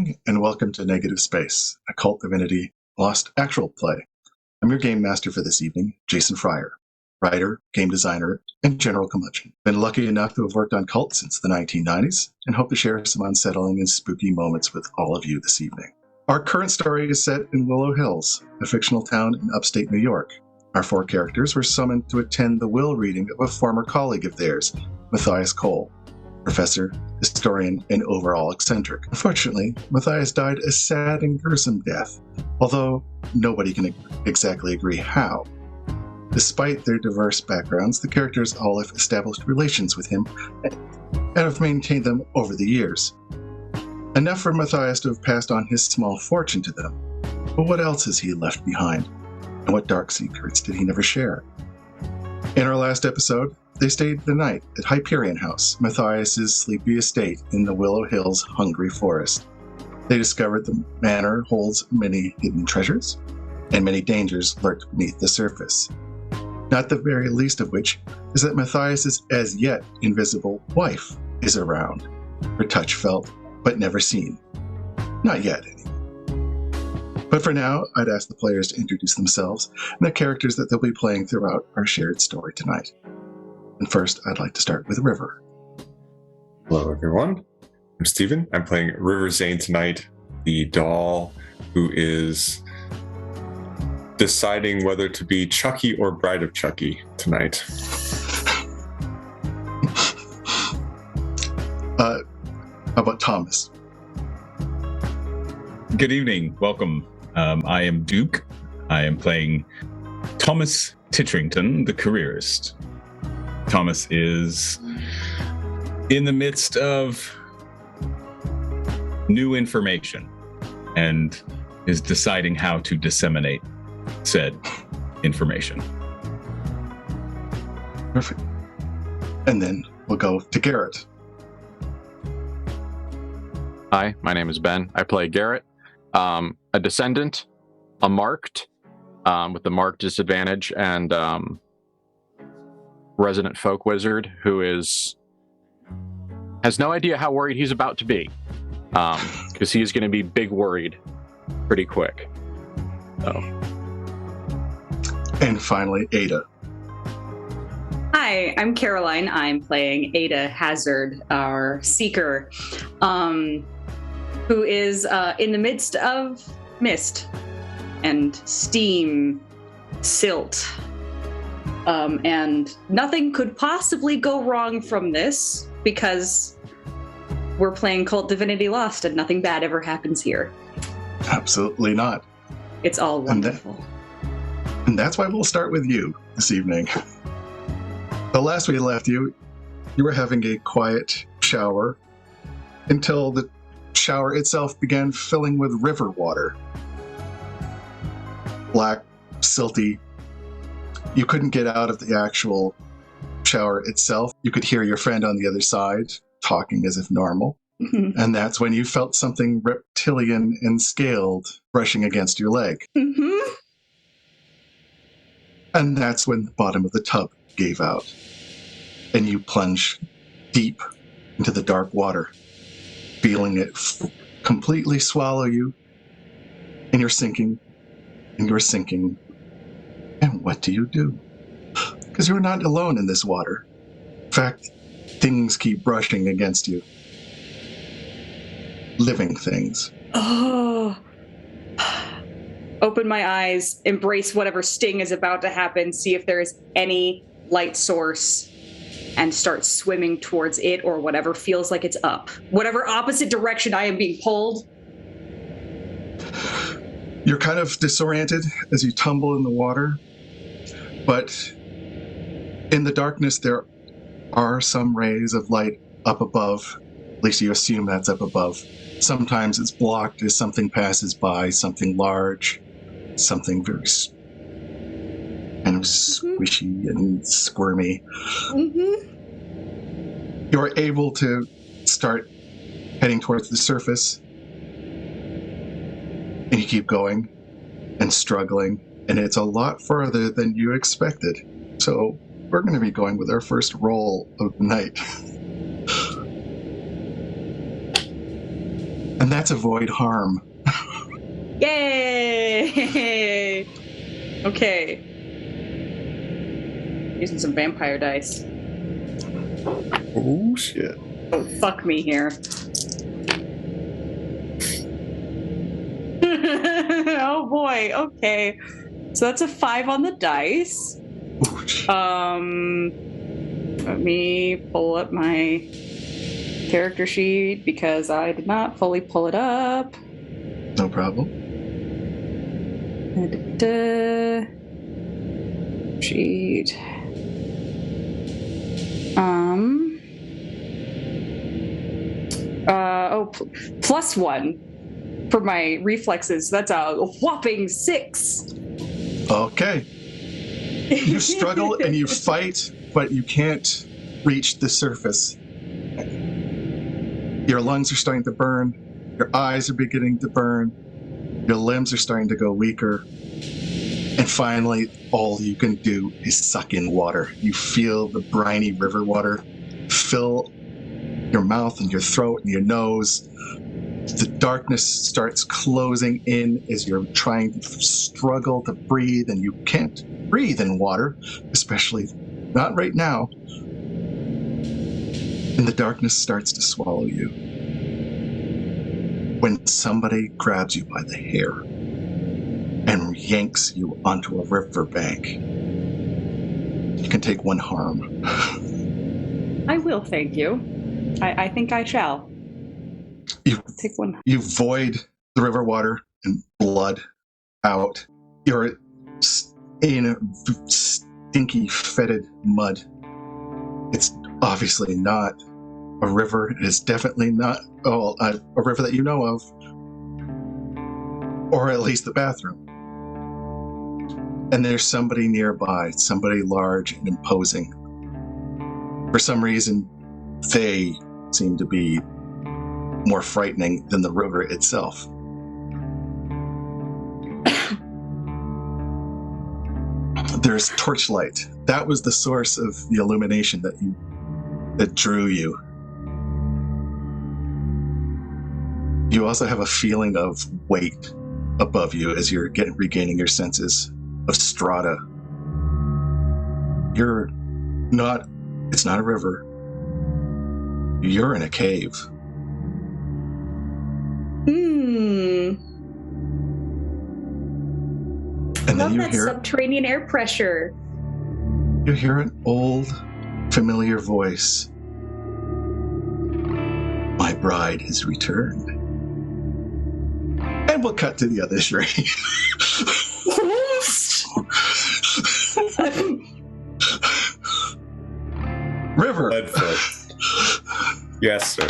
evening, and welcome to Negative Space, a KULT Divinity Lost actual play. I'm your game master for this evening, Jason Fryer, writer, game designer, and general curmudgeon. Been lucky enough to have worked on KULT since the 1990s, and hope to share some unsettling and spooky moments with all of you this evening. Our current story is set in Willow Hills, a fictional town in upstate New York. Our four characters were summoned to attend the will reading of a former colleague of theirs, Matthias Cole, professor, historian, and overall eccentric. Unfortunately, Matthias died a sad and gruesome death, although nobody can exactly agree how. Despite their diverse backgrounds, the characters all have established relations with him and have maintained them over the years. Enough for Matthias to have passed on his small fortune to them. But what else has he left behind? And what dark secrets did he never share? In our last episode, they stayed the night at Hyperion House, Matthias' sleepy estate in the Willow Hills Hungry Forest. They discovered the manor holds many hidden treasures, and many dangers lurked beneath the surface. Not the very least of which is that Matthias' as yet invisible wife is around, her touch felt, but never seen. Not yet, anyway. But for now, I'd ask the players to introduce themselves and the characters that they'll be playing throughout our shared story tonight. And first, I'd like to start with River. Hello, everyone. I'm Steven. I'm playing River Zane tonight, the doll who is deciding whether to be Chucky or Bride of Chucky tonight. How about Thomas? Good evening. Welcome. I am Duke. I am playing Thomas Titterington, the careerist. Thomas is in the midst of new information and is deciding how to disseminate said information. Perfect. And then we'll go to Garrett. Hi, my name is Ben. I play Garrett, a descendant, a marked, with the marked disadvantage, and resident folk wizard who has no idea how worried he's about to be, because he is going to be big worried pretty quick. So. And finally, Ada. Hi, I'm Caroline. I'm playing Ada Hazard, our seeker, who is in the midst of mist and steam, silt. And nothing could possibly go wrong from this because we're playing KULT Divinity Lost and nothing bad ever happens here. Absolutely not. It's all wonderful. And that's why we'll start with you this evening. The last we left you, you were having a quiet shower until the shower itself began filling with river water. Black, silty. You couldn't get out of the actual shower itself. You could hear your friend on the other side talking as if normal. Mm-hmm. And that's when you felt something reptilian and scaled brushing against your leg. Mm-hmm. And that's when the bottom of the tub gave out. And you plunged deep into the dark water, feeling it completely swallow you. And you're sinking, and you're sinking. And what do you do? Because you're not alone in this water. In fact, things keep brushing against you. Living things. Oh. Open my eyes, embrace whatever sting is about to happen, see if there is any light source, and start swimming towards it or whatever feels like it's up. Whatever opposite direction I am being pulled. You're kind of disoriented as you tumble in the water, but in the darkness there are some rays of light up above. At least you assume that's up above. Sometimes it's blocked as something passes by, something large, something very kind of squishy and squirmy. Mm-hmm. You're able to start heading towards the surface, and you keep going and struggling, and it's a lot further than you expected. So we're going to be going with our first roll of the night. And that's avoid harm. Yay! Okay. Using some vampire dice. Oh, shit. Oh, fuck me here. Oh boy, okay. So that's a 5 on the dice. Ouch. Let me pull up my character sheet because I did not fully pull it up. No problem. Sheet. +1 for my reflexes. That's a whopping 6. Okay. You struggle and you fight, but you can't reach the surface. Your lungs are starting to burn. Your eyes are beginning to burn. Your limbs are starting to go weaker. And finally, all you can do is suck in water. You feel the briny river water fill your mouth and your throat and your nose. The darkness starts closing in as you're trying to struggle to breathe, and you can't breathe in water, especially not right now. And the darkness starts to swallow you. When somebody grabs you by the hair and yanks you onto a riverbank, you can take 1 harm. I will, thank you. I think I shall. Take 1. You void the river water and blood out. You're in stinky, fetid mud. It's obviously not a river. It is definitely not a river that you know of, or at least the bathroom. And there's somebody nearby, somebody large and imposing. For some reason, they seem to be more frightening than the river itself. There's torchlight. That was the source of the illumination that drew you. You also have a feeling of weight above you as you're regaining your senses of strata. It's not a river. You're in a cave. And Love then that subterranean air pressure. you hear an old, familiar voice. My bride has returned. And we'll cut to the other three. River. Leadfoot. Yes, sir.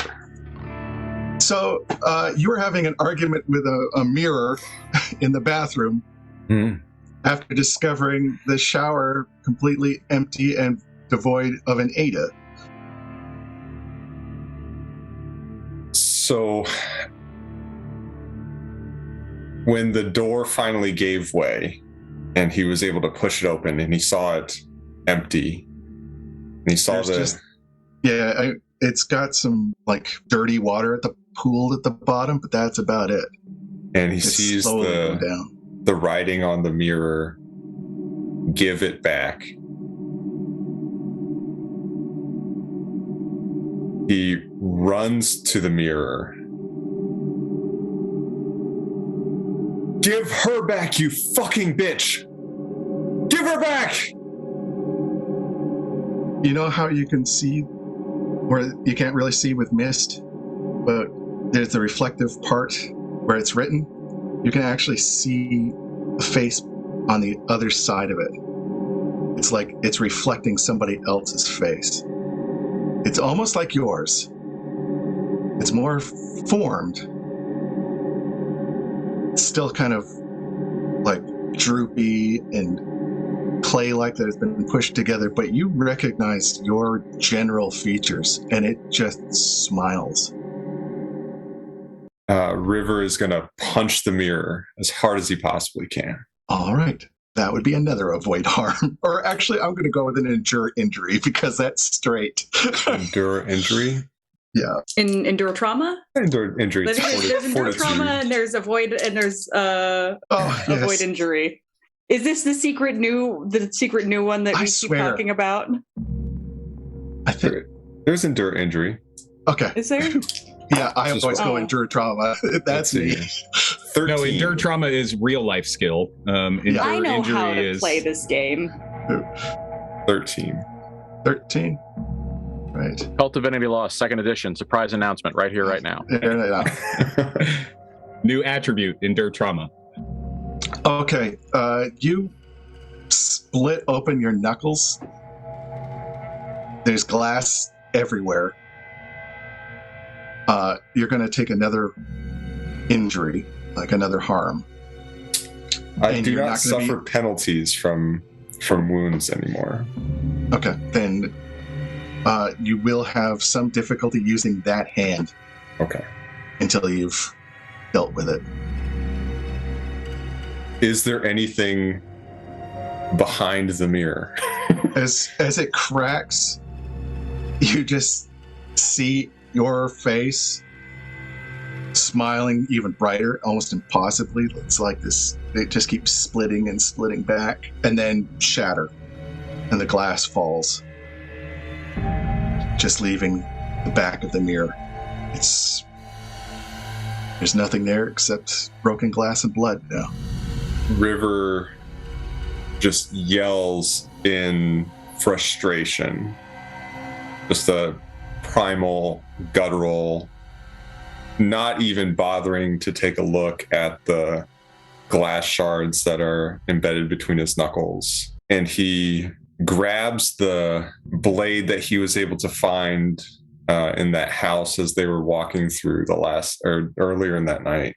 So you were having an argument with a mirror in the bathroom after discovering the shower completely empty and devoid of an Ada. So when the door finally gave way and he was able to push it open and he saw it empty, and he saw it's got some like dirty water at the pool at the bottom, but that's about it. And he sees the writing on the mirror, give it back. He runs to the mirror. Give her back, you fucking bitch! Give her back! You know how you can see where you can't really see with mist, but there's the reflective part where it's written. You can actually see the face on the other side of it. It's like it's reflecting somebody else's face. It's almost like yours. It's more formed. It's still kind of like droopy and clay-like that has been pushed together, but you recognize your general features, and it just smiles. River is going to punch the mirror as hard as he possibly can. All right. That would be another avoid harm. Or actually, I'm going to go with an endure injury because that's straight. Endure injury? Yeah. In endure trauma? Endure injury. There's endure trauma and there's avoid avoid injury. Is this the secret new one that we keep talking about? I think there's endure injury. Okay. Is there? Yeah, I always go endure trauma. That's me. 13. No, endure trauma is real life skill. Endure I know injury how to play this game. 13. 13. Right. KULT Divinity Lost, 2nd edition. Surprise announcement right here, right now. New attribute, endure trauma. Okay. You split open your knuckles. There's glass everywhere. You're going to take another injury, like another harm. I do not suffer penalties from wounds anymore. Okay, then you will have some difficulty using that hand. Okay. Until you've dealt with it. Is there anything behind the mirror? As it cracks, you just see your face smiling even brighter, almost impossibly. It's like this, it just keeps splitting and splitting back, and then shatter, and the glass falls, just leaving the back of the mirror. There's nothing there except broken glass and blood now. River just yells in frustration. Just a primal, guttural, not even bothering to take a look at the glass shards that are embedded between his knuckles. And he grabs the blade that he was able to find in that house as they were walking through earlier in that night,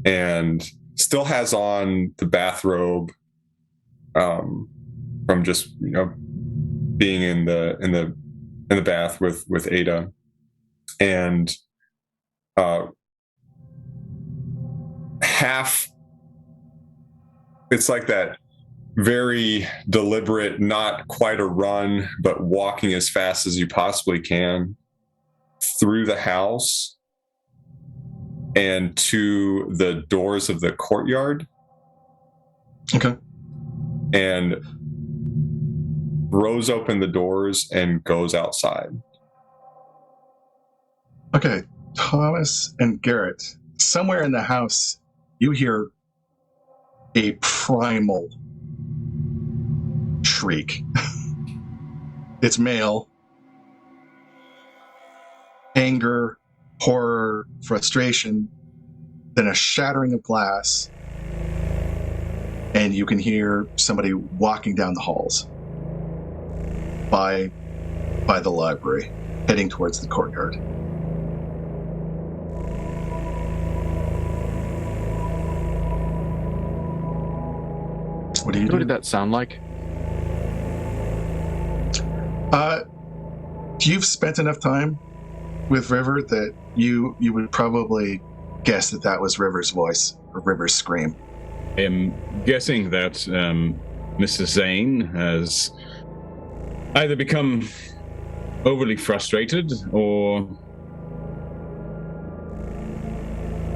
and still has on the bathrobe from just being in the bath with Ada, and it's like that very deliberate, not quite a run, but walking as fast as you possibly can through the house and to the doors of the courtyard. Okay. And throws open the doors and goes outside. Okay, Thomas and Garrett, somewhere in the house, you hear a primal shriek. It's male. Anger, horror, frustration, then a shattering of glass, and you can hear somebody walking down the halls by the library, heading towards the courtyard. What do you do? What did that sound like? You've spent enough time with River that you would probably guess that was River's voice or River's scream. I am guessing that Mrs. Zane has either become overly frustrated or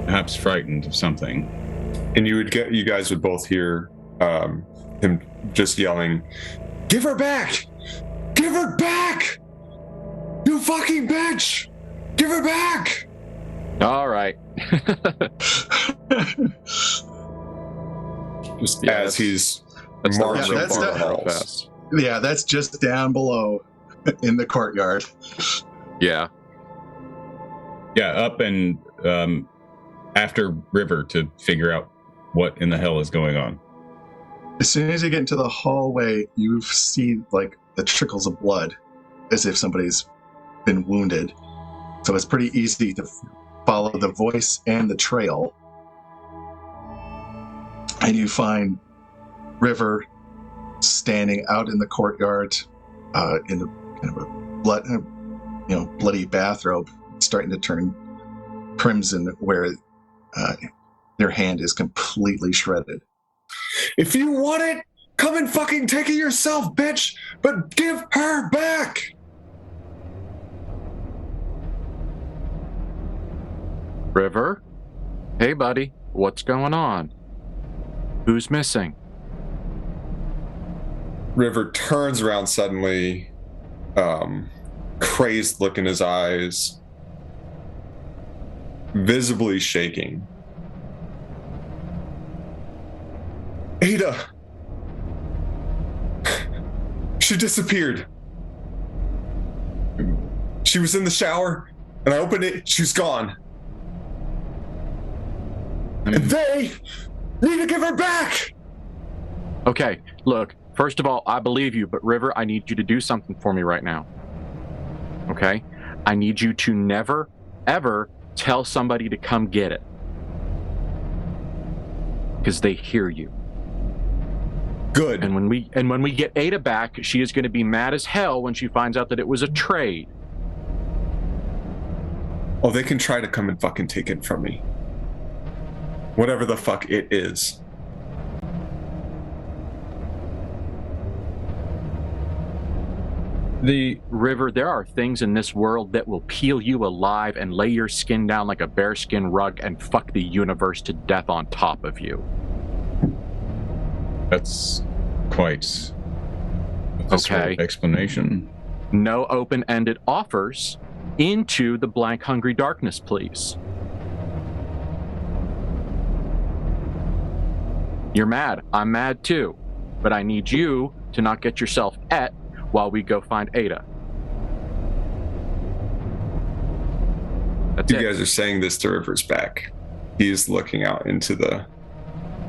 perhaps frightened of something. And you guys would both hear him just yelling, "Give her back! Give her back! You fucking bitch! Give her back!" All right. Just as he's marching fast. Yeah, that's just down below in the courtyard. Yeah. Yeah, up and after River to figure out what in the hell is going on. As soon as you get into the hallway, you see like the trickles of blood, as if somebody's been wounded. So it's pretty easy to follow the voice and the trail. And you find River standing out in the courtyard in a kind of a bloody bathrobe, starting to turn crimson, where their hand is completely shredded. "If you want it, come and fucking take it yourself, bitch! But give her back!" River? Hey, buddy. What's going on? Who's missing? River turns around suddenly, crazed look in his eyes, visibly shaking. Ada! She disappeared. She was in the shower, and I opened it, she's gone. And they need to give her back! Okay, look, first of all, I believe you, but River, I need you to do something for me right now. Okay? I need you to never, ever tell somebody to come get it. Because they hear you. Good. And when we get Ada back, she is going to be mad as hell when she finds out that it was a trade. Oh, they can try to come and fucking take it from me. Whatever the fuck it is. The River, there are things in this world that will peel you alive and lay your skin down like a bearskin rug and fuck the universe to death on top of you. That's quite a Okay. explanation. No open-ended offers into the blank hungry darkness, please. You're mad. I'm mad too. But I need you to not get yourself et while we go find Ada. That's You it. guys are saying this to River's back. He's looking out into the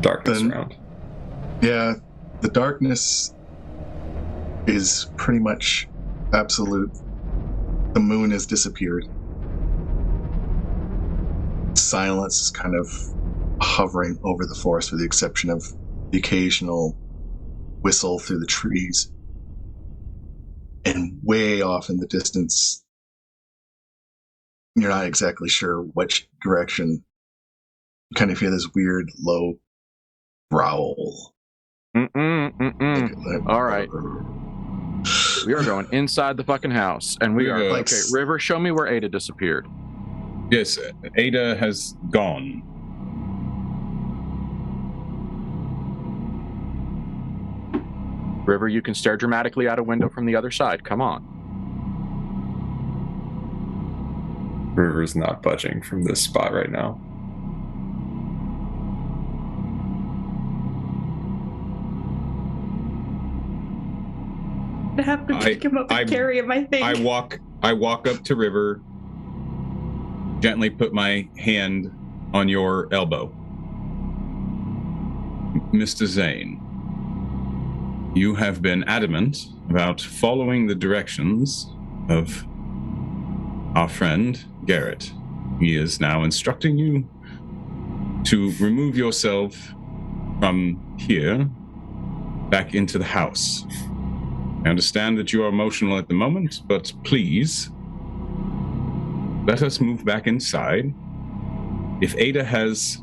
darkness around. Yeah, the darkness is pretty much absolute. The moon has disappeared. Silence is kind of hovering over the forest, with the exception of the occasional whistle through the trees. And way off in the distance, you're not exactly sure which direction. You kind of hear this weird, low growl. All right. We are going inside the fucking house, and we are okay. River, show me where Ada disappeared. Yes, Ada has gone. River, you can stare dramatically out a window from the other side. Come on. River's not budging from this spot right now. I have to pick him up and carry him, I think. I walk up to River, gently put my hand on your elbow. Mr. Zane, you have been adamant about following the directions of our friend Garrett. He is now instructing you to remove yourself from here back into the house. I understand that you are emotional at the moment, but please let us move back inside. If Ada has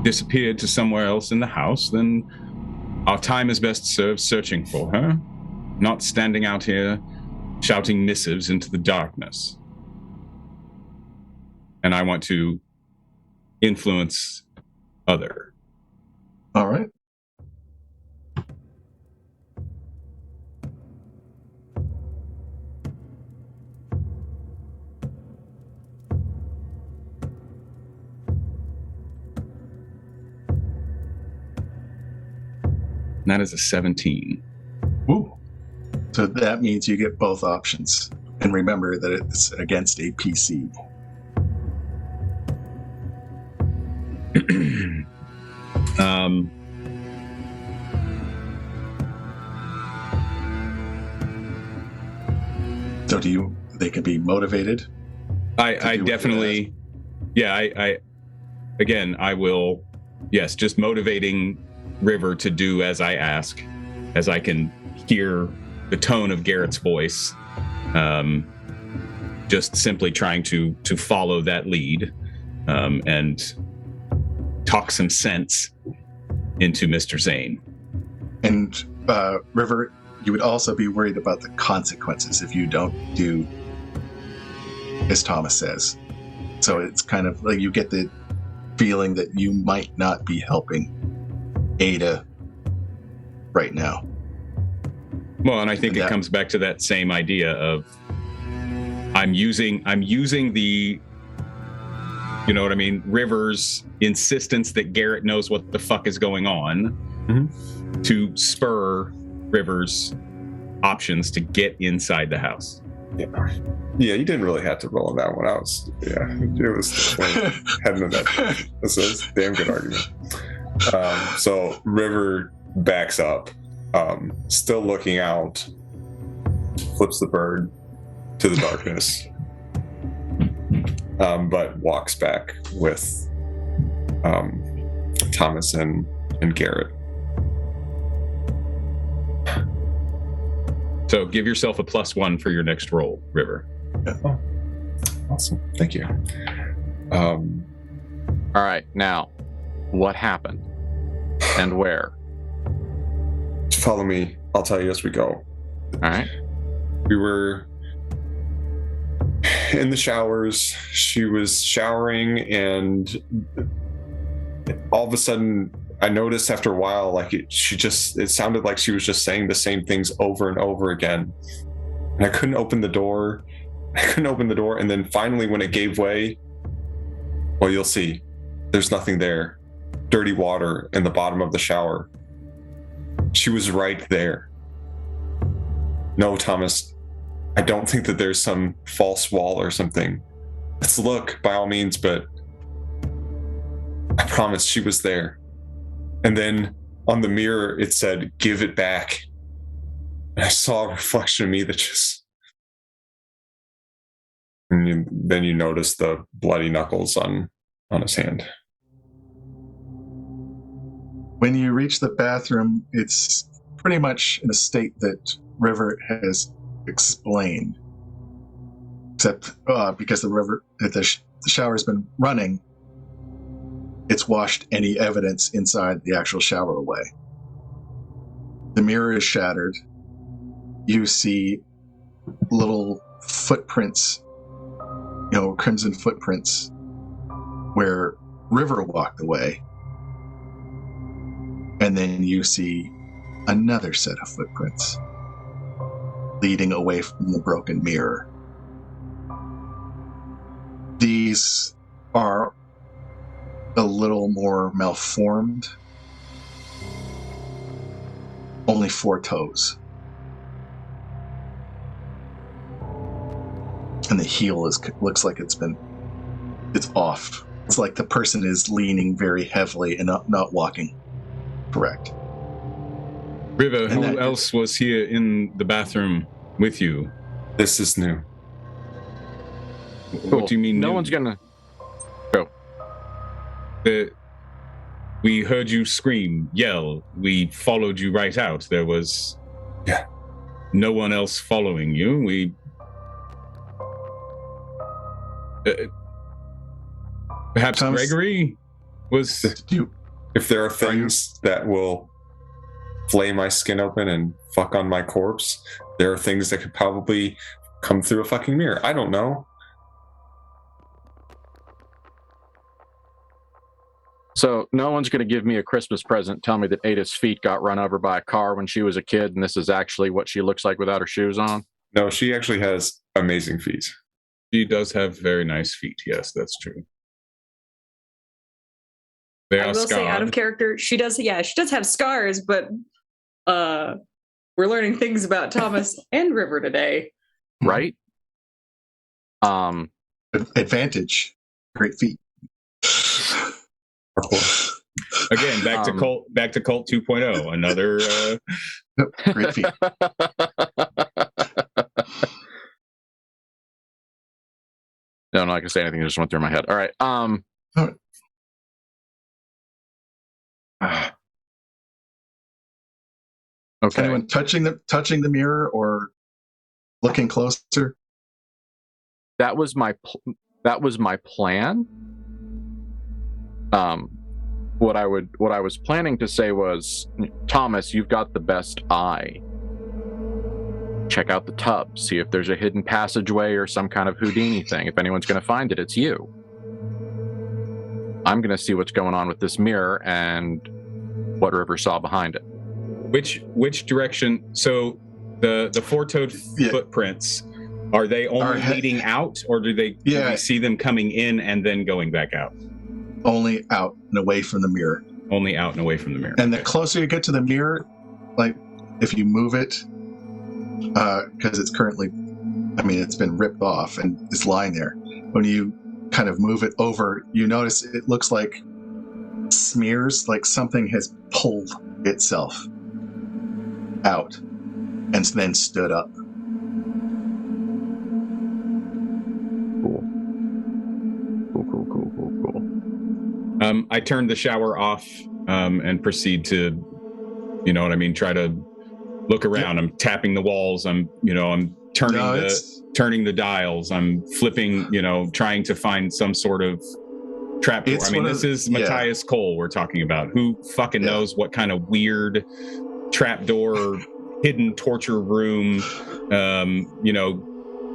disappeared to somewhere else in the house, then our time is best served searching for her, not standing out here shouting missives into the darkness. And I want to influence other. All right. And that is a 17. Woo. So that means you get both options. And remember that it's against a PC. So they can be motivated? I definitely, I will, yes, just motivating River to do as I ask, as I can hear the tone of Garrett's voice, just simply trying to follow that lead, and talk some sense into Mr. Zane. And River, you would also be worried about the consequences if you don't do as Thomas says. So it's kind of like you get the feeling that you might not be helping Ada right now. Well, and I think it comes back to that same idea of I'm using the, you know what I mean, River's insistence that Garrett knows what the fuck is going on to spur River's options to get inside the house. Yeah, you didn't really have to roll on that one. It was heading in that. That's a damn good argument. So River backs up, still looking out, flips the bird to the darkness, but walks back with Thomas and Garrett. So give yourself a +1 for your next roll, River. Yeah. Oh, awesome. Thank you. All right, now, what happened and where? Follow me. I'll tell you as we go. All right. We were in the showers. She was showering, and all of a sudden, I noticed after a while, like it sounded like she was just saying the same things over and over again. And I couldn't open the door. And then finally, when it gave way, well, you'll see. There's nothing there. Dirty water in the bottom of the shower. She was right there. No, Thomas, I don't think that there's some false wall or something. Let's look, by all means, but I promise she was there. And then on the mirror, it said, "Give it back." And I saw a reflection of me that just... And then you notice the bloody knuckles on his hand. When you reach the bathroom, it's pretty much in a state that River has explained. Except because the shower's been running, it's washed any evidence inside the actual shower away. The mirror is shattered. You see little footprints, crimson footprints, where River walked away. And then you see another set of footprints leading away from the broken mirror. These are a little more malformed. Only 4 toes. And the heel looks like it's off. It's like the person is leaning very heavily and not walking correct. River, who else was here in the bathroom with you? This is new. Cool. What do you mean No new? one's gonna go. We heard you scream, yell. We followed you right out. There was no one else following you. We perhaps Thomas, Gregory was... If there are things that will flay my skin open and fuck on my corpse, there are things that could probably come through a fucking mirror. I don't know. So no one's going to give me a Christmas present, tell me that Ada's feet got run over by a car when she was a kid, and this is actually what she looks like without her shoes on? No, she actually has amazing feet. She does have very nice feet. Yes, that's true. They I are will say, scarred. out of character, she does have scars, but we're learning things about Thomas and River today. Right? Advantage. Great feet. Again, back to KULT 2.0. Another great feet. No, I'm not gonna say anything. It just went through my head. All right. Okay. Anyone touching the mirror or looking closer? That was my plan. What I was planning to say was, Thomas, you've got the best eye. Check out the tub. See if there's a hidden passageway or some kind of Houdini thing. If anyone's going to find it, it's you. I'm going to see what's going on with this mirror and what River saw behind it. Which direction? So the four-toed footprints, are they only leading out, or do we see them coming in and then going back out? Only out and away from the mirror. Only out and away from the mirror. And the closer you get to the mirror, like if you move it, because it's currently, it's been ripped off and it's lying there. When you kind of move it over, you notice it looks like smears, like something has pulled itself out and then stood up. Cool. I turned the shower off and proceed to, try to look around. I'm tapping the walls. I'm turning the dials. I'm flipping, trying to find some sort of trapdoor. This is Matthias Cole we're talking about. Who fucking knows what kind of weird trapdoor, hidden torture room,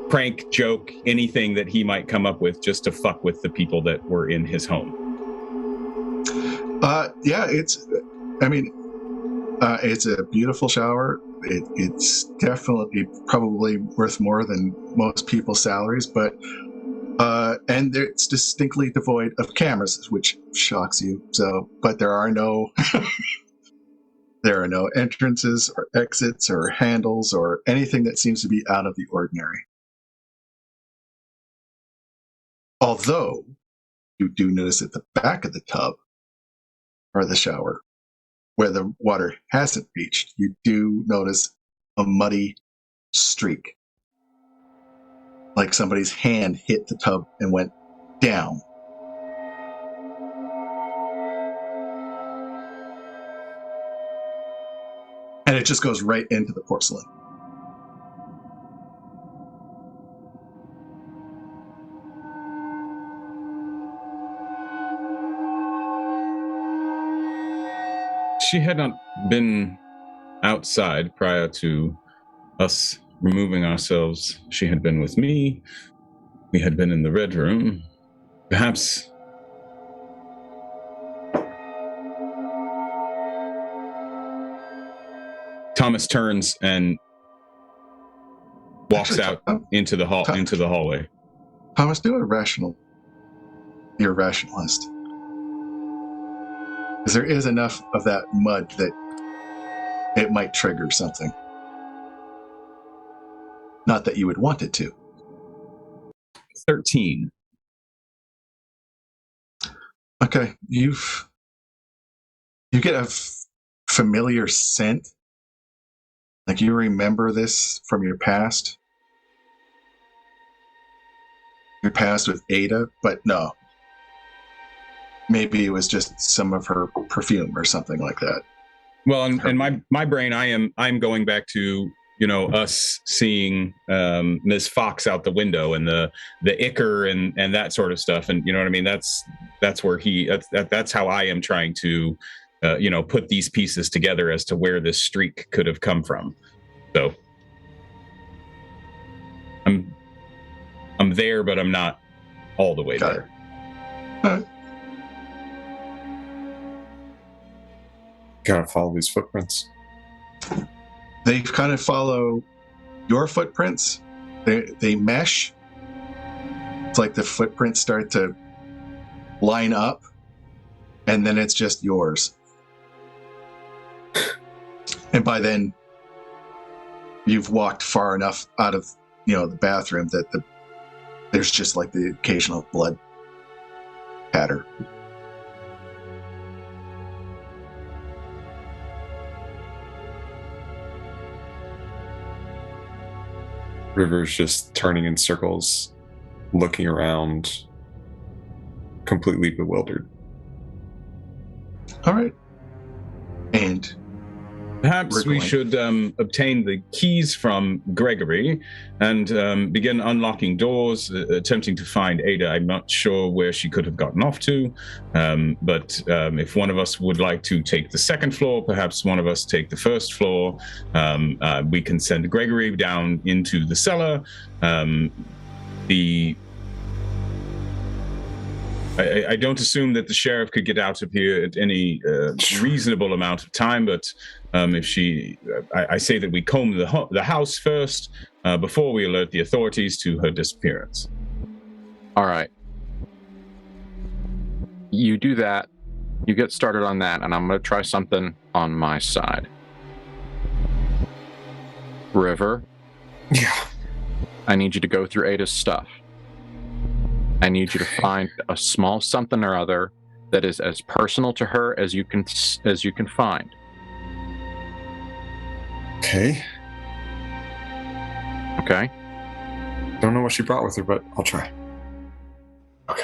prank joke, anything that he might come up with just to fuck with the people that were in his home. It's a beautiful shower. It's definitely probably worth more than most people's salaries, but and it's distinctly devoid of cameras, which shocks you. So, but there are no entrances or exits or handles or anything that seems to be out of the ordinary. Although you do notice at the back of the tub or the shower, where the water hasn't reached, you do notice a muddy streak. Like somebody's hand hit the tub and went down. And it just goes right into the porcelain. She had not been outside prior to us removing ourselves. She had been with me. We had been in the red room. Perhaps Thomas turns and walks out into the hallway. Thomas, do a rational. You're a rationalist. Because there is enough of that mud that it might trigger something. Not that you would want it to. 13. Okay, you get a familiar scent. Like you remember this from your past. Your past with Ada, but no. Maybe it was just some of her perfume or something like that. Well, and my brain, I'm going back to, us seeing Ms. Fox out the window and the ichor and that sort of stuff. And you know what I mean? That's where that's how I am trying to, put these pieces together as to where this streak could have come from. So I'm there, but I'm not all the way there. Gotta follow these footprints. They kind of follow your footprints. They mesh. It's like the footprints start to line up, and then it's just yours. And by then, you've walked far enough out of the bathroom that there's just like the occasional blood patter. River's just turning in circles, looking around, completely bewildered. All right. And perhaps we should obtain the keys from Gregory and begin unlocking doors, attempting to find Ada. I'm not sure where she could have gotten off to, but if one of us would like to take the second floor, perhaps one of us take the first floor. We can send Gregory down into the cellar. I don't assume that the sheriff could get out of here at any reasonable amount of time, but if she, I say that we comb the house first before we alert the authorities to her disappearance. All right. You do that. You get started on that, and I'm going to try something on my side. River. Yeah. I need you to go through Ada's stuff. I need you to find a small something or other that is as personal to her as you can find. Okay. Okay? Don't know what she brought with her, but I'll try. Okay.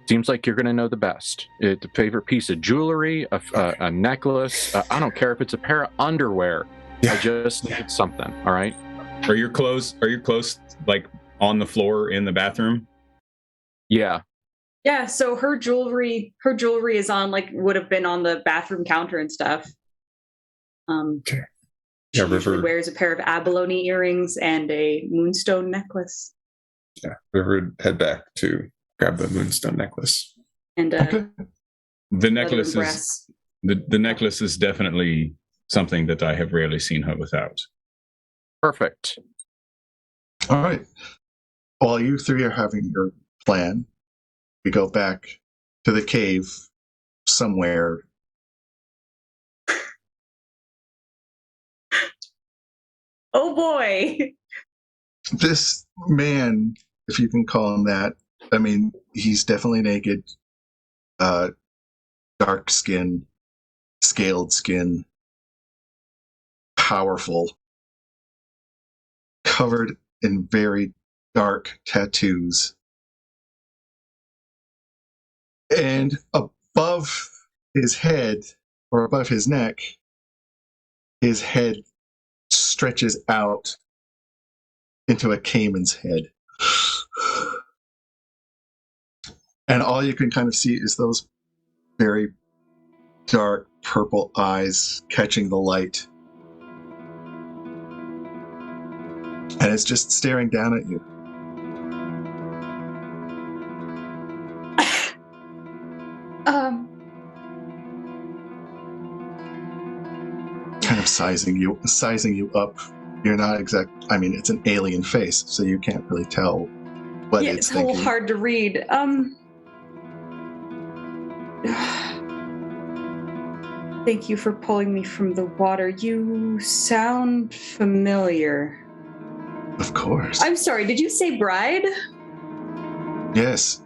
Seems like you're going to know the best. It's a favorite piece of jewelry, a necklace. I don't care if it's a pair of underwear. Yeah. I just need something. All right. Are your clothes like on the floor in the bathroom? Yeah. Yeah. So her jewelry is on, like, would have been on the bathroom counter and stuff. Okay. She Yeah, usually River wears a pair of abalone earrings and a moonstone necklace. Yeah, River would head back to grab the moonstone necklace. And The necklace is the necklace is definitely something that I have rarely seen her without. Perfect. All right. While you three are having your plan, we go back to the cave somewhere. Oh boy. This man, if you can call him that, I mean, he's definitely naked, dark skin, scaled skin, powerful, covered in very dark tattoos. And above his head, or above his neck, his head stretches out into a caiman's head. And all you can kind of see is those very dark purple eyes catching the light. And it's just staring down at you. Kind of sizing you up. You're not I mean, it's an alien face, so you can't really tell what it's a thinking. little hard to read. Thank you for pulling me from the water. You sound familiar. Of course. I'm sorry, did you say bride? Yes.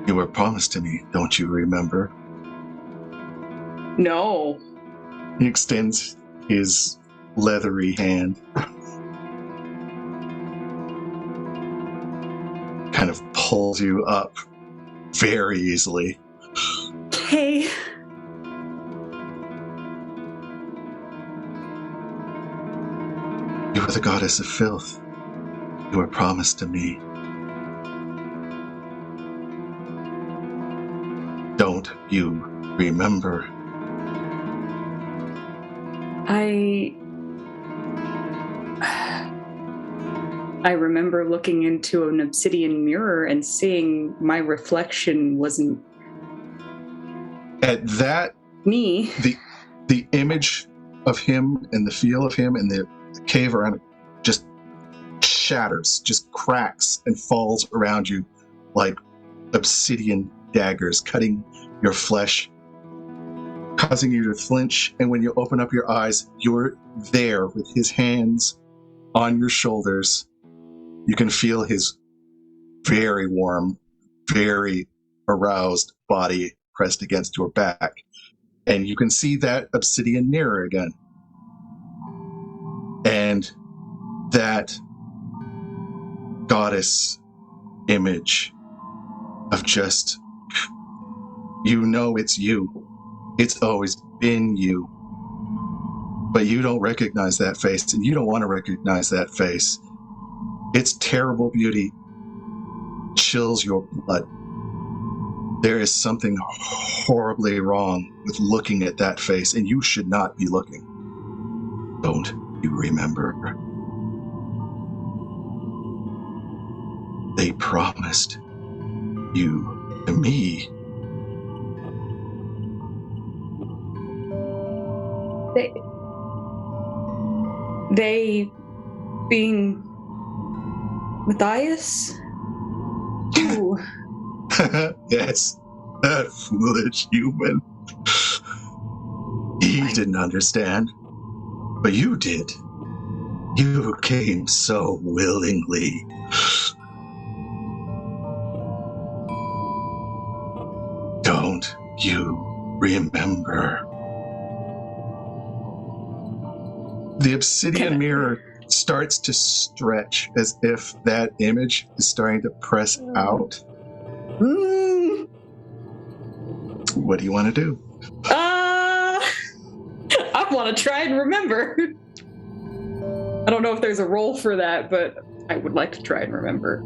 You were promised to me, don't you remember? No. He extends his leathery hand. Kind of pulls you up very easily. Okay. You are the goddess of filth. You were promised to me. Don't you remember? I remember looking into an obsidian mirror and seeing my reflection wasn't At that, me. the image of him and the feel of him and the cave around it just shatters, just cracks and falls around you like obsidian daggers, cutting your flesh, causing you to flinch. And when you open up your eyes, you're there with his hands on your shoulders. You can feel his very warm, very aroused body pressed against your back. And you can see that obsidian mirror again. And that goddess image of just, you know it's you. It's always been you. But you don't recognize that face, and you don't want to recognize that face. Its terrible beauty chills your blood. There is something horribly wrong with looking at that face, and you should not be looking. Don't you remember? They promised you to me. They being Matthias? Ooh. Yes, that foolish human. He didn't understand, but you did. You came so willingly. Don't you remember? The obsidian mirror starts to stretch as if that image is starting to press out. What do you want to do? I want to try and remember. I don't know if there's a role for that, but I would like to try and remember.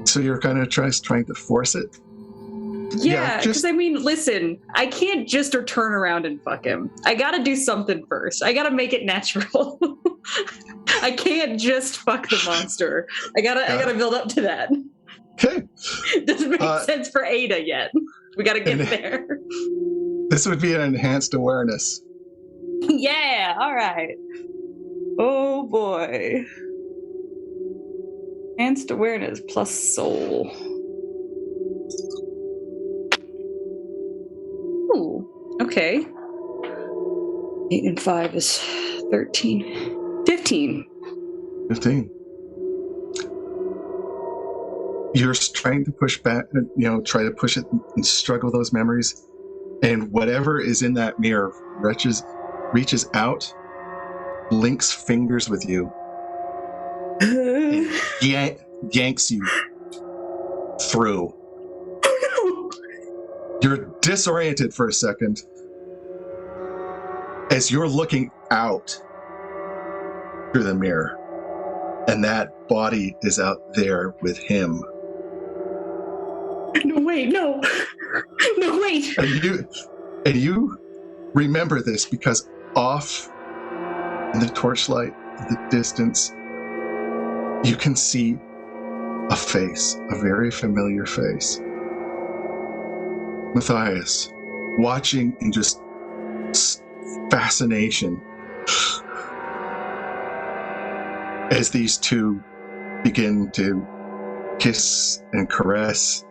So you're kind of trying to force it? Yeah, because I mean, listen, I can't just turn around and fuck him. I gotta do something first. I gotta make it natural. I can't just fuck the monster. I gotta build up to that. Okay. Doesn't make sense for Ada yet. We gotta get there. This would be an enhanced awareness. Yeah, all right. Oh boy. Enhanced awareness plus soul. Ooh, okay. 8 and 5 is 13. 15. 15. You're trying to push back, try to push it and struggle those memories. And whatever is in that mirror reaches out, links fingers with you, and yanks you through. You're disoriented for a second as you're looking out through the mirror, and that body is out there with him. No, wait, no. No, wait. And you remember this because off in the torchlight, in the distance, you can see a face, a very familiar face. Matthias, watching in just fascination as these two begin to kiss and caress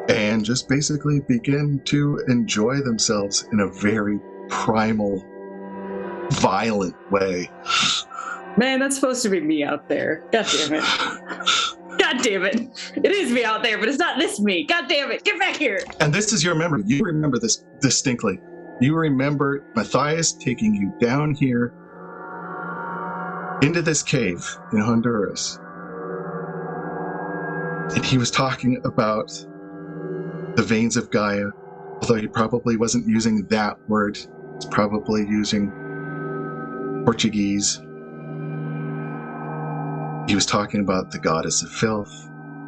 and just basically begin to enjoy themselves in a very primal, violent way. Man, that's supposed to be me out there. God damn it. God damn it. It is me out there, but it's not this me. God damn it. Get back here. And this is your memory. You remember this distinctly. You remember Matthias taking you down here into this cave in Honduras. And he was talking about the veins of Gaia, although he probably wasn't using that word. He's probably using Portuguese. He was talking about the goddess of filth.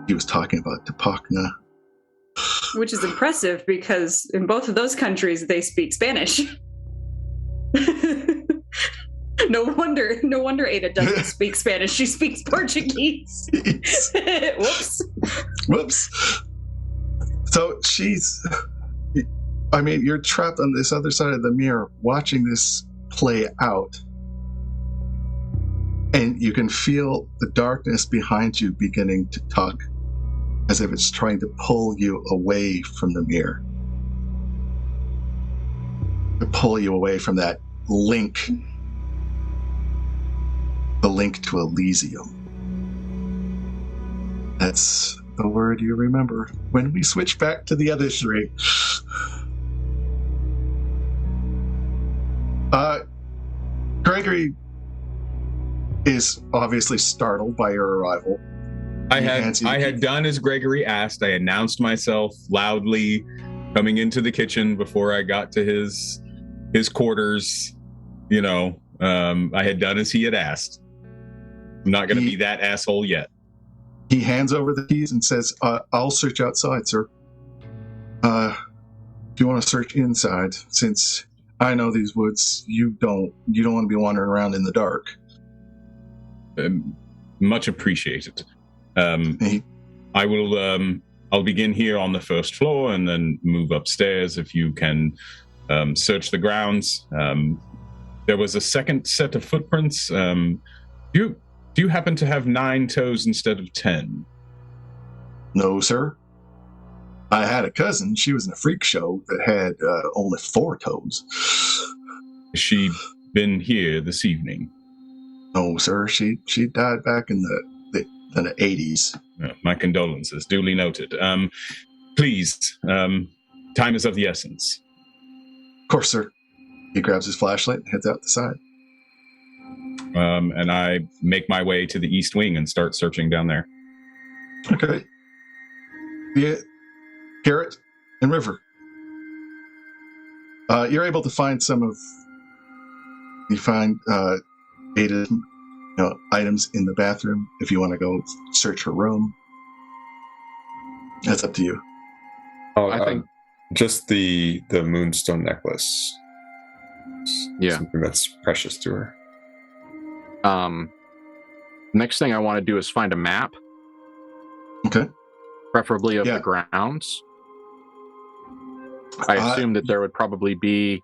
He was talking about Tupacna. Which is impressive because in both of those countries they speak Spanish. No wonder Ada doesn't speak Spanish. She speaks Portuguese. Whoops. So you're trapped on this other side of the mirror watching this play out. And you can feel the darkness behind you beginning to tug, as if it's trying to pull you away from the mirror. To pull you away from that link. The link to Elysium. That's the word you remember when we switch back to the other three. Gregory is obviously startled by your arrival. I had done as Gregory asked. I announced myself loudly coming into the kitchen before I got to his quarters. I had done as he had asked. I'm not going to be that asshole yet. He hands over the keys and says, I'll search outside, sir. If you want to search inside, since I know these woods, you don't want to be wandering around in the dark. Much appreciated. I will. I'll begin here on the first floor and then move upstairs. If you can search the grounds. There was a second set of footprints. Do you happen to have 9 toes instead of 10? No, sir. I had a cousin. She was in a freak show that had only 4 toes. Has she been here this evening? No, sir. She died back in the 80s. My condolences. Duly noted. Please, time is of the essence. Of course, sir. He grabs his flashlight and heads out the side. And I make my way to the east wing and start searching down there. Okay. Garrett and River. You're able to find Ada, items in the bathroom. If you want to go search her room, that's up to you. Oh, I think just the moonstone necklace. Yeah, something that's precious to her. Next thing I want to do is find a map. Okay. Preferably of the grounds. I assume that there would probably be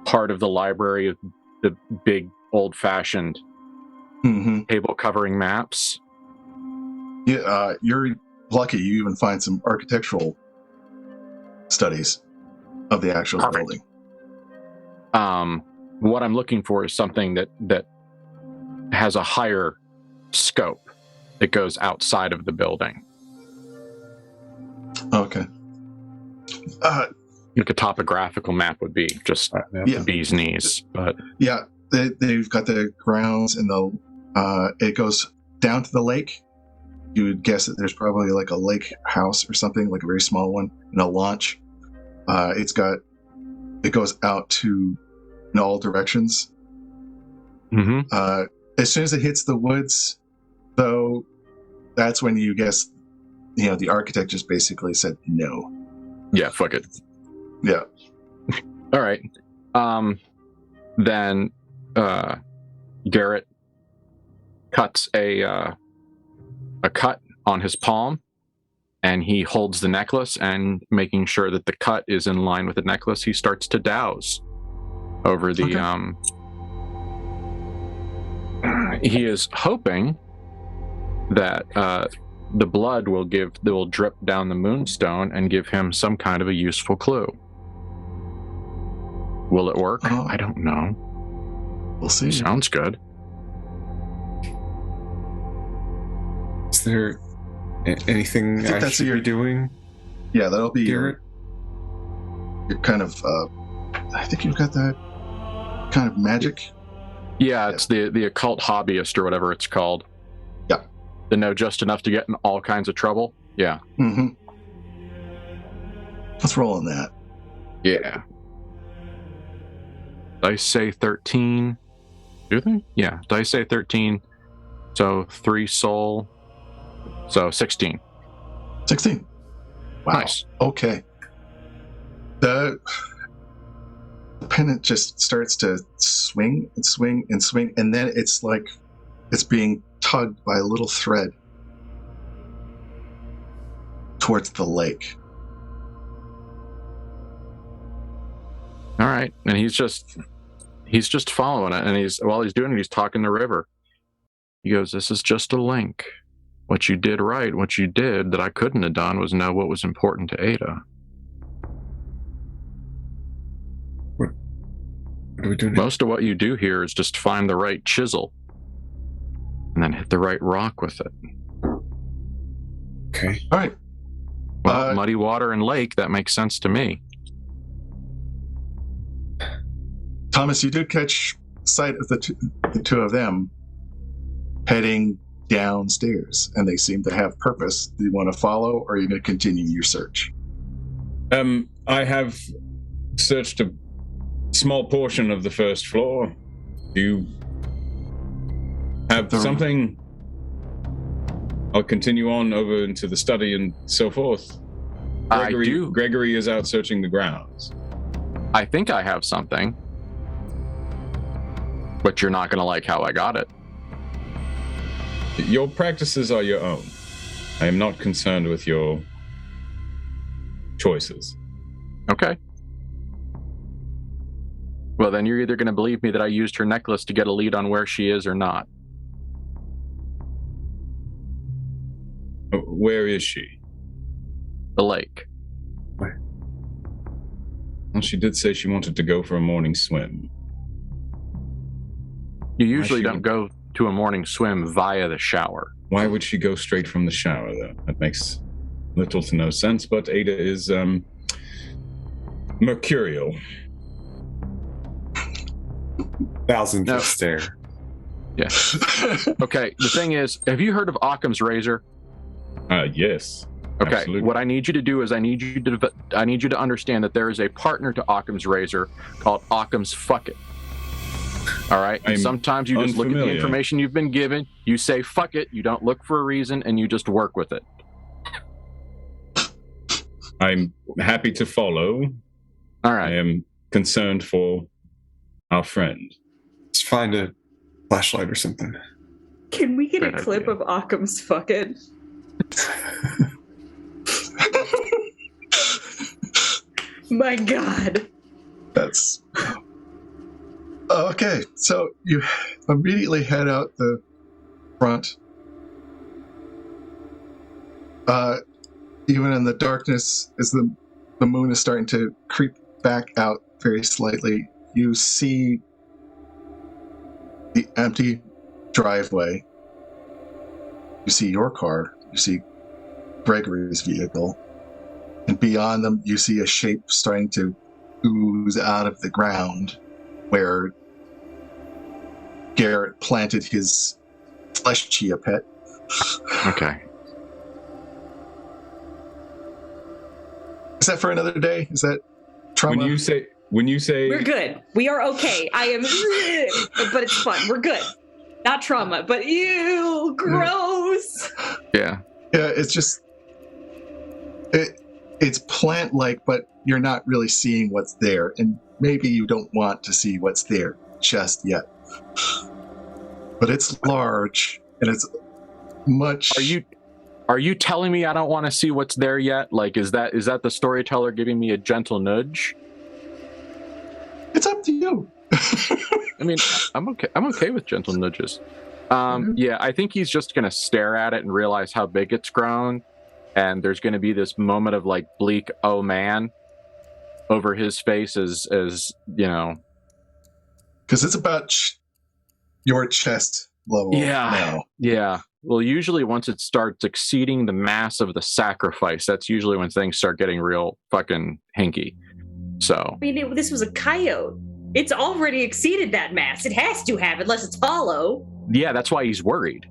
part of the library of the big old-fashioned table covering maps. Yeah, you're lucky you even find some architectural studies of the actual building. What I'm looking for is something that has a higher scope that goes outside of the building. Okay. Like a topographical map would be just the bee's knees, but yeah, they've got the grounds and it goes down to the lake. You would guess that there's probably like a lake house or something, like a very small one, and a launch. It goes out to in all directions. As soon as it hits the woods, though, that's when you guess, the architect just basically said no. Yeah, fuck it. Yeah. All right. Then Garrett cuts a cut on his palm, and he holds the necklace, and making sure that the cut is in line with the necklace, he starts to douse over the he is hoping that the blood will drip down the moonstone and give him some kind of a useful clue. Will it work? I don't know. We'll see. Sounds good. Is there anything I should be doing? Yeah, that'll be Garrett? Your kind of I think you've got that kind of magic. Yeah, it's the occult hobbyist or whatever it's called. Yeah. To know just enough to get in all kinds of trouble. Yeah. Let's roll on that. Yeah. Dice say 13. Do they? Yeah, dice say 13. So 3 soul. So 16. 16. Wow. Nice. Okay. The pennant just starts to swing and swing and swing, and then it's like it's being tugged by a little thread towards the lake. All right, and he's just following it, and while he's doing it, he's talking to River. He goes, "This is just a link. What you did right, what you did that I couldn't have done was know what was important to Ada." What are we doing? Most of what you do here is just find the right chisel and then hit the right rock with it. Okay. All right. Well, muddy water and lake, that makes sense to me. Thomas, you do catch sight of the two of them heading downstairs, and they seem to have purpose. Do you want to follow, or are you going to continue your search? I have searched a small portion of the first floor. Do you have something? I'll continue on over into the study and so forth. I do. Gregory is out searching the grounds. I think I have something, but you're not going to like how I got it. Your practices are your own. I am not concerned with your choices. Okay. Well, then you're either going to believe me that I used her necklace to get a lead on where she is or not. Where is she? The lake. Well, she did say she wanted to go for a morning swim. You usually don't go to a morning swim via the shower. Why would she go straight from the shower, though? That makes little to no sense, but Ada is mercurial. 1,000-foot stare. Yeah. Okay, the thing is, have you heard of Occam's razor? Yes. Okay, Absolutely. what I need you to do is I need you to understand that there is a partner to Occam's razor called Occam's fuck it. All right? And sometimes you just look at the information you've been given, you say fuck it, you don't look for a reason, and you just work with it. I'm happy to follow. All right. I am concerned for our friend. Let's find a flashlight or something. Can we get Good a clip idea. of Occam's fuck it? My God. That's okay. So you immediately head out the front. Even in the darkness, as the moon is starting to creep back out very slightly, you see the empty driveway. You see your car. You see Gregory's vehicle. And beyond them, you see a shape starting to ooze out of the ground where Garrett planted his flesh chia pet. Okay. Is that for another day? Is that trauma? When you say We're good. We are okay. I am, but it's fun. We're good. Not trauma, but ew, gross. Yeah. Yeah, it's just it's plant-like, but you're not really seeing what's there, and maybe you don't want to see what's there just yet. But it's large, and it's much. Are you telling me I don't want to see what's there yet? Like, is that the storyteller giving me a gentle nudge? It's up to you. I mean, I'm okay with gentle nudges. Yeah, I think he's just gonna stare at it and realize how big it's grown, and there's gonna be this moment of like bleak oh man over his face as you know, Because it's about your chest level now. Yeah. Well, usually once it starts exceeding the mass of the sacrifice, that's usually when things start getting real fucking hinky. So I mean, this was a coyote. It's already exceeded that mass. It has to have, unless it's hollow. yeah, that's why he's worried.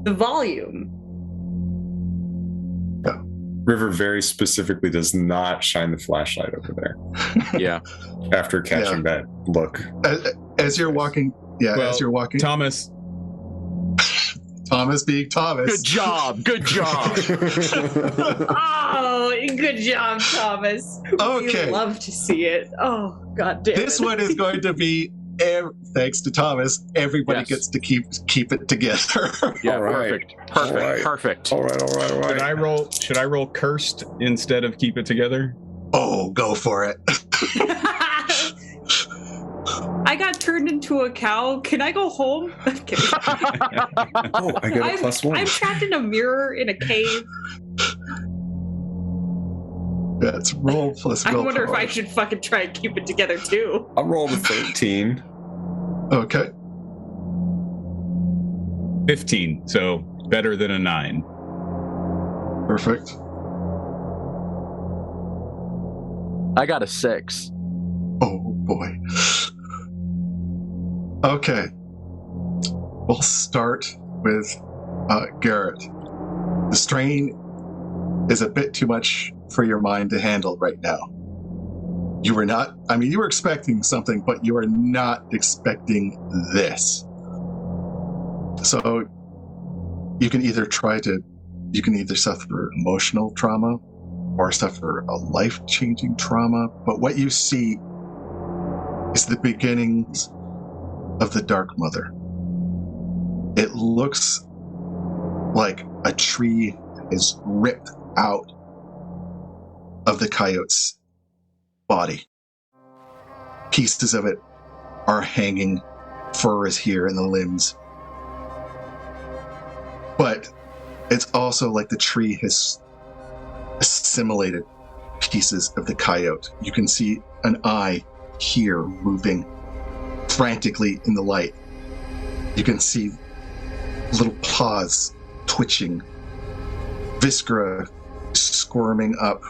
The volume. River very specifically does not shine the flashlight over there Yeah. after catching that look. As you're walking, as you're walking, Thomas being Thomas. Good job. Good job. Oh, good job, Thomas. Okay. We love to see it. Oh, God damn This it. one is going to be, thanks to Thomas, everybody Yes. gets to keep it together. Yeah, All right. perfect. All right. Perfect. All right. Should I roll cursed instead of keep it together? Oh, go for it. I got turned into a cow. Can I go home? I'm kidding. Oh, I got a +1. I'm trapped in a mirror in a cave. That's roll plus I willpower. wonder if I should fucking try and keep it together too. I'm rolling a 13. Okay. 15, so better than a 9. Perfect. I got a 6. Oh, boy. Okay. We'll start with Garrett. The strain is a bit too much for your mind to handle right now. You were expecting something, but you are not expecting this. So you can either suffer emotional trauma or suffer a life-changing trauma, but what you see is the beginnings of the Dark Mother. It looks like a tree is ripped out of the coyote's body. Pieces of it are hanging, fur is here in the limbs. But it's also like the tree has assimilated pieces of the coyote. You can see an eye here moving frantically in the light. You can see little paws twitching, viscera squirming up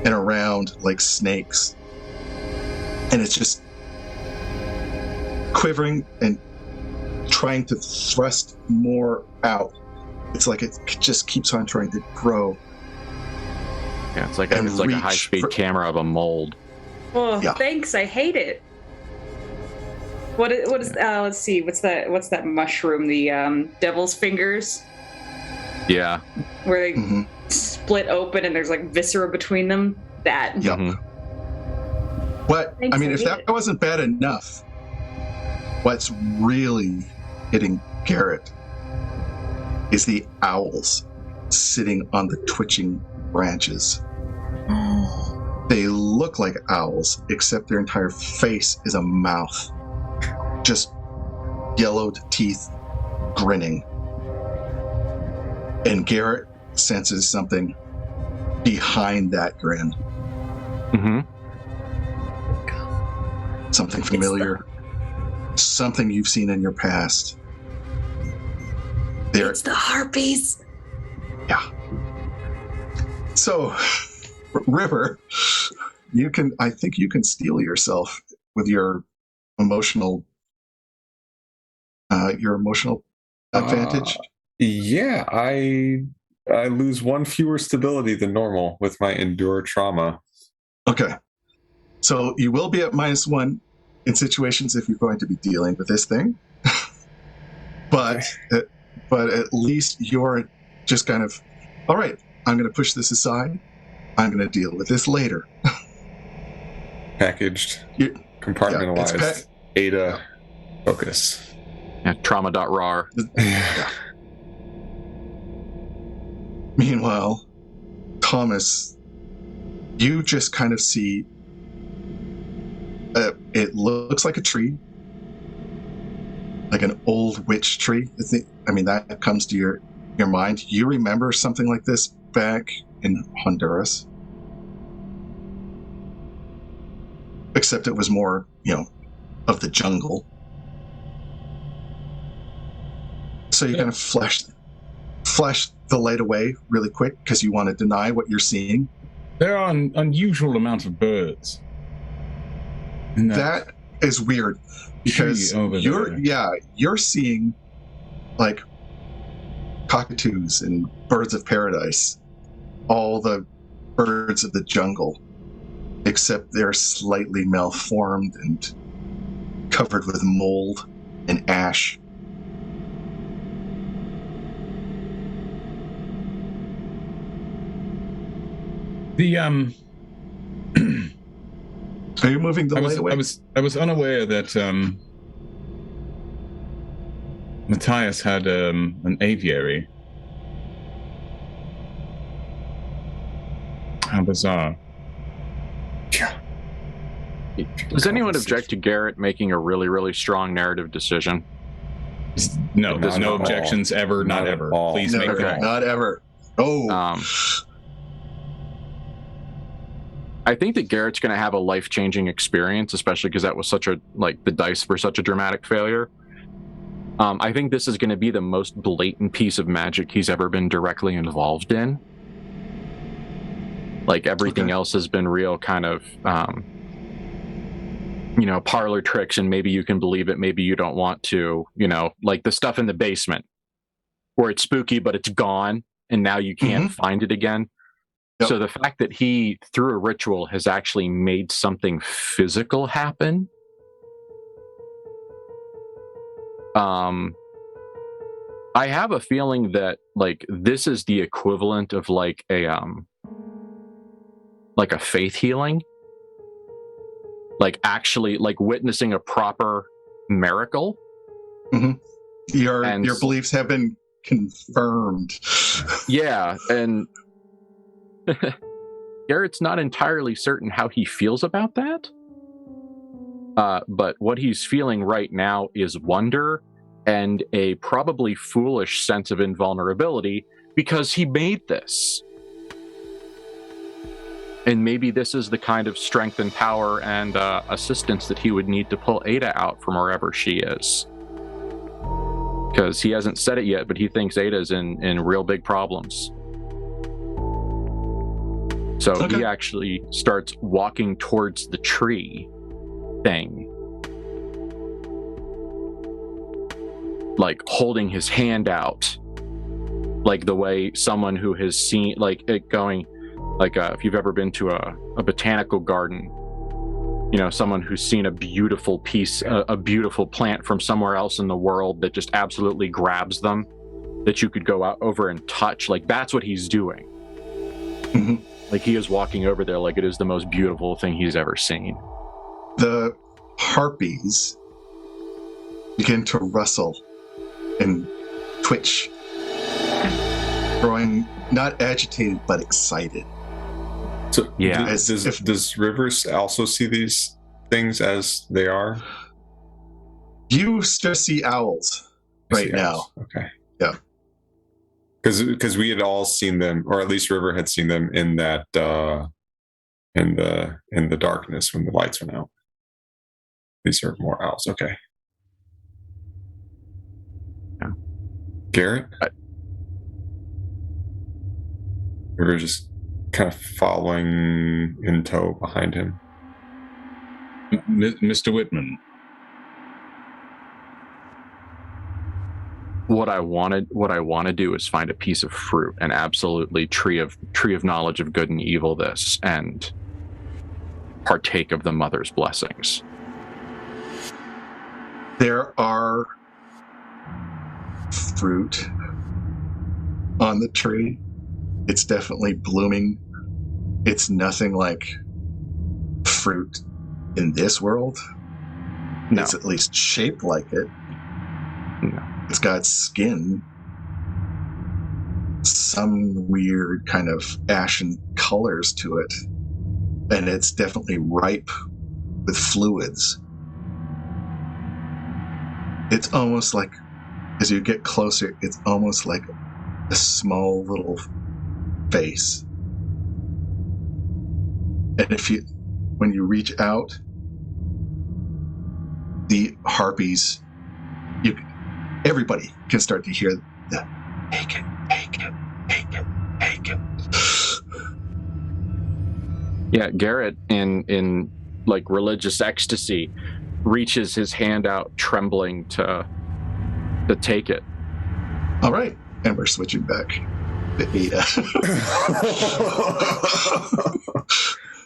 and around like snakes. And it's just quivering and trying to thrust more out. It's like it just keeps on trying to grow. Yeah, it's like a high-speed camera of a mold. Oh, yeah. Thanks. I hate it. What is? Let's see. What's that mushroom? The devil's fingers. Yeah. Where they split open and there's like viscera between them. That. Yep. But Thanks, I mean, if that wasn't bad enough, what's really hitting Garrett is the owls sitting on the twitching branches. They look like owls, except their entire face is a mouth. Just yellowed teeth grinning. And Garrett senses something behind that grin. Something familiar. Something you've seen in your past. It's the harpies. Yeah. So, River, I think you can steel yourself with your emotional advantage. Yeah, I lose one fewer stability than normal with my endure trauma. Okay. So you will be at -1 in situations if you're going to be dealing with this thing. but at least you're just kind of, all right, I'm going to push this aside. I'm going to deal with this later. Packaged, compartmentalized, Ada focus. Yeah, trauma.rar. Yeah. Meanwhile, Thomas, you just kind of see it looks like a tree, like an old witch tree. I mean, that comes to your mind. You remember something like this back in Honduras, except it was more, of the jungle. So you kind of flash the light away really quick because you want to deny what you're seeing. There are an unusual amount of birds. That is weird because you're seeing like cockatoos and birds of paradise, all the birds of the jungle, except they're slightly malformed and covered with mold and ash. Are you moving the light away? I was unaware that Matthias had an aviary. How bizarre. Does anyone object to Garrett making a really, really strong narrative decision? No, there's no objections ever, not ever. Please make them all. Not ever. Oh. I think that Garrett's going to have a life-changing experience, especially because that was the dice were such a dramatic failure. I think this is going to be the most blatant piece of magic he's ever been directly involved in. Like everything else has been real kind of, parlor tricks, and maybe you can believe it, maybe you don't want to, like the stuff in the basement where it's spooky, but it's gone and now you can't find it again. Yep. So the fact that he, through a ritual, has actually made something physical happen, I have a feeling that this is the equivalent of a faith healing, actually witnessing a proper miracle. Your beliefs have been confirmed. Yeah, and Garrett's not entirely certain how he feels about that. But what he's feeling right now is wonder and a probably foolish sense of invulnerability because he made this. And maybe this is the kind of strength and power and assistance that he would need to pull Ada out from wherever she is. Because he hasn't said it yet, but he thinks Ada's in real big problems. So Okay. he actually starts walking towards the tree thing. Like holding his hand out. Like the way someone who has seen, like it going, like if you've ever been to a botanical garden, you know, someone who's seen a beautiful piece, a beautiful plant from somewhere else in the world that just absolutely grabs them, that you could go out over and touch. Like that's what he's doing. Mm-hmm. Like he is walking over there like it is the most beautiful thing he's ever seen. The harpies begin to rustle and twitch, growing not agitated but excited. So Yeah. does Rivers also see these things as they are? You still see owls right now. Okay. Yeah. Because we had all seen them, or at least River had seen them in that in the darkness when the lights went out. These are more owls. Okay. Yeah. Garrett? River just kind of following in tow behind him. Mr. Whitman. What I want to do is find a piece of fruit and absolutely tree of knowledge of good and evil this and partake of the mother's blessings. There are fruit on the tree. It's definitely blooming. It's nothing like fruit in this world. No. It's at least shaped like it. No. It's got skin. Some weird kind of ashen colors to it. And it's definitely ripe with fluids. It's almost like, as you get closer, it's almost like a small little face. And when you reach out, the harpies, everybody can start to hear the take it, take it, take it, take it. Yeah, Garrett in like religious ecstasy reaches his hand out trembling to take it. All right, and we're switching back to Ada.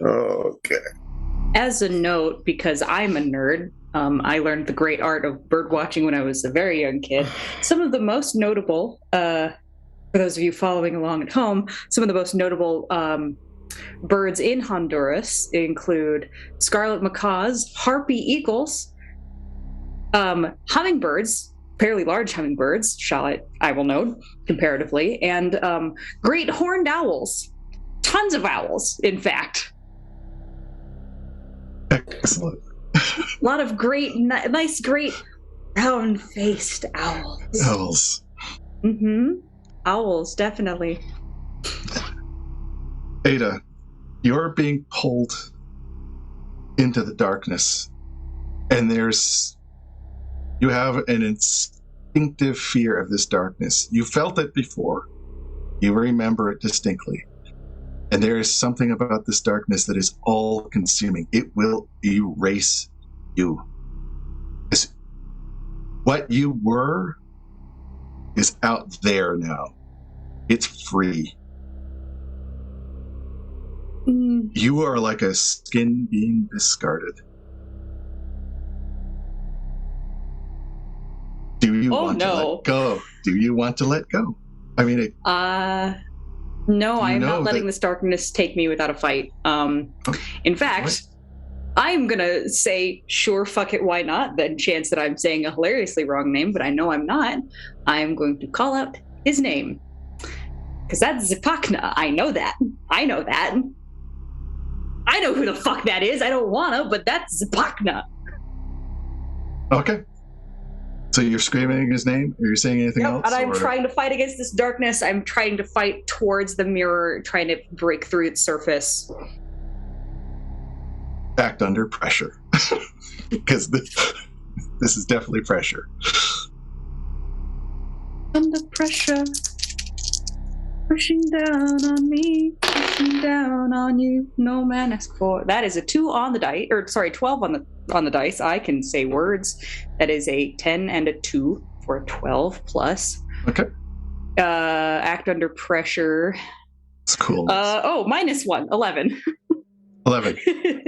Okay. As a note, because I'm a nerd, I learned the great art of bird watching when I was a very young kid. Some of the most notable, for those of you following along at home, some of the most notable birds in Honduras include scarlet macaws, harpy eagles, hummingbirds, fairly large hummingbirds, I will note, comparatively, and great horned owls. Tons of owls, in fact. Excellent. A lot of great, nice, great round-faced owls. Owls. Mm-hmm. Owls, definitely. Ada, you're being pulled into the darkness, and you have an instinctive fear of this darkness. You felt it before. You remember it distinctly. And there is something about this darkness that is all-consuming. It will erase you. What you were is out there now. It's free. You are like a skin being discarded. Do you want to let go? Do you want to let go? I mean, no, I am not letting this darkness take me without a fight. In fact, I'm going to say, sure, fuck it, why not? Then chance that I'm saying a hilariously wrong name, but I know I'm not. I'm going to call out his name. Because that's Zipakna. I know that. I know who the fuck that is. I don't want to, but that's Zipakna. Okay. So you're screaming his name? Are you saying anything else? And I'm trying to fight against this darkness. I'm trying to fight towards the mirror, trying to break through its surface. Act under pressure. Because this is definitely pressure. Under pressure. Pushing down on me, pushing down on you. No man asks for. That is a 2 on the dice, 12 on the dice. I can say words. That is a 10 and a 2 for a 12 plus. Okay. Act under pressure. It's cool. -1, 11. 11.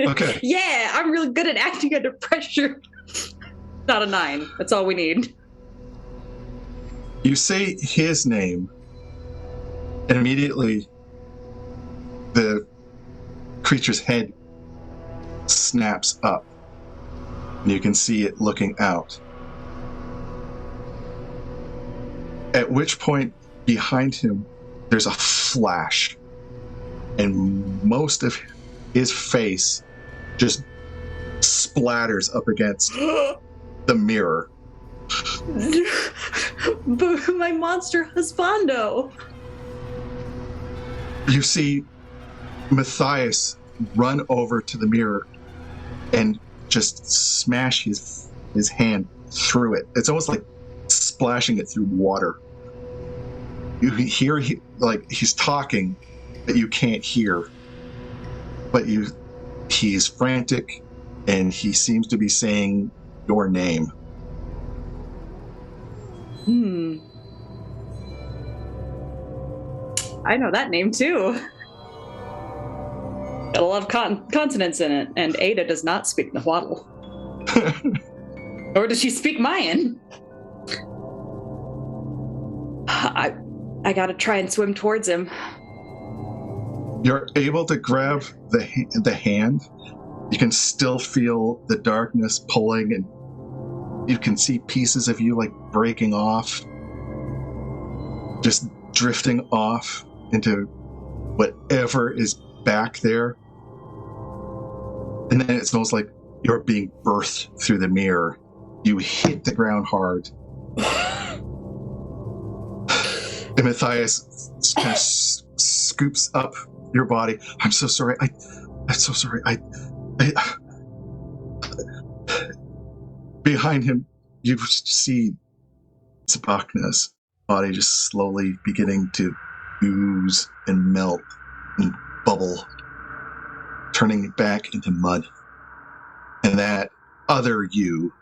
Okay. Yeah, I'm really good at acting under pressure. Not a 9. That's all we need. You say his name. And immediately, the creature's head snaps up. And you can see it looking out. At which point, behind him, there's a flash. And most of his face just splatters up against the mirror. My monster husbando. You see Matthias run over to the mirror and just smash his hand through it. It's almost like splashing it through water. You hear he's talking, but you can't hear. But he's frantic, and he seems to be saying your name. I know that name too. Got a lot of consonants in it, and Ada does not speak Nahuatl. Or does she speak Mayan? I gotta try and swim towards him. You're able to grab the hand. You can still feel the darkness pulling, and you can see pieces of you like breaking off, just drifting off into whatever is back there. And then it's almost like you're being birthed through the mirror. You hit the ground hard. And Matthias kind of scoops up your body. I'm so sorry. I'm so sorry. Behind him, you see Zipakna's body just slowly beginning to ooze and melt and bubble, turning back into mud. And that other you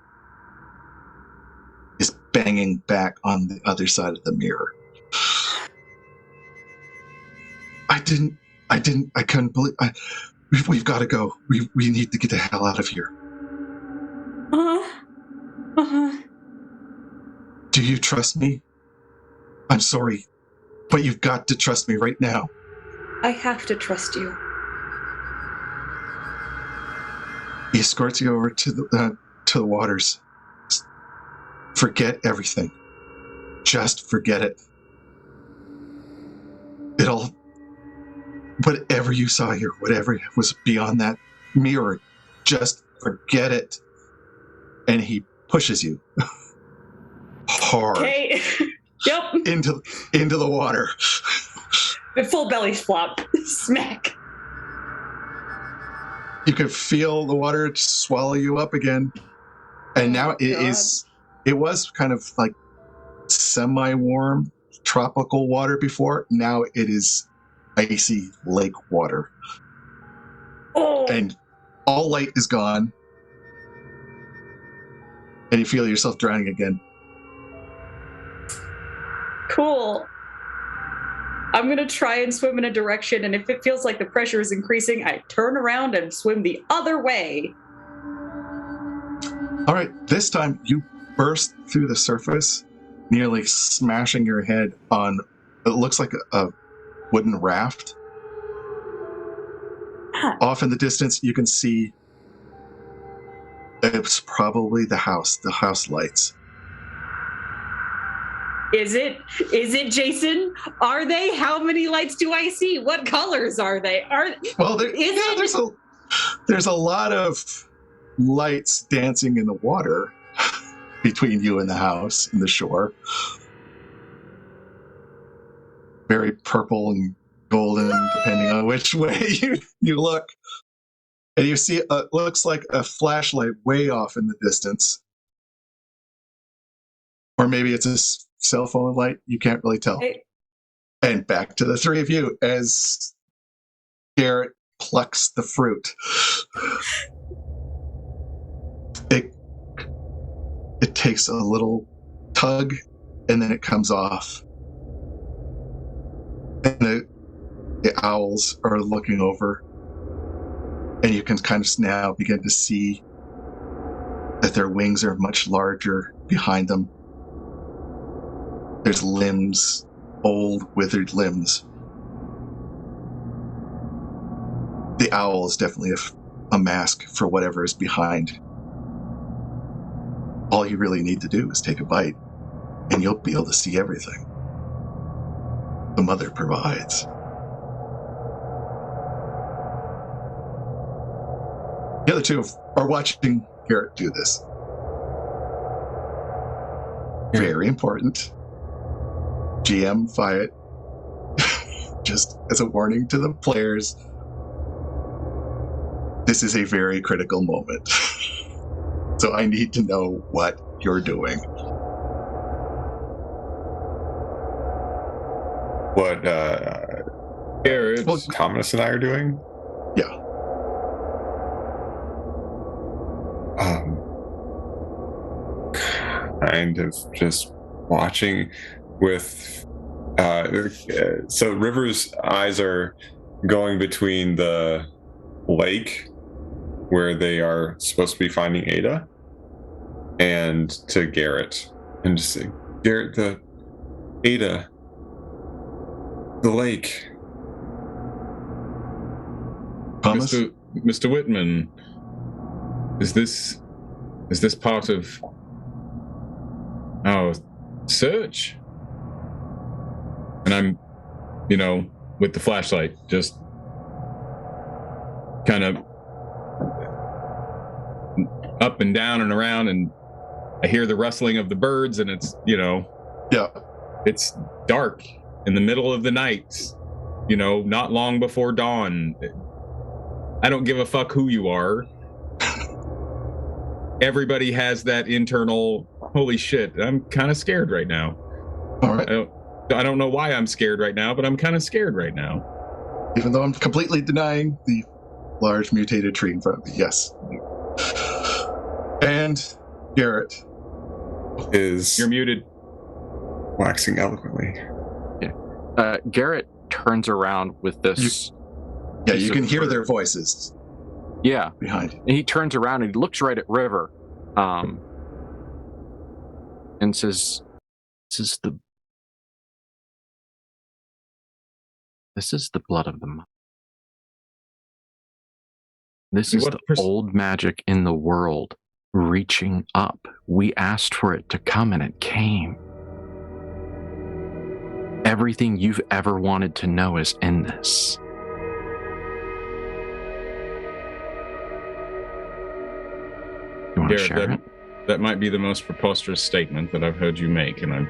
is banging back on the other side of the mirror. I couldn't believe. We've got to go. We need to get the hell out of here. Do you trust me? I'm sorry, but you've got to trust me right now. I have to trust you. He escorts you over to the waters. Forget everything. Just forget it. Whatever you saw here, whatever was beyond that mirror, just forget it. And he pushes you hard. Okay. Yep. Into the water. Full belly flop. Smack. You can feel the water swallow you up again. And now it was kind of like semi-warm tropical water before. Now it is icy lake water. Oh. And all light is gone. And you feel yourself drowning again. Cool. I'm going to try and swim in a direction, and if it feels like the pressure is increasing, I turn around and swim the other way. All right, this time you burst through the surface, nearly smashing your head on, it looks like a wooden raft. Off in the distance, you can see it's probably the house lights. Is it Jason? Are they? How many lights do I see? What colors are they? There's a lot of lights dancing in the water between you and the house and the shore. Very purple and golden, depending on which way you look. And you see, looks like a flashlight way off in the distance. Or maybe it's a cell phone light. You can't really tell. Hey. And back to the three of you as Garrett plucks the fruit. It takes a little tug, and then it comes off. And the owls are looking over, and you can kind of now begin to see that their wings are much larger behind them. There's limbs, old, withered limbs. The owl is definitely a mask for whatever is behind. All you really need to do is take a bite, and you'll be able to see everything. The mother provides. The other two are watching Garrett do this. Very important. GM Fiat, just as a warning to the players, this is a very critical moment. So I need to know what you're doing. What Garrett, Thomas and I are doing? Yeah. Kind of just watching with so River's eyes are going between the lake where they are supposed to be finding Ada and to Garrett, and just say, Garrett, the Ada, the lake. Thomas? Mr. Whitman, is this part of our search? And I'm, with the flashlight, just kind of up and down and around, and I hear the rustling of the birds, and it's, yeah, it's dark in the middle of the night, not long before dawn. I don't give a fuck who you are. Everybody has that internal, holy shit, I'm kind of scared right now. All right. I don't know why I'm scared right now, but I'm kind of scared right now. Even though I'm completely denying the large mutated tree in front of me. Yes. And Garrett is... You're muted. Waxing eloquently. Yeah. Garrett turns around with this... you can hear their voices. Yeah. Behind. And he turns around and he looks right at River, and says, This is the blood of the mother. This is the old magic in the world reaching up. We asked for it to come and it came. Everything you've ever wanted to know is in this. You want to share it? That might be the most preposterous statement that I've heard you make, and I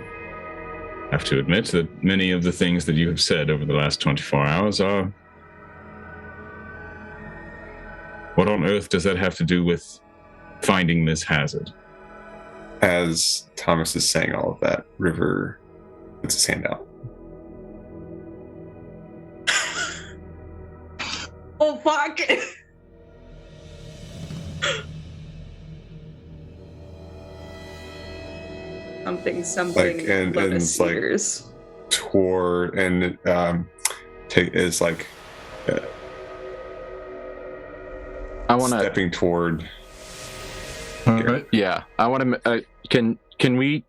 have to admit that many of the things that you have said over the last 24 hours are... What on earth does that have to do with finding Miss Hazard? As Thomas is saying all of that, River puts his hand out. Oh, fuck! Something. Like, and it's like toward, and is like I want to stepping toward. Right. Yeah, I want to. Can we?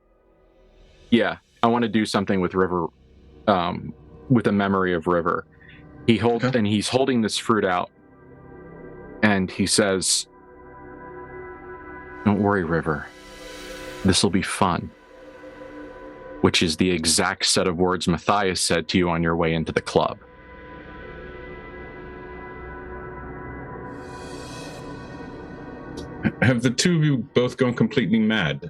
Yeah, I want to do something with River, with a memory of River. He holds and he's holding this fruit out, and he says, "Don't worry, River. This will be fun. which is the exact set of words Matthias said to you on your way into the club. Have the two of you both gone completely mad?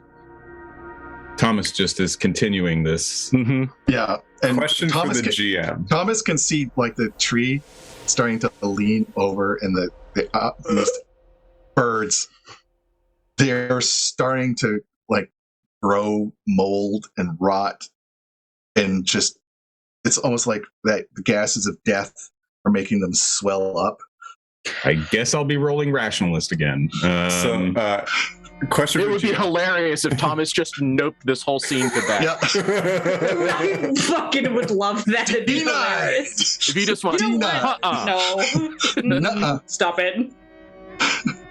Thomas just is continuing this. Mm-hmm. Yeah. And Question for the GM. Thomas can see like the tree starting to lean over, and these birds, they're starting to like grow mold and rot, and just it's almost like that the gases of death are making them swell up. I guess I'll be rolling rationalist again. Question. It would be hilarious if Thomas just noped this whole scene to that. Yeah. I fucking would love that. It'd be hilarious. If you just want You know to, what? Nuh-uh. No. Stop it.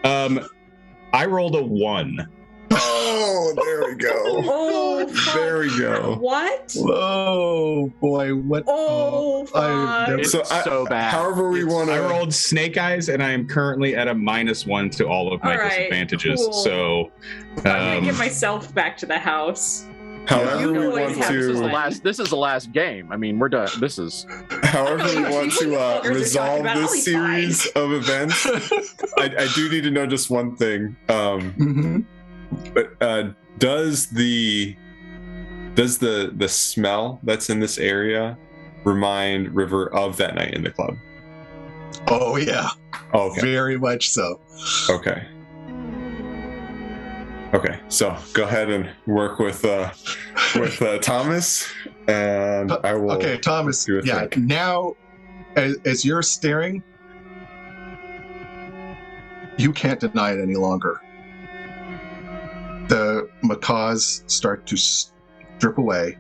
I rolled a 1. Oh, there we go. Oh, fuck. There we go. What? Whoa, boy! What? Oh, fuck. It's so bad. However we want to. I rolled snake eyes, and I am currently at a -1 to all of my All right, disadvantages. cool. So, I'm gonna get myself back to the house. However You we always want have to. This is the last game. I mean, we're done. This is. However we want What to the fuckers are resolve talking about? I'll this be series of events, I do need to know just one thing. Mhm. But does the smell that's in this area remind River of that night in the club? Oh yeah, Oh, okay. very much so. Okay. Okay. So go ahead and work with Thomas, and I will. Okay, Thomas. do a Yeah. thing. Now, as you're staring, you can't deny it any longer. The macaws start to strip away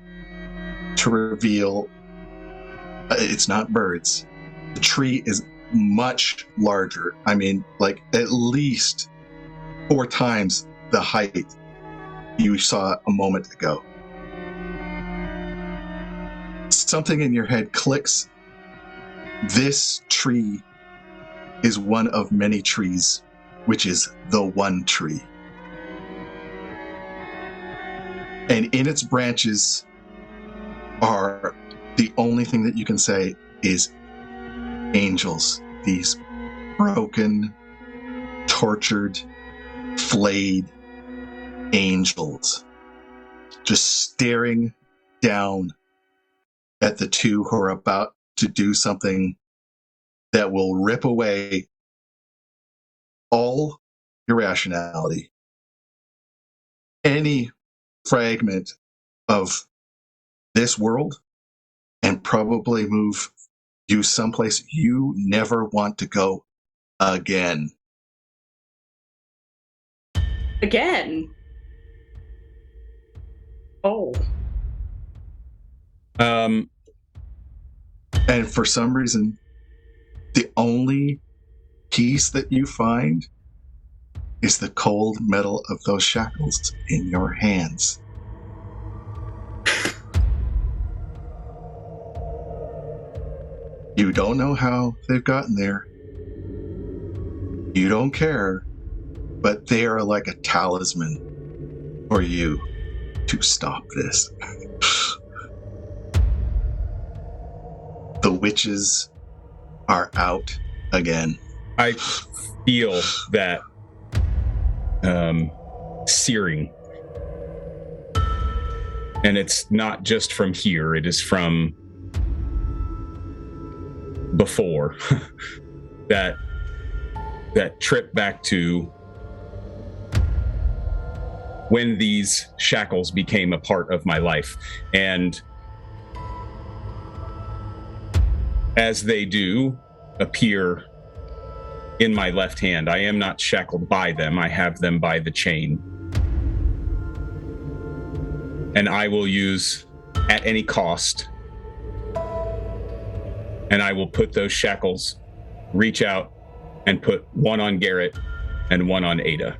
to reveal it's not birds. The tree is much larger. I mean, like at least 4 times the height you saw a moment ago. Something in your head clicks. This tree is one of many trees, which is the one tree. And in its branches are the only thing that you can say is angels. These broken, tortured, flayed angels just staring down at the two who are about to do something that will rip away all irrationality, any fragment of this world, and probably move you someplace you never want to go again. Again. Oh. And for some reason, the only peace that you find is the cold metal of those shackles in your hands. You don't know how they've gotten there. You don't care, but they are like a talisman for you to stop this. The witches are out again. I feel that searing. And it's not just from here, it is from before. that trip back to when these shackles became a part of my life. And as they do appear in my left hand, I am not shackled by them. I have them by the chain. And I will use at any cost. And I will put those shackles, reach out and put one on Garrett and one on Ada.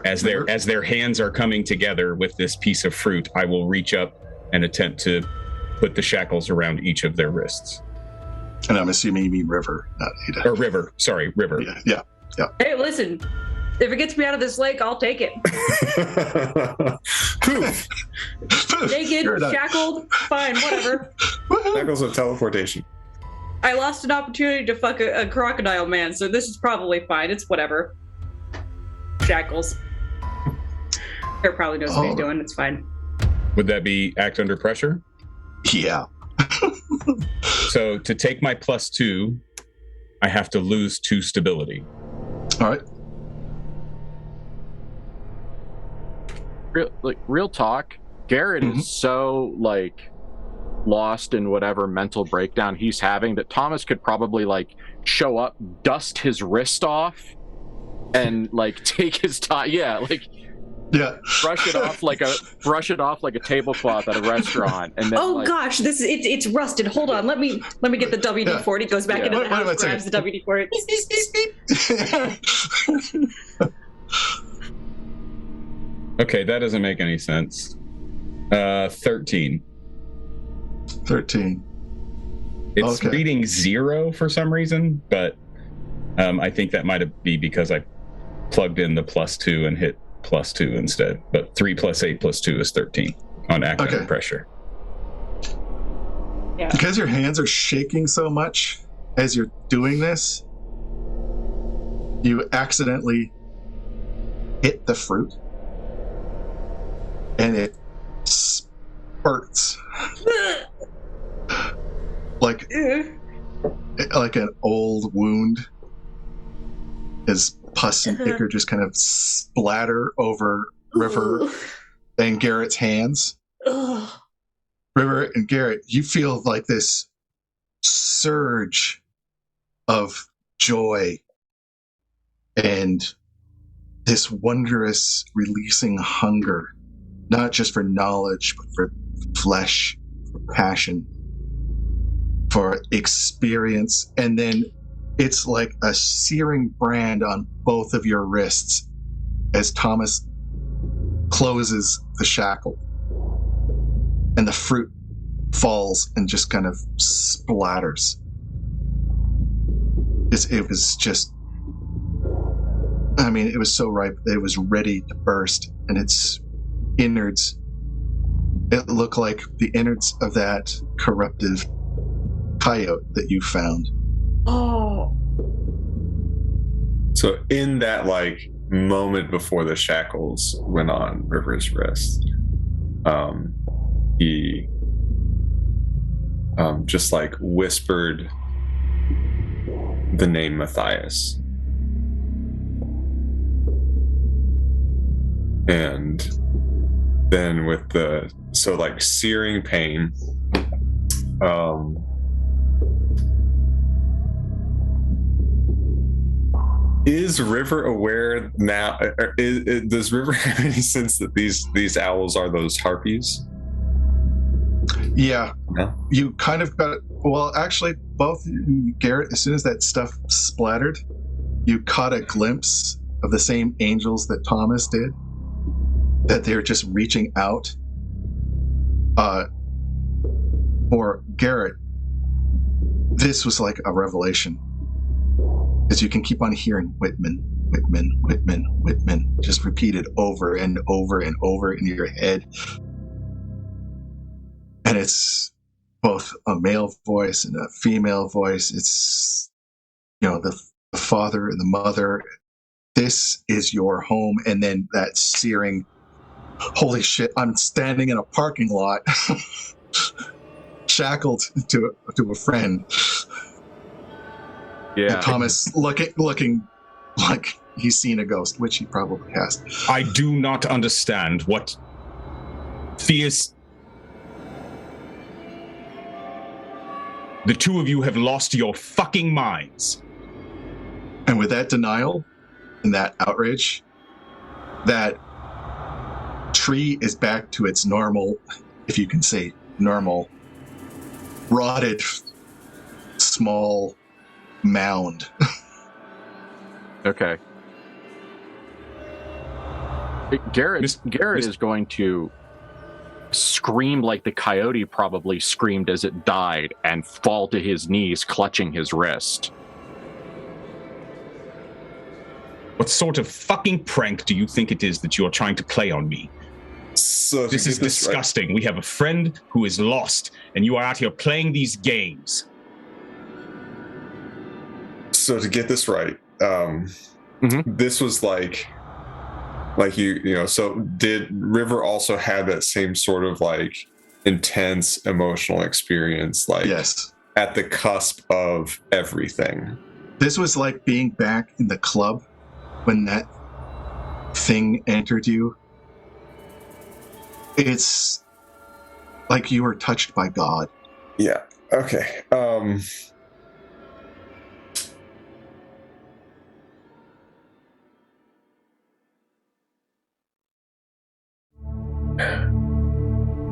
As their hands are coming together with this piece of fruit, I will reach up and attempt to put the shackles around each of their wrists. And I'm assuming you mean River, not Ada. Or River. Sorry, River. Yeah. Hey, listen. If it gets me out of this lake, I'll take it. Naked, shackled, fine, whatever. Shackles of teleportation. I lost an opportunity to fuck a crocodile man, so this is probably fine. It's whatever. Shackles. Garrett probably knows what he's doing. It's fine. Would that be act under pressure? Yeah. So to take my +2, I have to lose 2 stability. All right. Real talk. Garrett is so lost in whatever mental breakdown he's having that Thomas could probably show up, dust his wrist off, and take his time. Yeah, brush it off like a tablecloth at a restaurant, and then gosh, it's rusted. Hold on, let me get the WD-40. Goes back into the house, grabs the WD-40. Okay, that doesn't make any sense. 13. 13. It's reading 0 for some reason, but I think that might be because I plugged in the +2 and hit +2 instead. But 3 + 8 + 2 is 13 on act under pressure. Yeah. Because your hands are shaking so much as you're doing this, you accidentally hit the fruit, and it spurts like an old wound. As pus and ichor just kind of splatter over River and Garrett's hands. River and Garrett, you feel like this surge of joy and this wondrous releasing hunger, not just for knowledge, but for flesh, for passion, for experience. And then it's like a searing brand on both of your wrists as Thomas closes the shackle and the fruit falls and just kind of splatters. It was just, it was so ripe that it was ready to burst, and its innards, it looked like the innards of that corruptive coyote that you found. Oh. So in that moment before the shackles went on River's wrist, he just whispered the name Matthias. And then with the searing pain, is River aware now? Does River have any sense that these owls are those harpies? Yeah. No? You kind of got it. Well, actually, both Garrett, as soon as that stuff splattered, you caught a glimpse of the same angels that Thomas did, that they're just reaching out. For Garrett, this was like a revelation. As you can keep on hearing Whitman, Whitman, Whitman, Whitman, just repeated over and over and over in your head. And it's both a male voice and a female voice. It's, the father and the mother. This is your home. And then that searing, holy shit, I'm standing in a parking lot, shackled to a friend. Yeah. And Thomas looking like he's seen a ghost, which he probably has. I do not understand what Theus... The two of you have lost your fucking minds. And with that denial and that outrage, that tree is back to its normal, if you can say normal, rotted, small mound. Okay. Garrett is going to scream like the coyote probably screamed as it died and fall to his knees, clutching his wrist. What sort of fucking prank do you think it is that you are trying to play on me? So This is disgusting. We have a friend who is lost, and you are out here playing these games. So to get this right, this was like so did River also have that same sort of like intense emotional experience, like yes, at the cusp of everything? This was like being back in the club when that thing entered you. It's like you were touched by God. Yeah. Okay.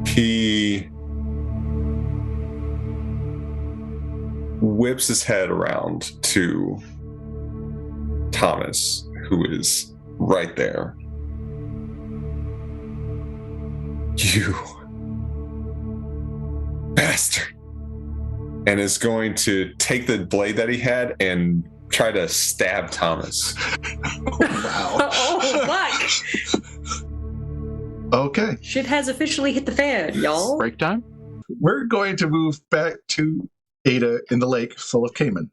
He whips his head around to Thomas, who is right there. You bastard. And is going to take the blade that he had and try to stab Thomas. Wow. Oh, fuck. Okay. Shit has officially hit the fan, y'all. Break time? We're going to move back to Ada in the lake full of caiman.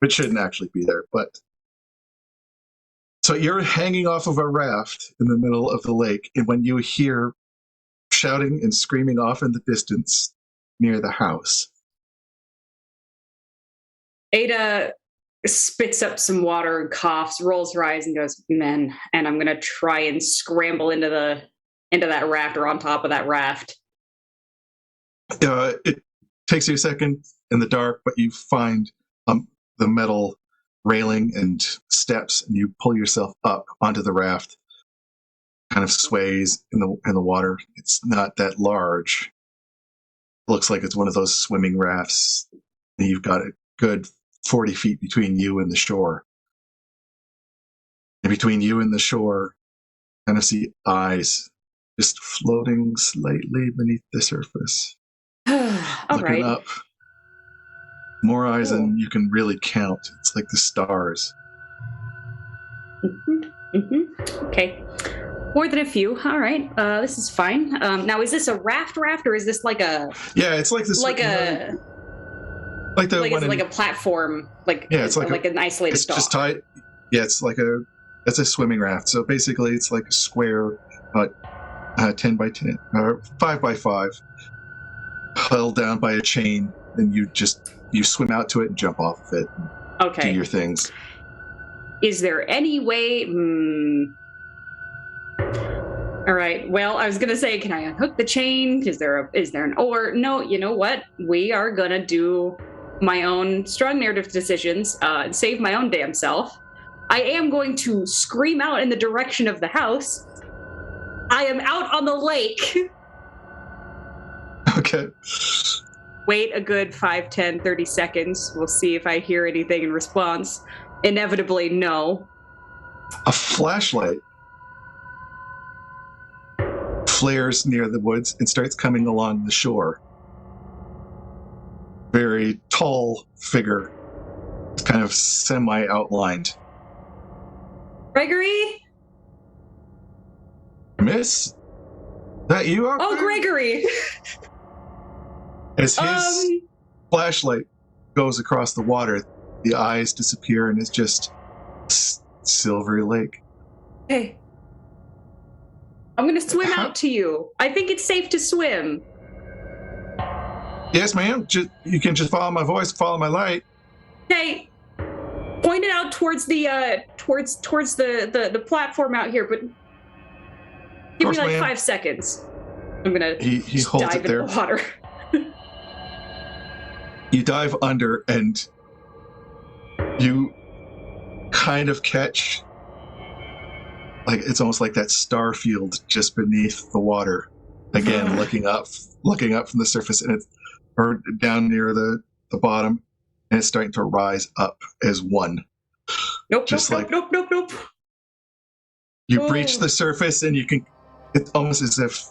It shouldn't actually be there, but... So you're hanging off of a raft in the middle of the lake, and when you hear shouting and screaming off in the distance near the house... Ada spits up some water and coughs, rolls her eyes and goes, "Men," and I'm gonna try and scramble into that raft or on top of that raft. It takes you a second in the dark, but you find the metal railing and steps, and you pull yourself up onto the raft. Kind of sways in the water. It's not that large. Looks like it's one of those swimming rafts. And you've got a good 40 feet between you and the shore. And between you and the shore, kind of see eyes just floating slightly beneath the surface. All Looking right. up. More eyes than you can really count. It's like the stars. Okay. More than a few. All right. This is fine. Now, is this a raft, or is this like a... Yeah, it's like this. Like a... Like the like one it's like a platform, like yeah, it's like an isolated it's dock. just tied. Yeah, it's a swimming raft. So basically, it's like a square, 10 by 10, or 5 by 5, held down by a chain, and you swim out to it and jump off of it. And okay. do your things. Is there any way? All right. Well, I was gonna say, can I unhook the chain? Is there an oar? No. You know what? We are gonna do my own strong narrative decisions and save my own damn self. I am going to scream out in the direction of the house. I am out on the lake. Okay. Wait a good 5, 10, 30 seconds. We'll see if I hear anything in response. Inevitably, no. A flashlight flares near the woods and starts coming along the shore. Very tall figure. It's kind of semi-outlined. Gregory? Miss? That you out Oh, there? Gregory! As his flashlight goes across the water, the eyes disappear and it's just silvery lake. Hey. I'm gonna swim out to you. I think it's safe to swim. Yes, ma'am. You can just follow my voice, follow my light. Okay. Point it out towards the towards the platform out here, but give me like 5 seconds. I'm gonna he holds dive it there. into the water. You dive under and you kind of catch, like it's almost like that star field just beneath the water. Again, looking up from the surface, and it's or down near the bottom, and it's starting to rise up as one. Nope. You breach the surface, and you can. It's almost as if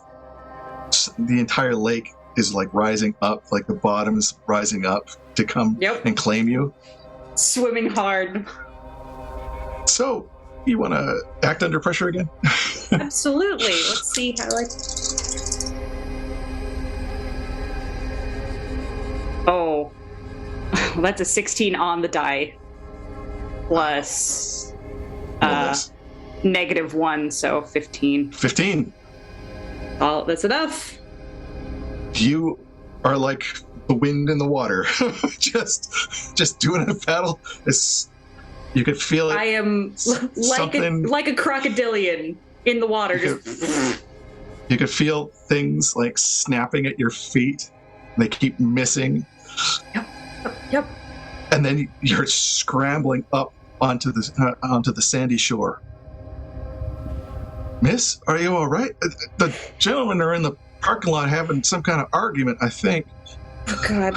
the entire lake is like rising up, like the bottom is rising up to come and claim you. Swimming hard. So, you want to act under pressure again? Absolutely. Let's see how Oh. Well, that's a 16 on the die. Plus -1, so 15. 15. Oh, that's enough. You are like the wind in the water. just doing a paddle. You could feel it. I am like a crocodilian in the water. You could feel things like snapping at your feet. They keep missing. Yep. And then you're scrambling up onto the sandy shore. Miss, are you all right? The gentlemen are in the parking lot having some kind of argument, I think. Oh God!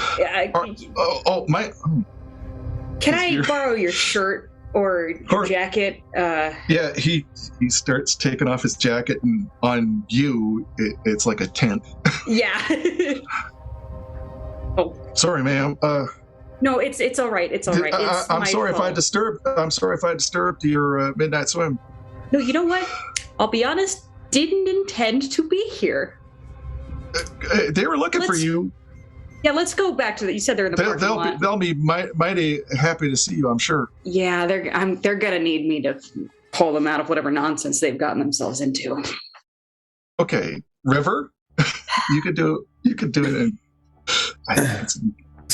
Can I borrow your shirt or your jacket? Yeah, he starts taking off his jacket, and on you, it's like a tent. Yeah. Oh, sorry, ma'am. No, it's all right. It's all right. I'm sorry if I disturbed your midnight swim. No, you know what? I'll be honest. Didn't intend to be here. They were looking for you. Yeah, let's go back to that. You said they're in the parking lot. They'll be mighty happy to see you, I'm sure. Yeah, they're gonna need me to pull them out of whatever nonsense they've gotten themselves into. Okay, River, you could do it in. I think it's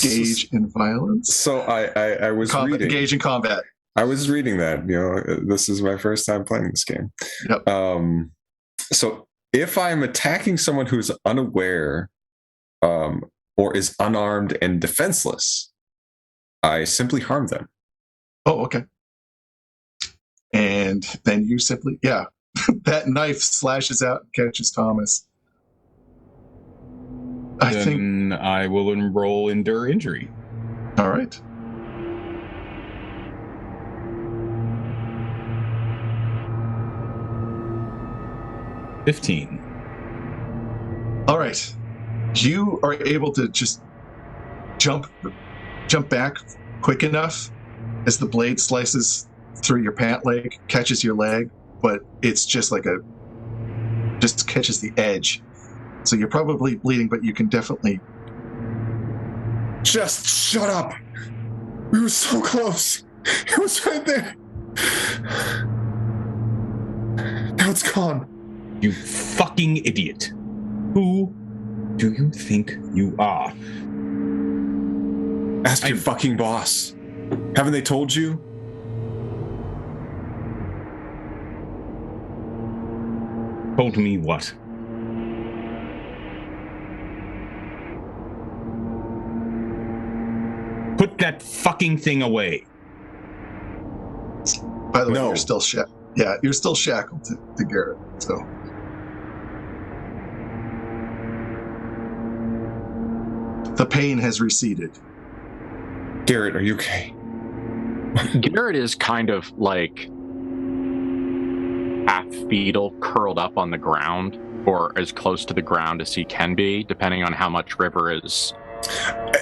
engage in violence. So I was reading engage in combat. I was reading that. This is my first time playing this game. Yep. So if I'm attacking someone who's unaware, or is unarmed and defenseless, I simply harm them. Oh, okay. And then you simply, that knife slashes out and catches Thomas. Then I will enroll endure injury. All right. $15. All right. You are able to just jump back quick enough as the blade slices through your pant leg, catches your leg, but it's just just catches the edge. So you're probably bleeding, but you can definitely... Just shut up! We were so close! It was right there! Now it's gone. You fucking idiot. Who do you think you are? Ask your fucking boss. Haven't they told you? Told me what? Put that fucking thing away. By the way, you're still you're still shackled to Garrett, so... The pain has receded. Garrett, are you okay? Garrett is kind of like half fetal, curled up on the ground, or as close to the ground as he can be, depending on how much River is.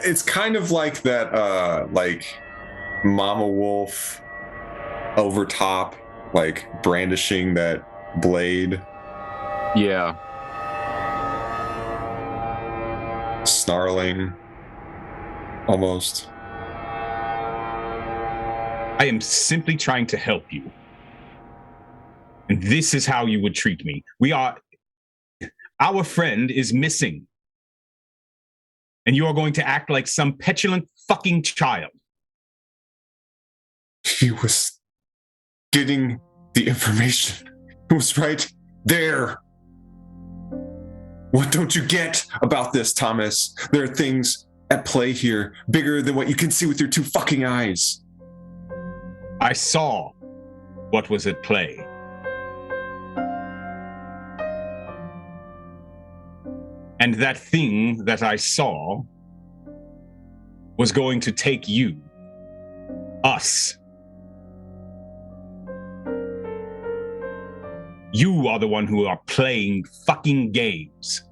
It's kind of like that, Mama Wolf over top, brandishing that blade. Yeah. Snarling. Almost. I am simply trying to help you. And this is how you would treat me. Our friend is missing. And you are going to act like some petulant fucking child. He was getting the information. It was right there. What don't you get about this, Thomas? There are things at play here, bigger than what you can see with your two fucking eyes. I saw what was at play. And that thing that I saw was going to take you, us. You are the one who are playing fucking games.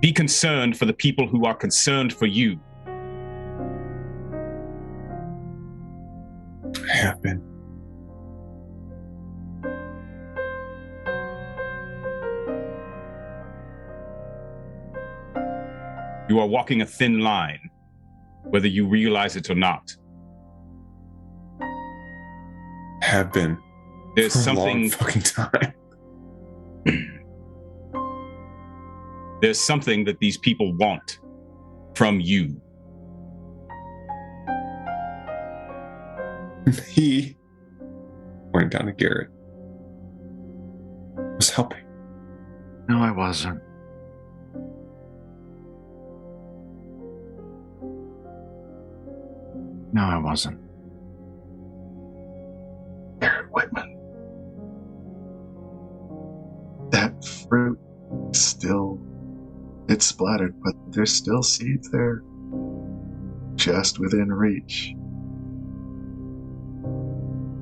Be concerned for the people who are concerned for you. have been. You are walking a thin line, whether you realize it or not. Have been. There's for something. A long fucking time. There's something that these people want from you. He, pointing down to Garrett, was helping. No, I wasn't. No, I wasn't. Garrett Whitman. That fruit still, it's splattered, but there's still seeds there. Just within reach.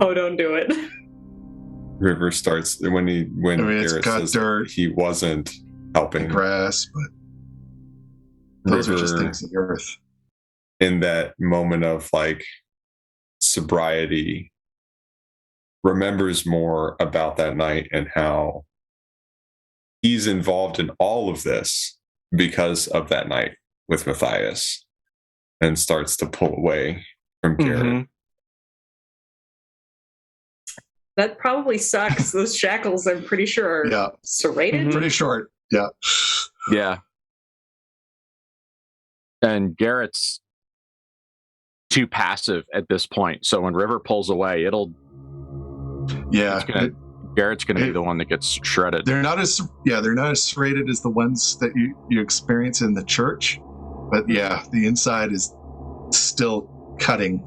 Oh, don't do it. River starts when it's Garrett got says dirt. He wasn't helping. Grass, but those are just things of the earth. In that moment of like sobriety, remembers more about that night and how he's involved in all of this because of that night with Matthias, and starts to pull away from Garrett. Mm-hmm. That probably sucks. Those shackles, I'm pretty sure, are serrated. Mm-hmm. Pretty short. Yeah. Yeah. And Garrett's too passive at this point. So when River pulls away, Garrett's gonna be the one that gets shredded. They're not as serrated as the ones that you experience in the church. But yeah, the inside is still cutting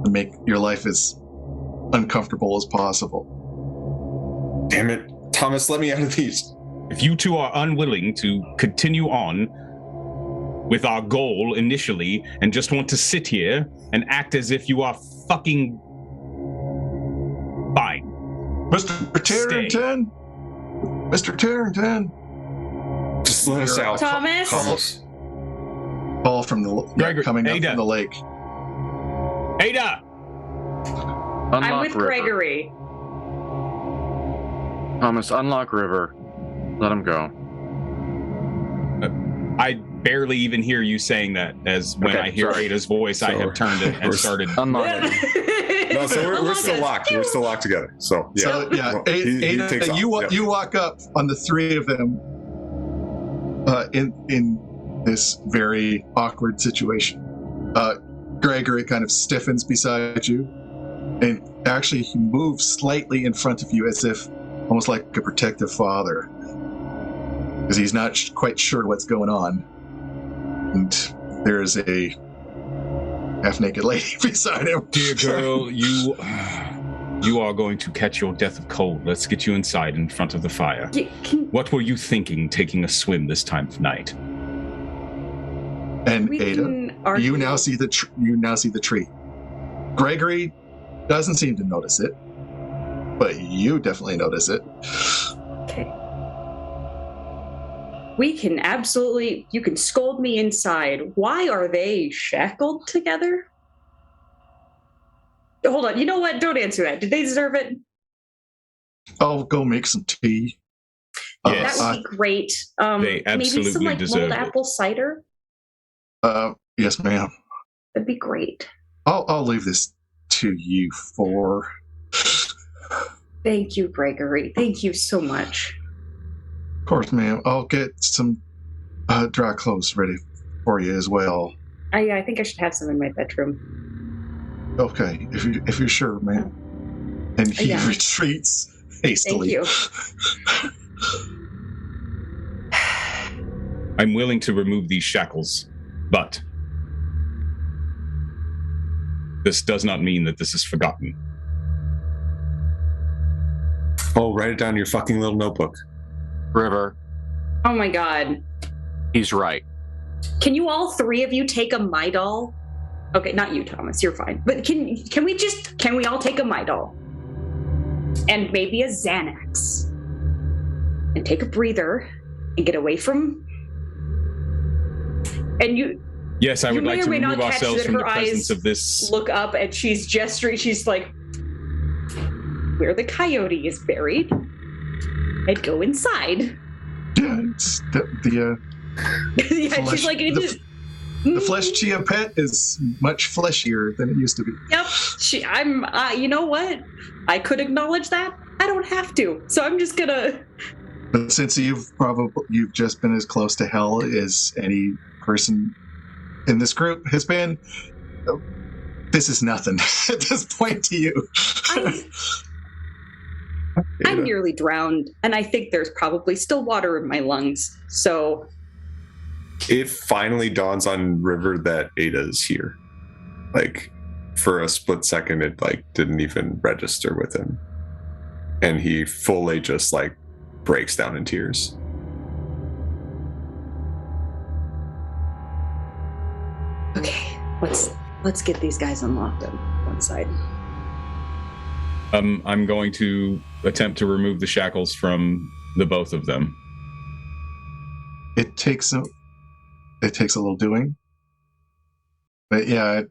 to make your life as uncomfortable as possible. Damn it, Thomas, let me out of these. If you two are unwilling to continue on with our goal initially and just want to sit here and act as if you are fucking fine. Mr. Tarrington! Mr. Tarrington! Just let us out. Thomas? Call from the coming up from the lake. Ada! I'm with River. Gregory. Thomas, unlock River. Let him go. I barely even hear you saying that, as when I hear Ada's voice, I have turned it and started unlocking. No, so we're still locked. We're still locked together. So yeah. So yeah, Well, Ada, you walk up on the three of them in this very awkward situation. Gregory kind of stiffens beside you, and actually he moves slightly in front of you as if almost like a protective father, because he's not quite sure what's going on. And there's a half-naked lady beside him. Dear girl, you are going to catch your death of cold. Let's get you inside in front of the fire. What were you thinking taking a swim this time of night? And Ada, you now see the tree. Gregory doesn't seem to notice it, but you definitely notice it. Okay. We can absolutely, you can scold me inside. Why are they shackled together? Hold on, you know what? Don't answer that. Did they deserve it? I'll go make some tea. Yes. That would be great. They absolutely maybe some like deserve mulled it. apple cider. Yes, ma'am. That'd be great. I'll leave this to you four. Thank you, Gregory. Thank you so much. Of course, ma'am. I'll get some dry clothes ready for you as well. I think I should have some in my bedroom. Okay, if you're sure, ma'am. And he retreats hastily. Thank you. I'm willing to remove these shackles, but this does not mean that this is forgotten. Oh, write it down in your fucking little notebook. River. Oh my god. He's right. Can you all three of you take a Midol? Okay, not you, Thomas. You're fine. But can we all take a Midol? And maybe a Xanax. And take a breather and get away from... And you... Yes, I would like to remove catch ourselves that from the her presence eyes of this. Look up and she's gesturing. She's like, where the coyote is buried. I'd go inside. Yeah, it's the Yeah, flesh, she's like, the flesh chia pet is much fleshier than it used to be. Yep. I'm. You know what? I could acknowledge that. I don't have to. So I'm just gonna. But since you've just been as close to hell as any person in this group has been, this is nothing at this point to you. I'm nearly drowned, and I think there's probably still water in my lungs. So it finally dawns on River that Ada's here. Like, for a split second, it didn't even register with him, and he fully just breaks down in tears. Okay, let's get these guys unlocked on one side. I'm going to attempt to remove the shackles from the both of them. It takes a little doing, but yeah,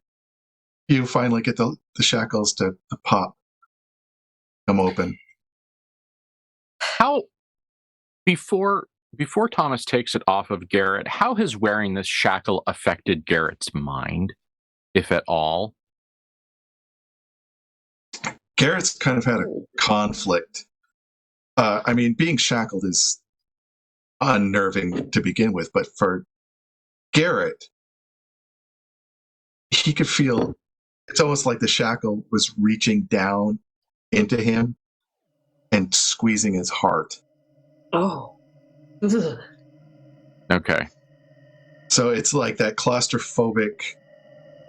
you finally get the shackles to pop, come open. How before Thomas takes it off of Garrett, how has wearing this shackle affected Garrett's mind, if at all? Garrett's kind of had a conflict. I mean, being shackled is unnerving to begin with, but for Garrett, he could feel it's almost like the shackle was reaching down into him and squeezing his heart. Oh. Ugh. Okay. So it's like that claustrophobic,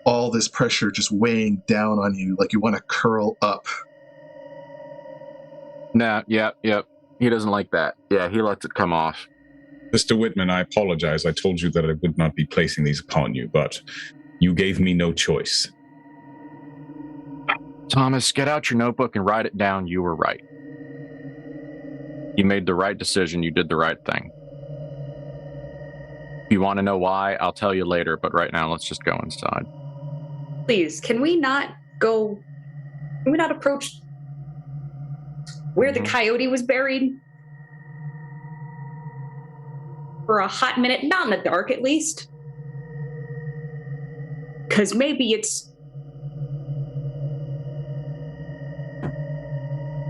all this pressure just weighing down on you, like you want to curl up. Nah, yep. He doesn't like that. Yeah, he lets it come off. Mr. Whitman, I apologize. I told you that I would not be placing these upon you, but you gave me no choice. Thomas, get out your notebook and write it down. You were right. You made the right decision. You did the right thing. If you want to know why, I'll tell you later, but right now, let's just go inside. Please, can we not approach where the coyote was buried for a hot minute? Not in the dark, at least. Because maybe it's...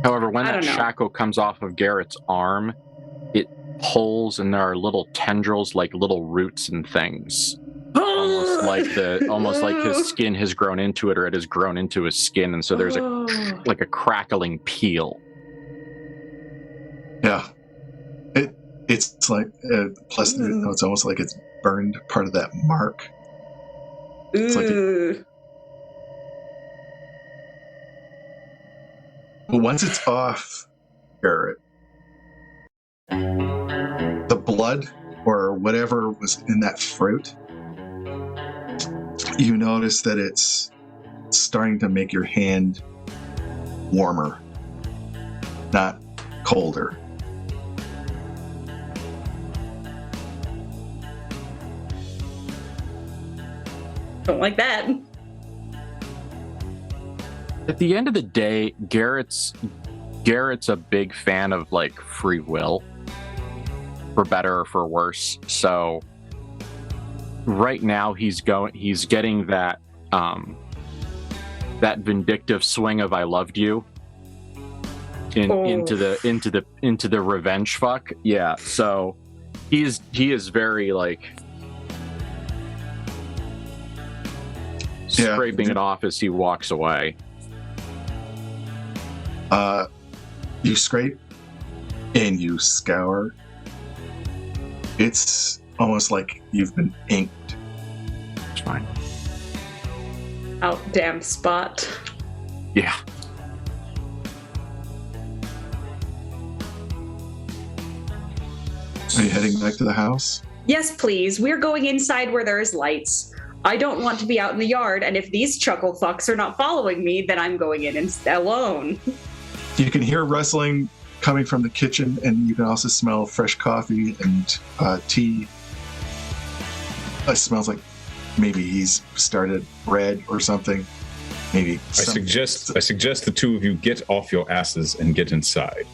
However, when that shackle comes off of Garrett's arm, it pulls and there are little tendrils, like little roots and things. Almost like his skin has grown into it, or it has grown into his skin, and so there's a crackling peel. Yeah, it's like plus it's almost like it's burned part of that mark. It's like but once it's off, Garrett, the blood or whatever was in that fruit, you notice that it's starting to make your hand warmer, not colder. Don't like that. At the end of the day, Garrett's a big fan of free will, for better or for worse. So right now he's getting that that vindictive swing of "I loved you" into the revenge fuck. Yeah. So he is very scraping it off as he walks away. You scrape and you scour. It's almost like you've been inked. It's fine. Out damn spot. Yeah. Are you heading back to the house? Yes, please. We're going inside where there's lights. I don't want to be out in the yard, and if these chuckle fucks are not following me, then I'm going in alone. You can hear rustling coming from the kitchen, and you can also smell fresh coffee and tea. It smells like maybe he's started bread or something. maybe. I suggest the two of you get off your asses and get inside.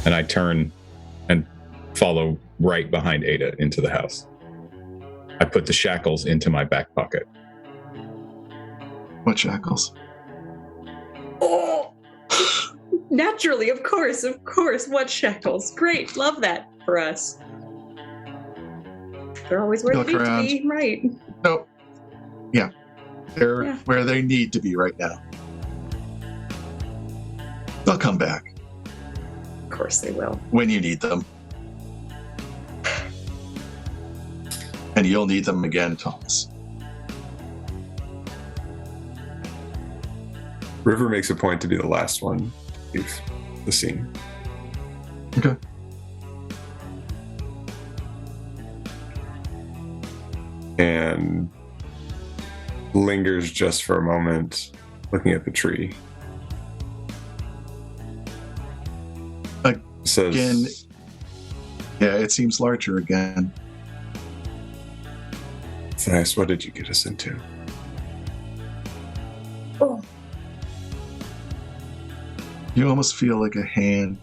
And I turn and follow right behind Ada into the house. I put the shackles into my back pocket. What shackles? Oh, naturally, of course. What shackles? Great, love that for us. They're always where they need to be, right? Nope. Yeah. They're where they need to be right now. They'll come back. Of course they will. When you need them. And you'll need them again, Thomas. River makes a point to be the last one to leave the scene. Okay. And lingers just for a moment, looking at the tree. Says, again, yeah, it seems larger again. Thrice, what did you get us into? Oh. You almost feel like a hand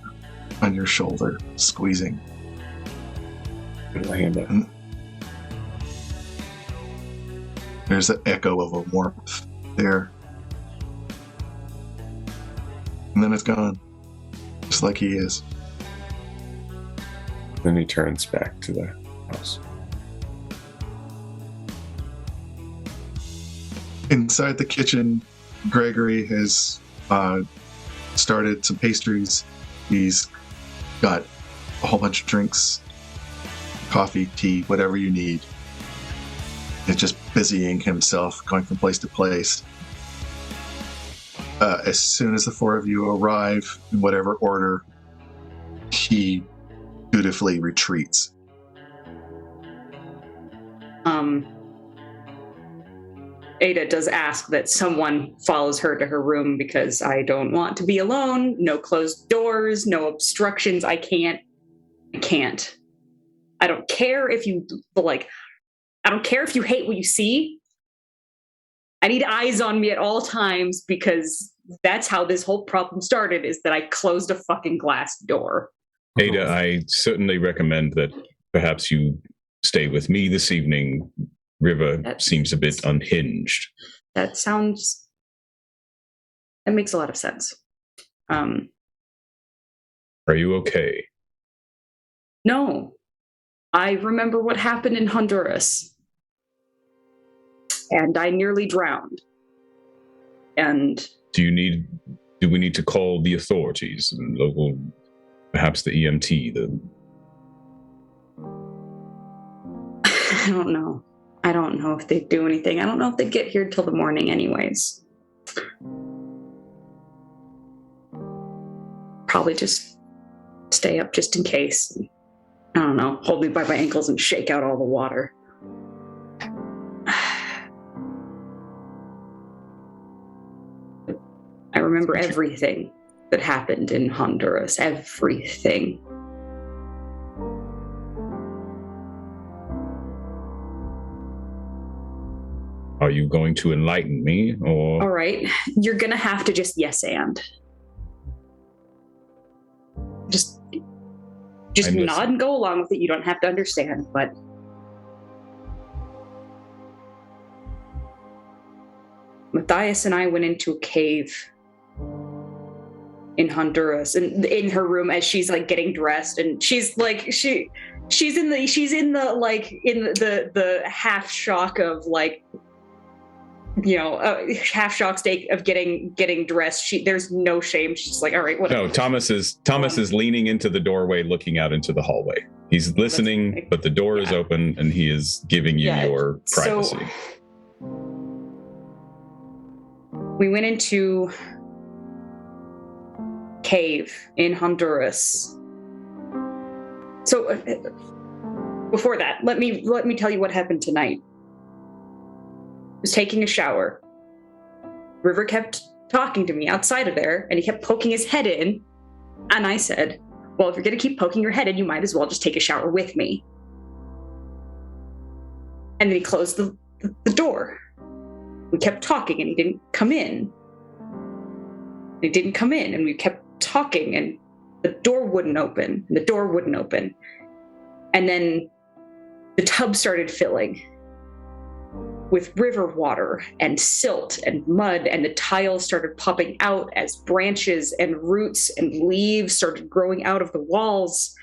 on your shoulder, squeezing. Put my hand up. There's an echo of a warmth there. And then it's gone. Just like he is. Then he turns back to the house. Inside the kitchen, Gregory has started some pastries. He's got a whole bunch of drinks, coffee, tea, whatever you need. He's just busying himself, going from place to place. As soon as the four of you arrive, in whatever order, he dutifully retreats. Ada does ask that someone follows her to her room because I don't want to be alone. No closed doors, no obstructions. I can't. I don't care if you I don't care if you hate what you see. I need eyes on me at all times because that's how this whole problem started, is that I closed a fucking glass door. Ada, I certainly recommend that perhaps you stay with me this evening. River seems a bit unhinged. That makes a lot of sense. Are you okay? No. I remember what happened in Honduras. And I nearly drowned. And do we need to call the authorities and local, perhaps the EMT? I don't know. I don't know if they do anything. I don't know if they get here till the morning anyways. Probably just stay up just in case. I don't know, hold me by my ankles and shake out all the water. I remember everything that happened in Honduras. Everything. Are you going to enlighten me, or? All right, you're gonna have to just yes and. Just nod and go along with it. You don't have to understand, but Matthias and I went into a cave in Honduras, and in her room as she's like getting dressed, and she's like she's in the half shock of like, you know, half shock state of getting dressed. There's no shame. She's like, all right, whatever. No, Thomas is leaning into the doorway, looking out into the hallway. He's listening, but the door is open, and he is giving you your privacy. So, we went into cave in Honduras. So before that, let me tell you what happened tonight. I was taking a shower. River kept talking to me outside of there, and he kept poking his head in. And I said, well, if you're going to keep poking your head in, you might as well just take a shower with me. And then he closed the door. We kept talking, and he didn't come in. He didn't come in, and we kept talking, and the door wouldn't open. And the door wouldn't open. And then the tub started filling with river water and silt and mud, and the tiles started popping out as branches and roots and leaves started growing out of the walls.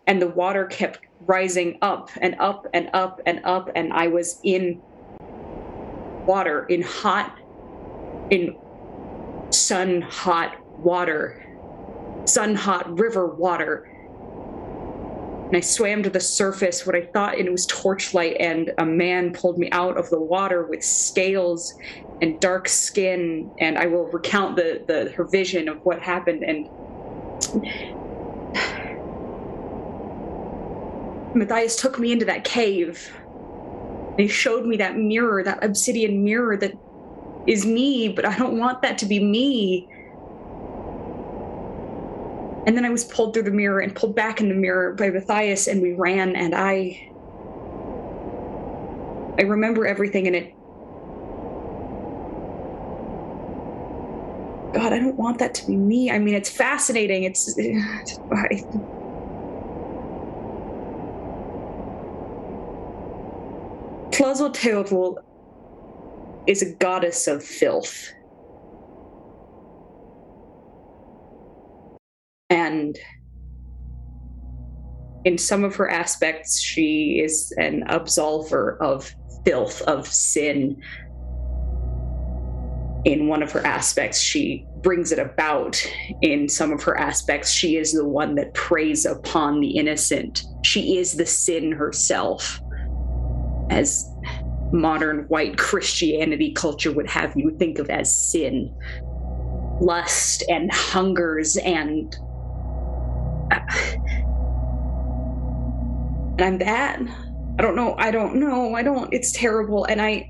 And the water kept rising up and up and up and up, and I was in water, in sun-hot water, sun-hot river water. And I swam to the surface, what I thought, and it was torchlight, and a man pulled me out of the water with scales and dark skin, and I will recount her vision of what happened. And Matthias took me into that cave, and he showed me that mirror, that obsidian mirror that is me, but I don't want that to be me. And then I was pulled through the mirror and pulled back in the mirror by Matthias, and we ran, and I remember everything, and it... God, I don't want that to be me. I mean, it's fascinating. Tlazotl is a goddess of filth. And in some of her aspects, she is an absolver of filth, of sin. In one of her aspects, she brings it about. In some of her aspects, she is the one that preys upon the innocent. She is the sin herself, as modern white Christianity culture would have you think of as sin. Lust and hungers and I'm that. I don't know. It's terrible. And I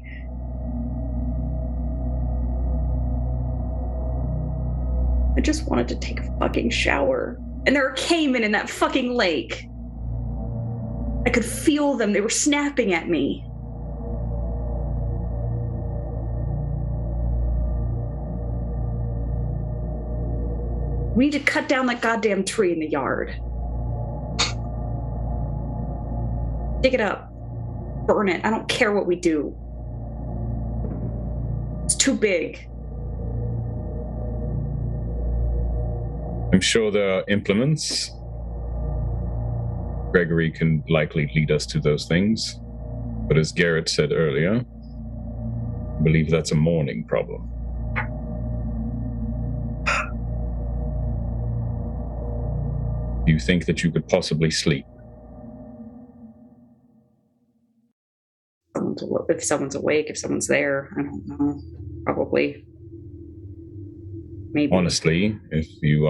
just wanted to take a fucking shower. And there are caiman in that fucking lake. I could feel them. They were snapping at me. We need to cut down that goddamn tree in the yard. Dig it up. Burn it. I don't care what we do. It's too big. I'm sure there are implements. Gregory can likely lead us to those things. But as Garrett said earlier, I believe that's a morning problem. Do you think that you could possibly sleep? If someone's awake, if someone's there, I don't know. Probably. Maybe. Honestly, if you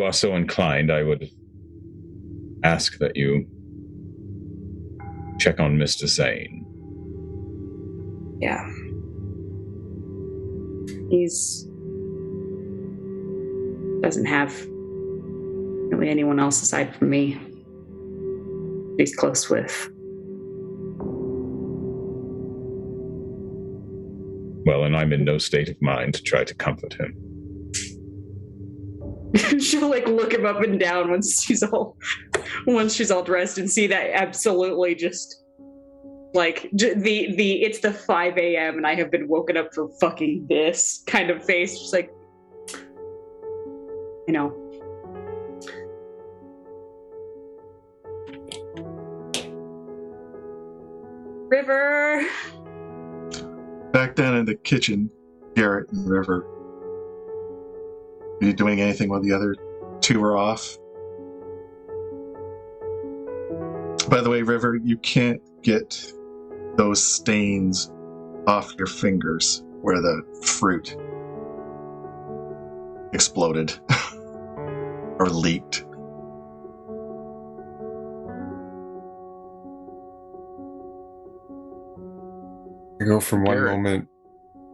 are so inclined, I would ask that you check on Mr. Zane. Yeah. He's doesn't have really anyone else aside from me he's close with. Well, and I'm in no state of mind to try to comfort him. She'll look him up and down once she's all dressed and see that absolutely just it's the 5 a.m. and I have been woken up for fucking this kind of face. Just you know. River. Back down in the kitchen, Garrett and River. Are you doing anything while the other two are off? By the way, River, you can't get those stains off your fingers where the fruit exploded or leaked. I go from one moment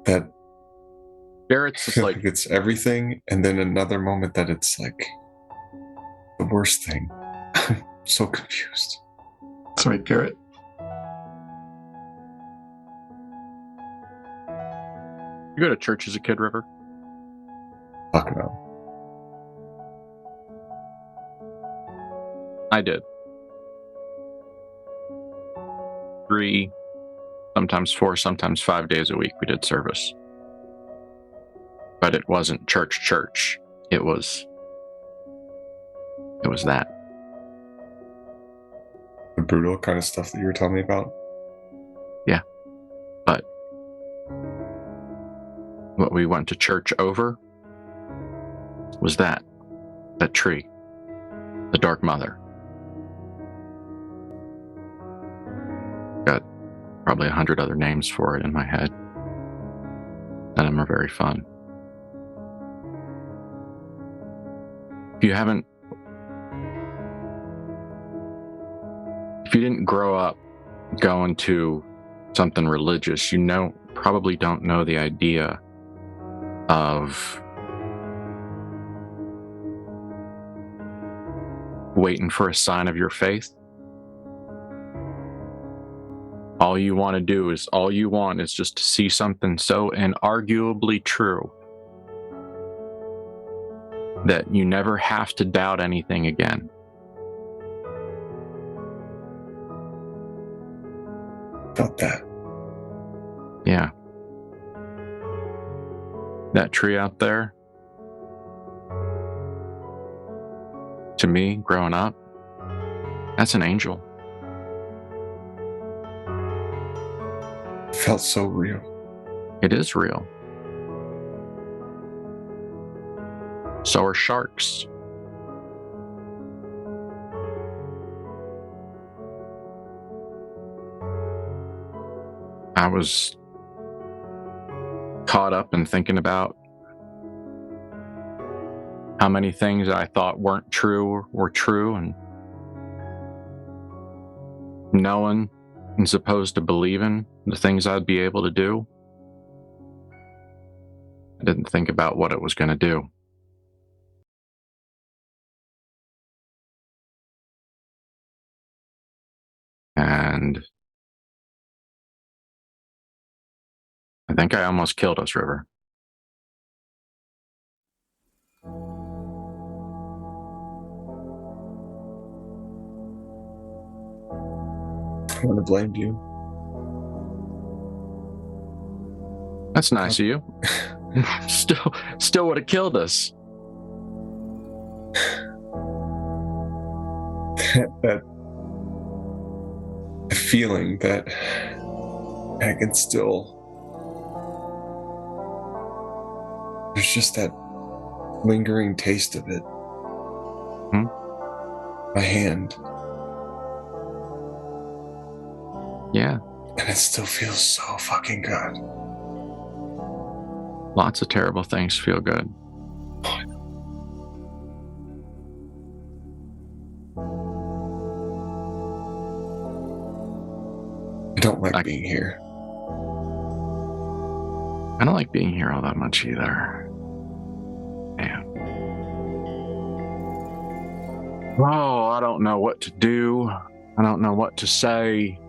that Garrett's just like it's everything, and then another moment that it's like the worst thing. I'm so confused. That's right, Garrett. You go to church as a kid, River? Fuck no. I did. 3, sometimes 4, sometimes 5 days a week we did service. But it wasn't church. It was that. The brutal kind of stuff that you were telling me about? Yeah. But what we went to church over was that tree, the Dark Mother. Got probably 100 other names for it in my head. None of them are very fun. If you didn't grow up going to something religious, you probably don't know the idea of waiting for a sign of your faith. All you want is just to see something so inarguably true that you never have to doubt anything again. Felt that. Yeah. That tree out there, to me, growing up, that's an angel. It felt so real. It is real. So are sharks. I was caught up in thinking about how many things I thought weren't true were true, and knowing and supposed to believing the things I'd be able to do. I didn't think about what it was going to do. And I think I almost killed us, River. I wouldn't have blamed you. That's nice of you. Still would have killed us. that feeling that I can still, there's just that lingering taste of it. My hand. Yeah. And it still feels so fucking good. Lots of terrible things feel good. I don't like being here. I don't like being here all that much either. Man. Oh, I don't know what to do. I don't know what to say.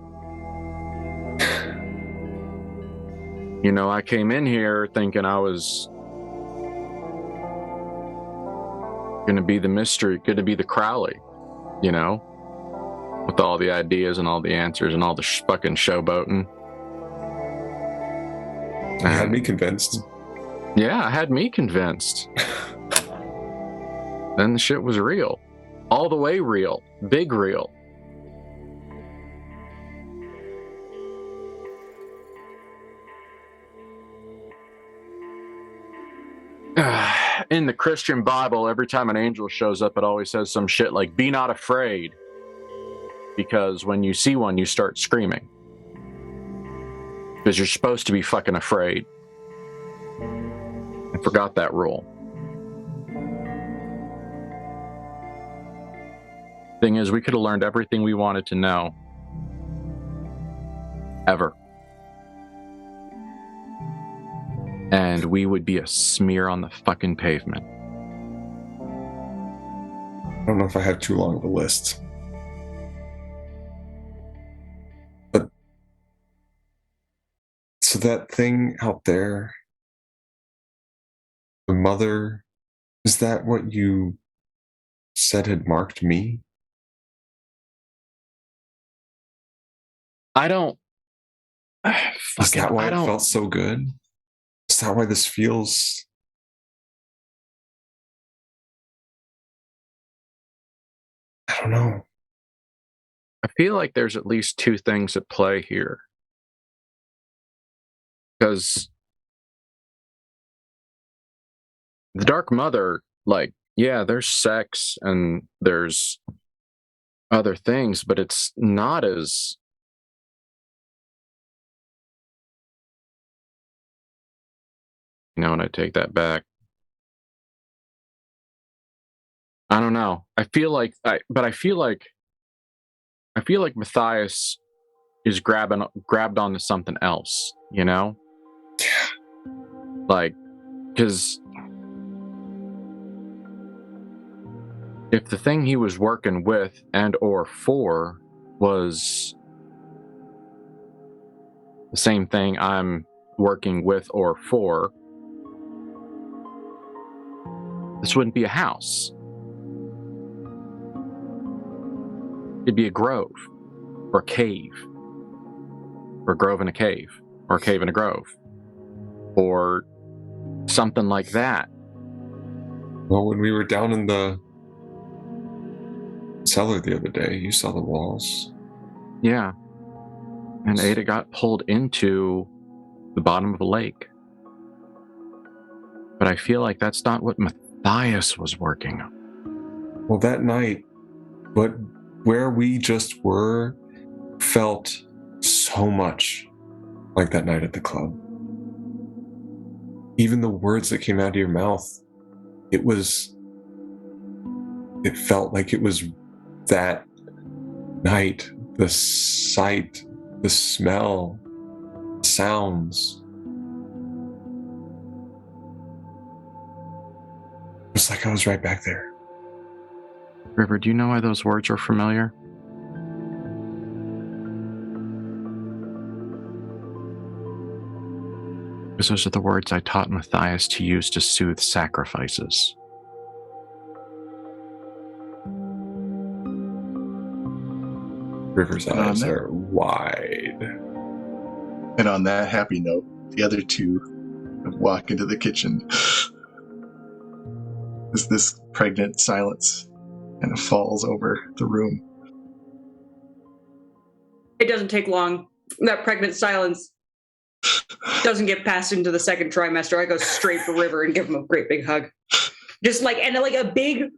You know, I came in here thinking I was going to be the mystery, going to be the Crowley, you know, with all the ideas and all the answers and all the fucking showboating. You had me convinced. Yeah, I had me convinced. Then the shit was real. All the way real. Big real. In the Christian Bible, every time an angel shows up, it always says some shit like, be not afraid. Because when you see one, you start screaming. Because you're supposed to be fucking afraid. I forgot that rule. Thing is, we could have learned everything we wanted to know. Ever. And we would be a smear on the fucking pavement. I don't know if I have too long of a list. But so that thing out there The mother, is that what you said had marked me? I don't. Is that why it felt so good? Is that why this feels... I don't know. I feel like there's at least two things at play here. Because the Dark Mother, like, yeah, there's sex and there's other things, but it's not as... You know, and I take that back. I don't know. I feel like Matthias is grabbed onto something else, you know? Like, because if the thing he was working with and or for was the same thing I'm working with or for, this wouldn't be a house. It'd be a grove, or a cave, or a grove in a cave, or a cave in a grove, or something like that. Well, when we were down in the cellar the other day, you saw the walls. Yeah. And Ada got pulled into the bottom of a lake. But I feel like that's not what Matthias was working on. Well, that night, but where we just were felt so much like that night at the club. Even the words that came out of your mouth, it felt like it was that night. The sight, the smell, sounds. It's like I was right back there. River, do you know why those words are familiar? Because those are the words I taught Matthias to use to soothe sacrifices. River's eyes are wide. And on that happy note, the other two walk into the kitchen. As this pregnant silence kind of falls over the room. It doesn't take long. That pregnant silence doesn't get passed into the second trimester. I go straight for River and give him a great big hug. Just like, and like a big,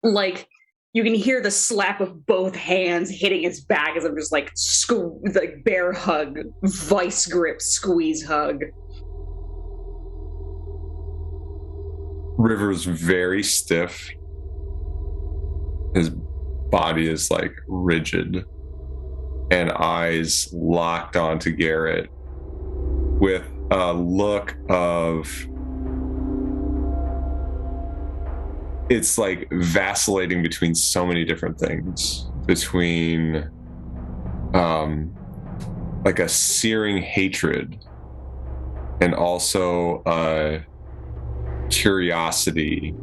like, you can hear the slap of both hands hitting his back as I'm just like, like bear hug, vice grip, squeeze hug. River's very stiff. His body is like rigid and eyes locked onto Garrett with a look of, it's like vacillating between so many different things, between like a searing hatred and also a curiosity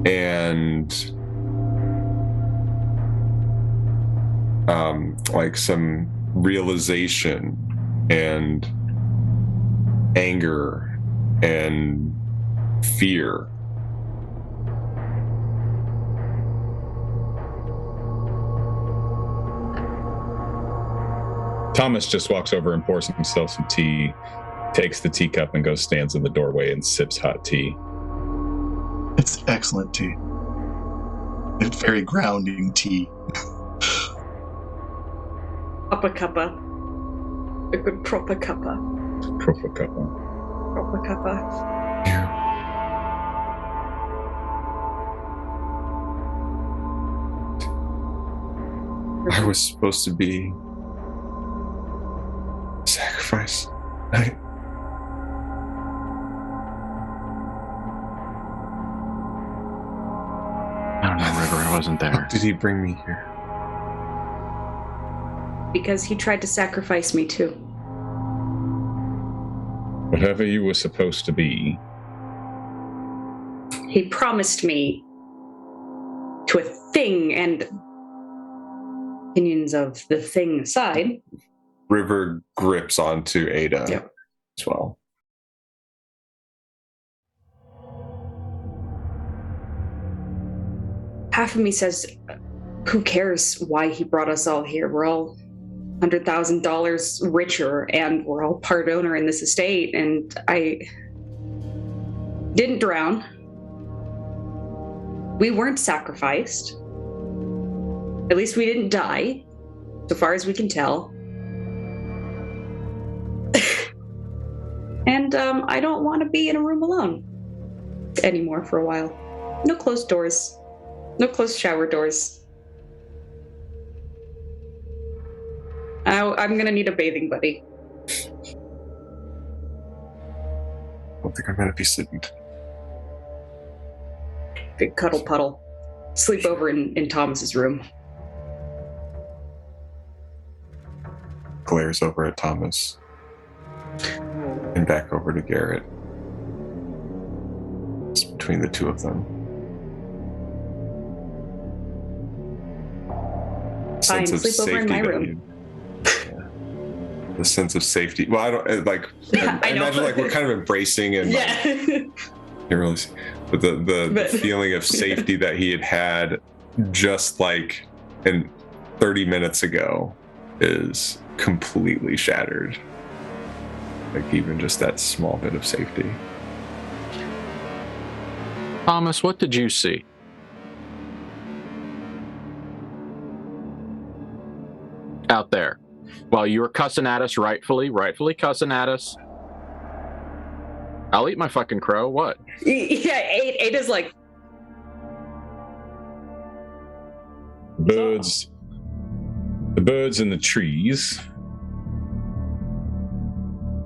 and like some realization and anger and fear. Thomas just walks over and pours himself some tea, takes the teacup and goes stands in the doorway and sips hot tea. It's excellent tea. It's very grounding tea. Proper cuppa. A good proper cuppa. Proper cuppa. Proper cuppa. Yeah. I was supposed to be sacrifice. I don't know, River, I wasn't there. How did he bring me here? Because he tried to sacrifice me too. Whatever you were supposed to be. He promised me to a thing, and opinions of the thing aside. River grips onto Ada as well. Half of me says, who cares why he brought us all here? We're all $100,000 richer, and we're all part owner in this estate, and I didn't drown. We weren't sacrificed. At least we didn't die, so far as we can tell. And I don't want to be in a room alone anymore for a while. No closed doors. No closed shower doors. I'm gonna need a bathing buddy. I don't think I'm gonna be sleeping. Big cuddle puddle. Sleep over in Thomas's room. Glares over at Thomas. And back over to Garrett. It's between the two of them. Fine, sleep over in my room. The sense of safety. Well, I don't like. I imagine like we're kind of embracing and like, can't really see, but the feeling of safety that he had just like in 30 minutes ago is completely shattered. Like even just that small bit of safety. Thomas, what did you see? Out there, while you were cussing at us, rightfully cussing at us. I'll eat my fucking crow. What? Yeah, Ada's like birds. The birds in the trees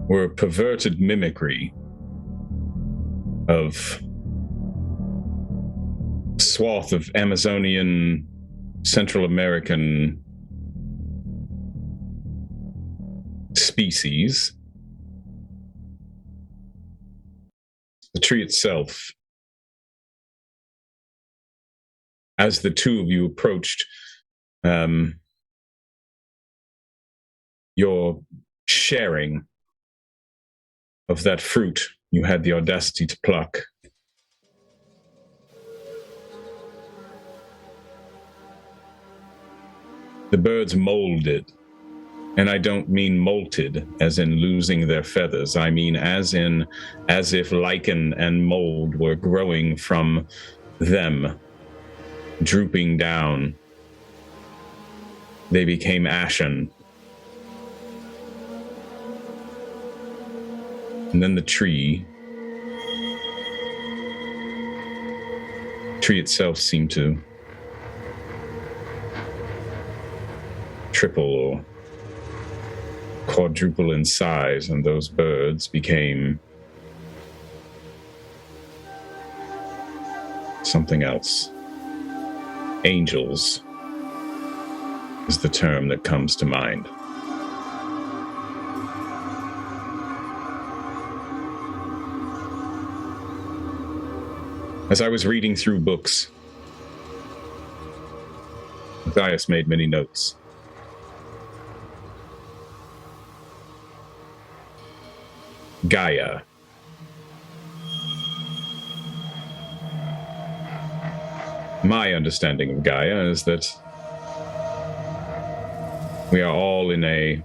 were a perverted mimicry of a swath of Amazonian, Central American species. The tree itself, as the two of you approached, your sharing of that fruit you had the audacity to pluck, the birds molded. And I don't mean molted as in losing their feathers. I mean as if lichen and mold were growing from them, drooping down. They became ashen. And then the tree itself seemed to triple or quadruple in size, and those birds became something else. Angels is the term that comes to mind. As I was reading through books, Matthias made many notes. Gaia. My understanding of Gaia is that we are all in a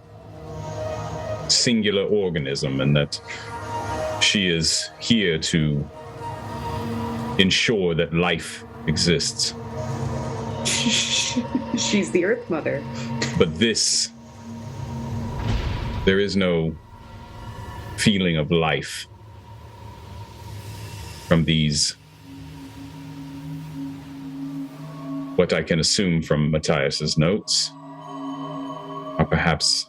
singular organism, and that she is here to ensure that life exists. She's the Earth Mother. But there is no feeling of life from these, what I can assume from Matthias's notes, are perhaps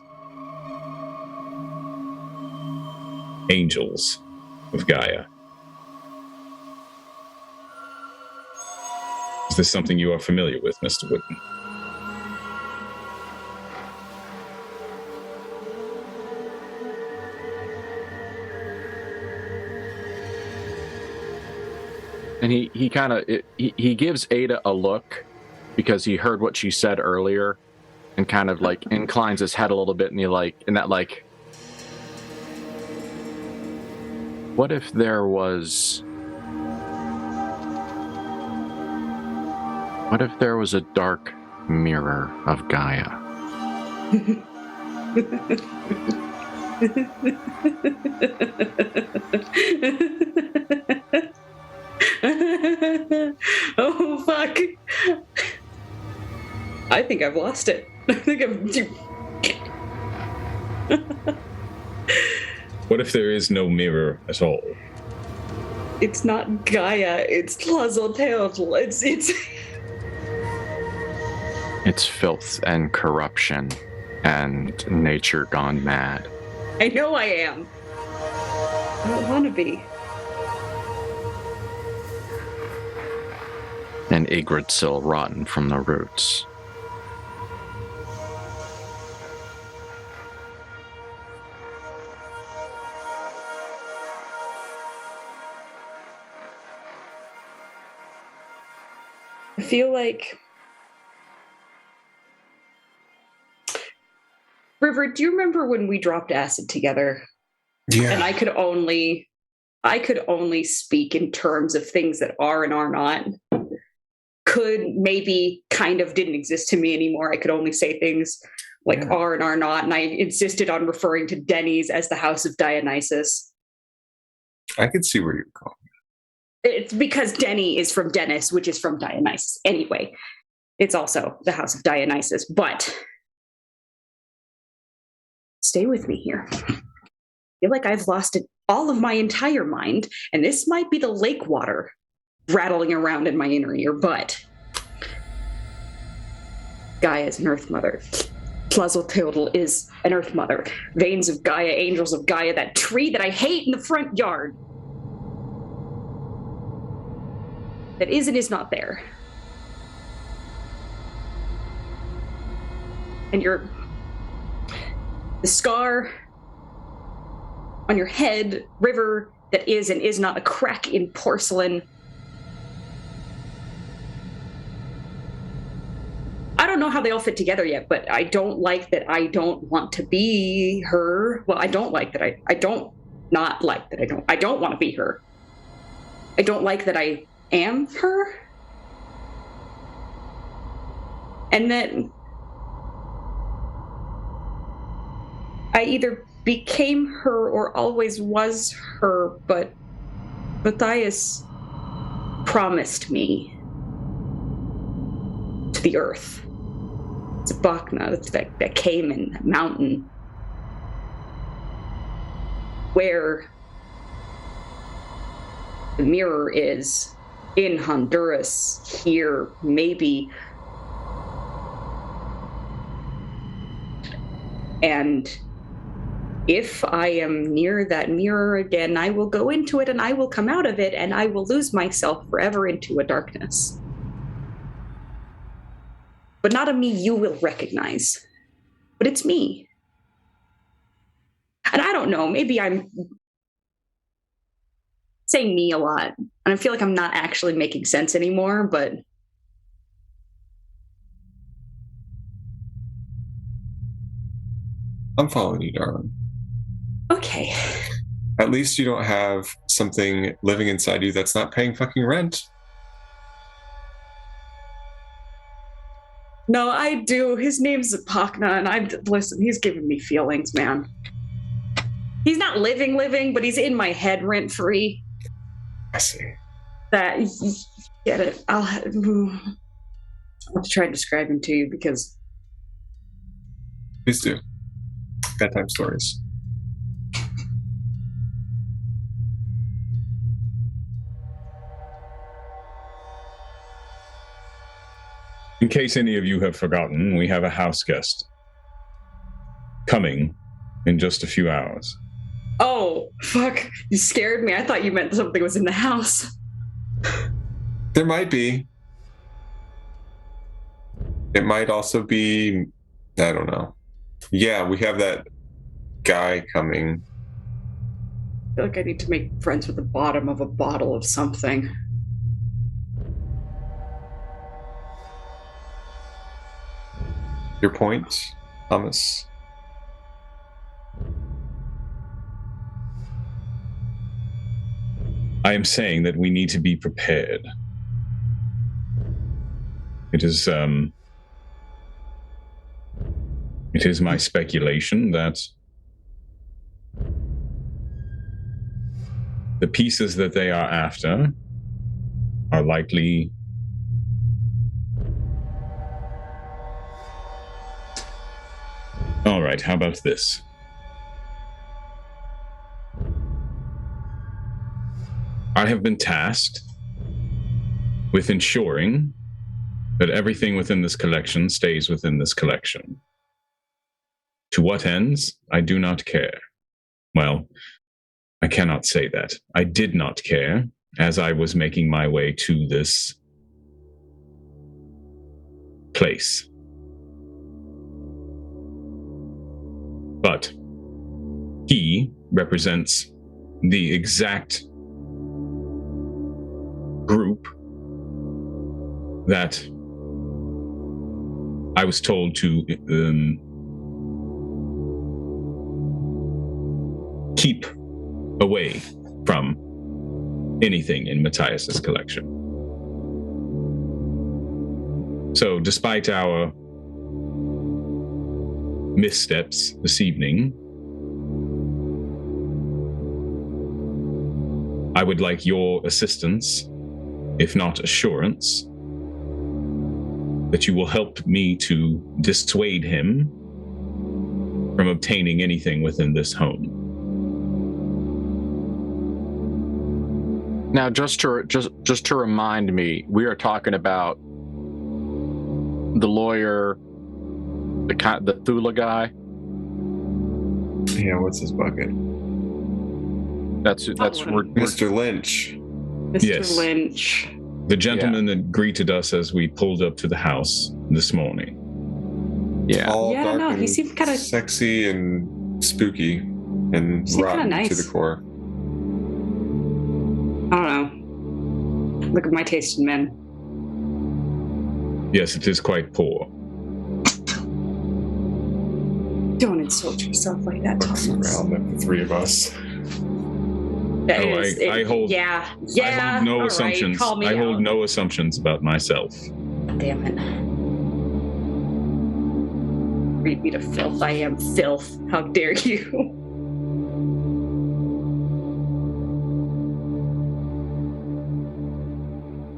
angels of Gaia. Is this something you are familiar with, Mr. Witten? And he kind of he gives Ada a look because he heard what she said earlier, and kind of like inclines his head a little bit, and he like in that like, what if there was a dark mirror of Gaia? Oh fuck! I think I've lost it. I think What if there is no mirror at all? It's not Gaia. It's Tlazotl. It's filth and corruption and nature gone mad. I know I am. I don't want to be. And Yggdrasil rotten from the roots. I feel like... River, do you remember when we dropped acid together? Yeah. And I could only speak in terms of things that are and are not. Could, maybe, kind of didn't exist to me anymore. I could only say things like are and are not, and I insisted on referring to Denny's as the House of Dionysus. I could see where you're going. It's because Denny is from Dennis, which is from Dionysus. Anyway, it's also the House of Dionysus, but stay with me here. I feel like I've lost all of my entire mind, and this might be the lake water rattling around in my inner ear, but Gaia is an Earth Mother. Tlazotl is an Earth Mother. Veins of Gaia, angels of Gaia, that tree that I hate in the front yard. That is and is not there. And the scar on your head, River, that is and is not a crack in porcelain. I don't know how they all fit together yet, but I don't like that I don't want to be her. Well, I don't like that I don't want to be her. I don't like that I am her. And then I either became her or always was her, but Matthias promised me to the earth. It's Bachna, that came in that mountain where the mirror is, in Honduras, here, maybe. And if I am near that mirror again, I will go into it and I will come out of it and I will lose myself forever into a darkness. But not a me you will recognize. But it's me. And I don't know, maybe I'm saying me a lot. And I feel like I'm not actually making sense anymore, but I'm following you, darling. okay. At least you don't have something living inside you that's not paying fucking rent. No, I do. His name's Pakna, and listen, he's giving me feelings, man. He's not living, but he's in my head rent-free. I see. That, get it. I'll have to try and describe him to you, because... Please do. Bedtime stories. In case any of you have forgotten, we have a house guest coming in just a few hours. Oh, fuck. You scared me. I thought you meant something was in the house. There might be. It might also be, I don't know. Yeah, we have that guy coming. I feel like I need to make friends with the bottom of a bottle of something. Your point, Thomas? I am saying that we need to be prepared. It is my speculation that the pieces that they are after are likely all right, how about this? I have been tasked with ensuring that everything within this collection stays within this collection. To what ends, I do not care. Well, I cannot say that. I did not care as I was making my way to this place. But he represents the exact group that I was told to keep away from anything in Matthias's collection. So despite our missteps this evening, I would like your assistance, if not assurance, that you will help me to dissuade him from obtaining anything within this home. Now, just to remind me, we are talking about the lawyer, the Thula guy. Yeah, what's his bucket? That's Mr. Lynch. Mr. Yes. Lynch. The gentleman that greeted us as we pulled up to the house this morning. Yeah. All Yeah, dark no, and he seemed kinda- sexy and spooky and Seemed rotten kinda to nice. the core. I don't know. Look at my taste in men. Yes, it is quite poor. Don't insult yourself like that, Looks Thomas. around at the three of us. That Oh, is- I hold- Yeah. I hold no all right, assumptions. call me I hold out. no assumptions about myself. Damn it. Read me to filth. I am filth. How dare you?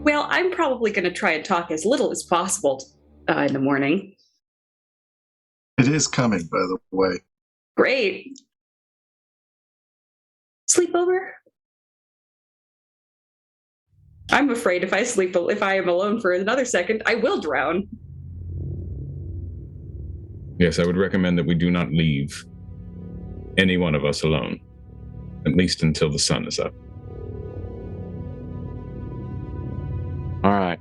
Well, I'm probably going to try and talk as little as possible in the morning. It is coming, by the way. Great. Sleepover? I'm afraid if I am alone for another second, I will drown. Yes, I would recommend that we do not leave any one of us alone, at least until the sun is up. All right.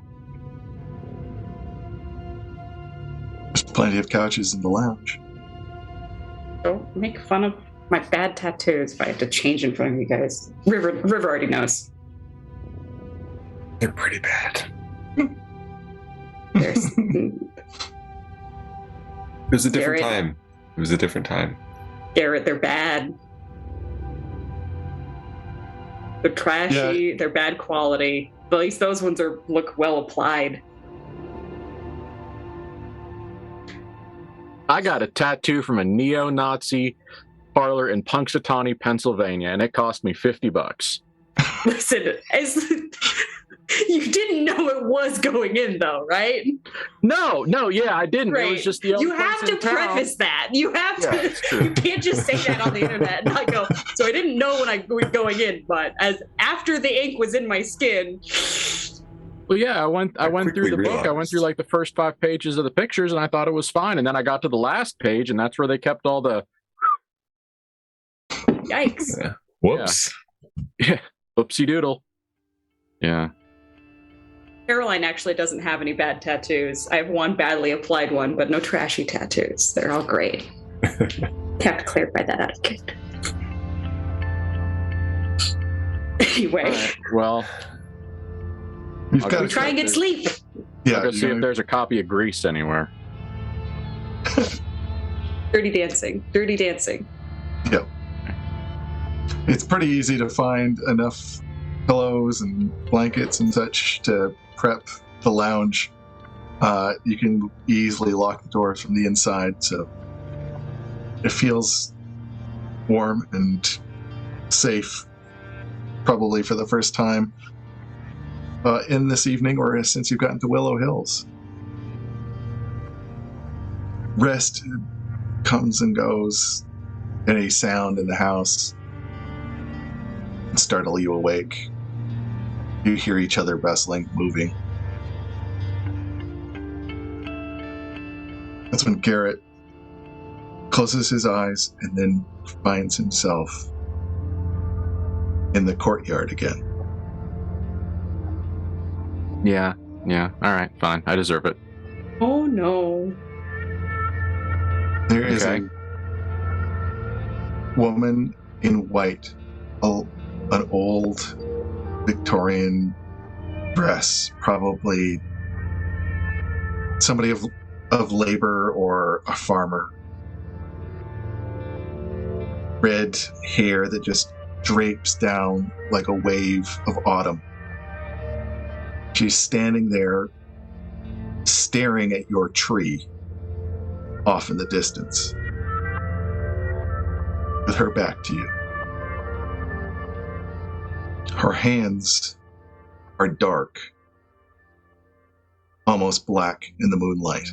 There's plenty of couches in the lounge. Don't make fun of my bad tattoos if I have to change in front of you guys. River already knows. They're pretty bad. There's It was a different Garrett. time. It was a different time. Garrett, they're bad. They're trashy, they're bad quality. But at least those ones look well applied. I got a tattoo from a neo-Nazi parlor in Punxsutawney, Pennsylvania, and it cost me $50. Listen, you didn't know it was going in, though, right? No, yeah, I didn't. It was just the only You have place to in town. preface that. You have Yeah, to. it's true. You can't just say that on the internet and not go. So I didn't know when I was going in, but as after the ink was in my skin. Well, yeah, I went through the quickly book. I went through like the first 5 pages of the pictures, and I thought it was fine. And then I got to the last page, and that's where they kept all the Yikes! Yeah. Whoops. oopsie doodle. Yeah. Caroline actually doesn't have any bad tattoos. I have one badly applied one, but no trashy tattoos. They're all great. Have to clarify that out of character. Anyway, All right, well, You've I'll got go I'm trying to get sleep. Yeah, I'll go see if there's a copy of Grease anywhere. Dirty dancing. Dirty dancing. Yep. It's pretty easy to find enough pillows and blankets and such to prep the lounge. You can easily lock the doors from the inside, so it feels warm and safe, probably for the first time in this evening or since you've gotten to Willow Hills. Rest comes and goes, any sound in the house and startle you awake. You hear each other bustling, moving. That's when Garrett closes his eyes and then finds himself in the courtyard again. Yeah. All right, fine. I deserve it. Oh no. There is a woman in white, an old Victorian dress, probably somebody of labor or a farmer. Red hair that just drapes down like a wave of autumn. She's standing there staring at your tree off in the distance with her back to you. Her hands are dark, almost black in the moonlight,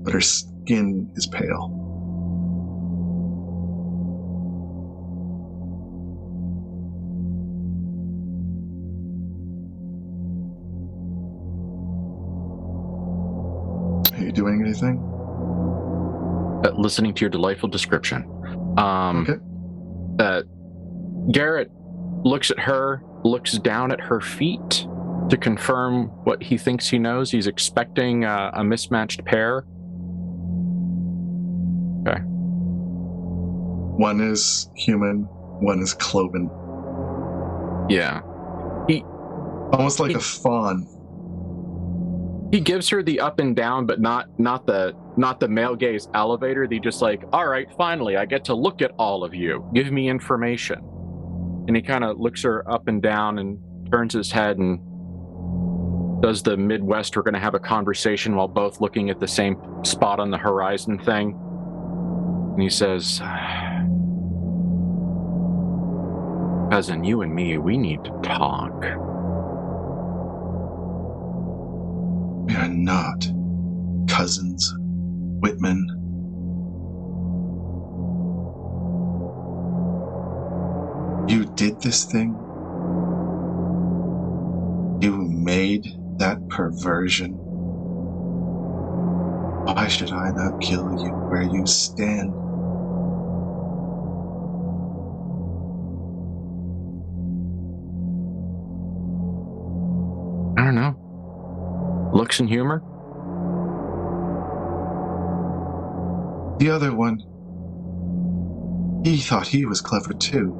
but her skin is pale. Are you doing anything? Listening to your delightful description. Okay. Garrett looks at her, looks down at her feet to confirm what he thinks he knows. He's expecting a mismatched pair. Okay. One is human, one is cloven. Yeah. Almost like a fawn. He gives her the up and down, but not the male gaze elevator. They just like, all right, finally, I get to look at all of you. Give me information. And he kind of looks her up and down and turns his head and does the Midwest, we're going to have a conversation while both looking at the same spot on the horizon thing. And he says, cousin, you and me, we need to talk. We are not cousins, Whitman. You did this thing. You made that perversion. Why should I not kill you where you stand? I don't know. Looks and humor? The other one, he thought he was clever too.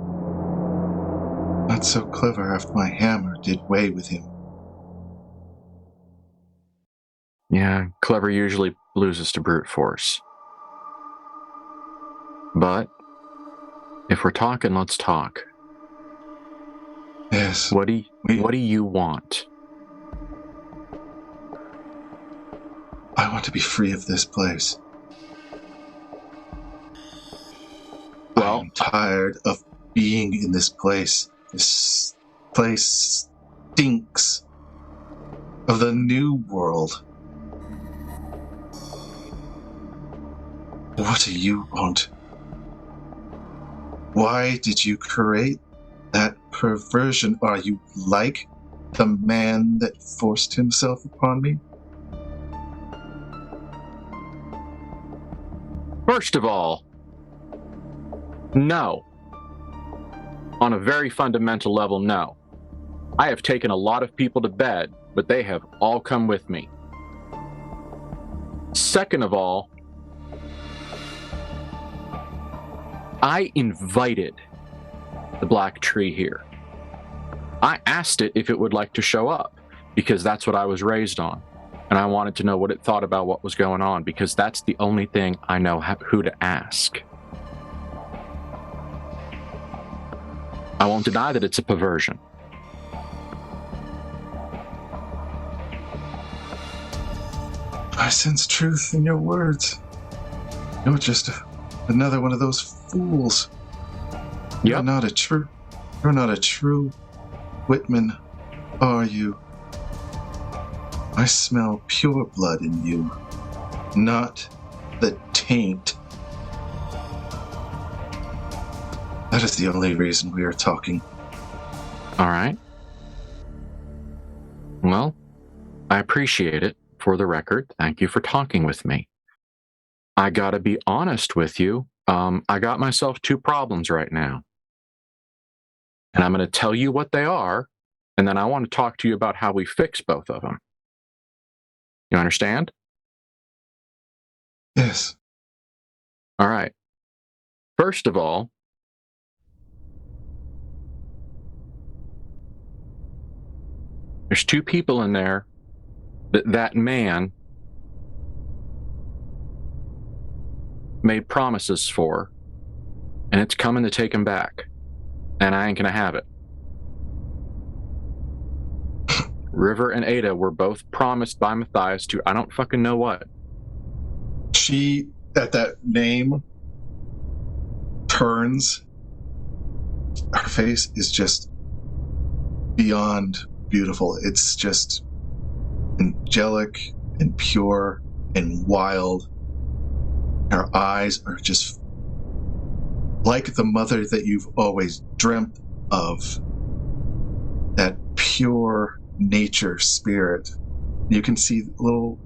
Not so clever after my hammer did way with him. Yeah, clever usually loses to brute force. But if we're talking, let's talk. Yes. What do you want? I want to be free of this place. Well, I'm tired of being in this place. This place stinks of the new world. What do you want? Why did you create that perversion? Are you like the man that forced himself upon me? First of all, no. On a very fundamental level, no. I have taken a lot of people to bed, but they have all come with me. Second of all, I invited the black tree here. I asked it if it would like to show up, because that's what I was raised on. and I wanted to know what it thought about what was going on, because that's the only thing I know who to ask. I won't deny that it's a perversion. I sense truth in your words. You're just another one of those fools. Yep. You're not a true Whitman, are you? I smell pure blood in you, not the taint. That is the only reason we are talking. All right. Well, I appreciate it. For the record, thank you for talking with me. I gotta be honest with you. I got myself 2 problems right now. And I'm going to tell you what they are, and then I want to talk to you about how we fix both of them. You understand? Yes. All right. First of all, there's 2 people in there that man made promises for, and it's coming to take him back. And I ain't gonna have it. River and Ada were both promised by Matthias to I don't fucking know what. She, at that name, turns. Her face is just beyond beautiful. It's just angelic and pure and wild. Her eyes are just like the mother that you've always dreamt of. That pure nature spirit. You can see little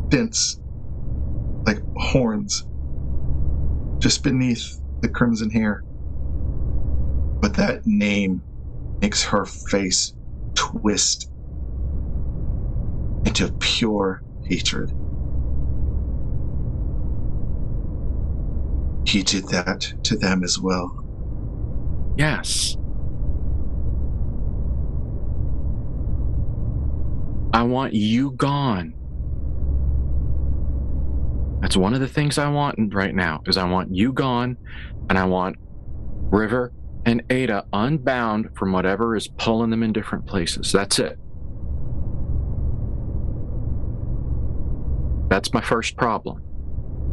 dents, like horns, just beneath the crimson hair. But that name makes her face twist into pure hatred. He did that to them as well. Yes. I want you gone. That's one of the things I want right now, is I want you gone, and I want River and Ada unbound from whatever is pulling them in different places. That's it. That's my first problem,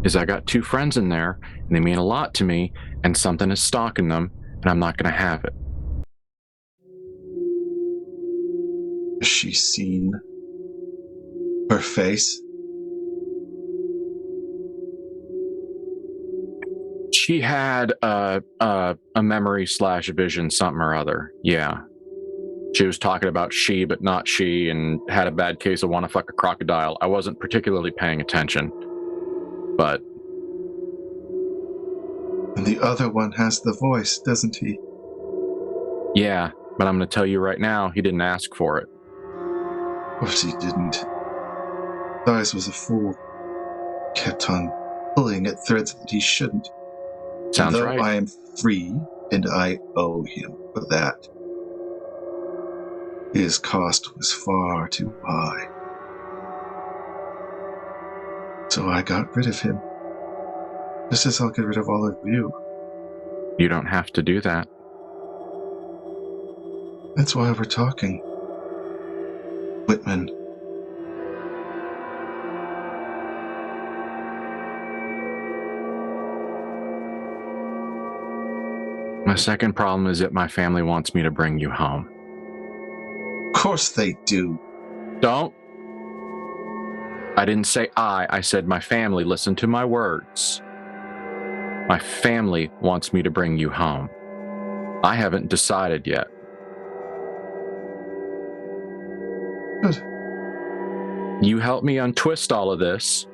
is I got 2 friends in there, and they mean a lot to me, and something is stalking them, and I'm not going to have it. Has she seen her face? She had a memory / vision, something or other. Yeah. She was talking about she, but not she, and had a bad case of wanna fuck a crocodile. I wasn't particularly paying attention, but... And the other one has the voice, doesn't he? Yeah, but I'm going to tell you right now, he didn't ask for it. Of course he didn't. Thias was a fool. Kept on pulling at threads that he shouldn't. Sounds Though right. I am free, and I owe him for that. His cost was far too high. So I got rid of him. Just as I'll get rid of all of you. You don't have to do that. That's why we're talking. Whitman. My second problem is that my family wants me to bring you home. Of course they do. Don't. I didn't say I said my family. Listen to my words. My family wants me to bring you home. I haven't decided yet. Good. You help me untwist all of this,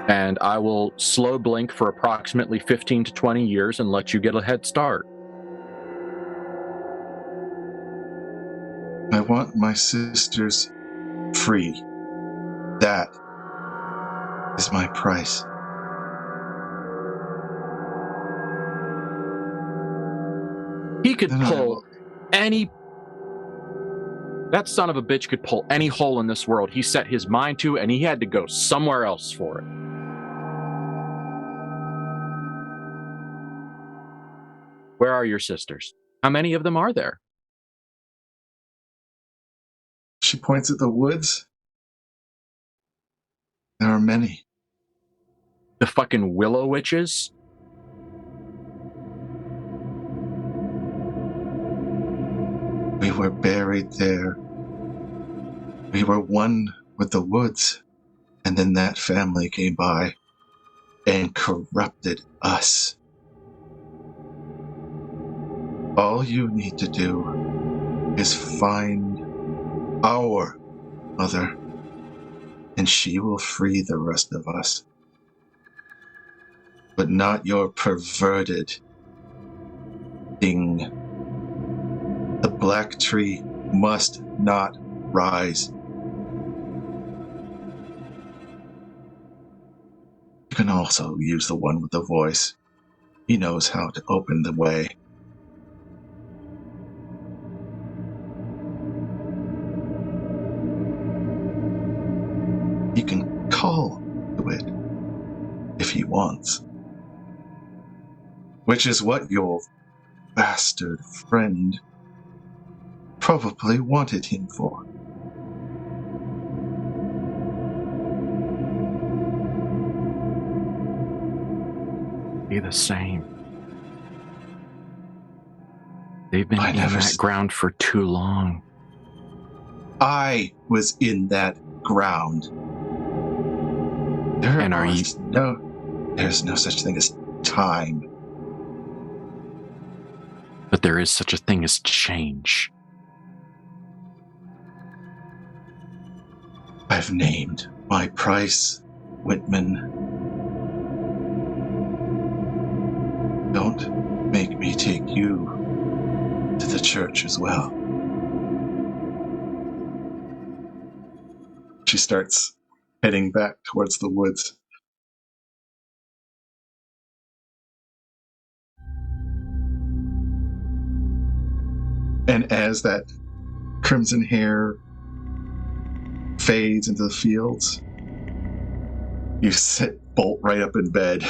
and I will slow blink for approximately 15 to 20 years and let you get a head start. I want my sisters free. That is my price. He could Then I pull will- any That son of a bitch could pull any hole in this world he set his mind to, and he had to go somewhere else for it. Where are your sisters? How many of them are there? She points at the woods. There are many. The fucking willow witches? We were buried there. We were one with the woods. And then that family came by and corrupted us. All you need to do is find our mother, and she will free the rest of us. But not your perverted thing. The black tree must not rise. You can also use the one with the voice. He knows how to open the way. He can call to it if he wants. Which is what your bastard friend probably wanted him for. Be the same. They've been in that ground for too long. I was in that ground. There's no such thing as time. But there is such a thing as change. I've named my price, Whitman. Don't make me take you to the church as well. She starts heading back towards the woods. And as that crimson hair fades into the fields, you sit bolt right up in bed.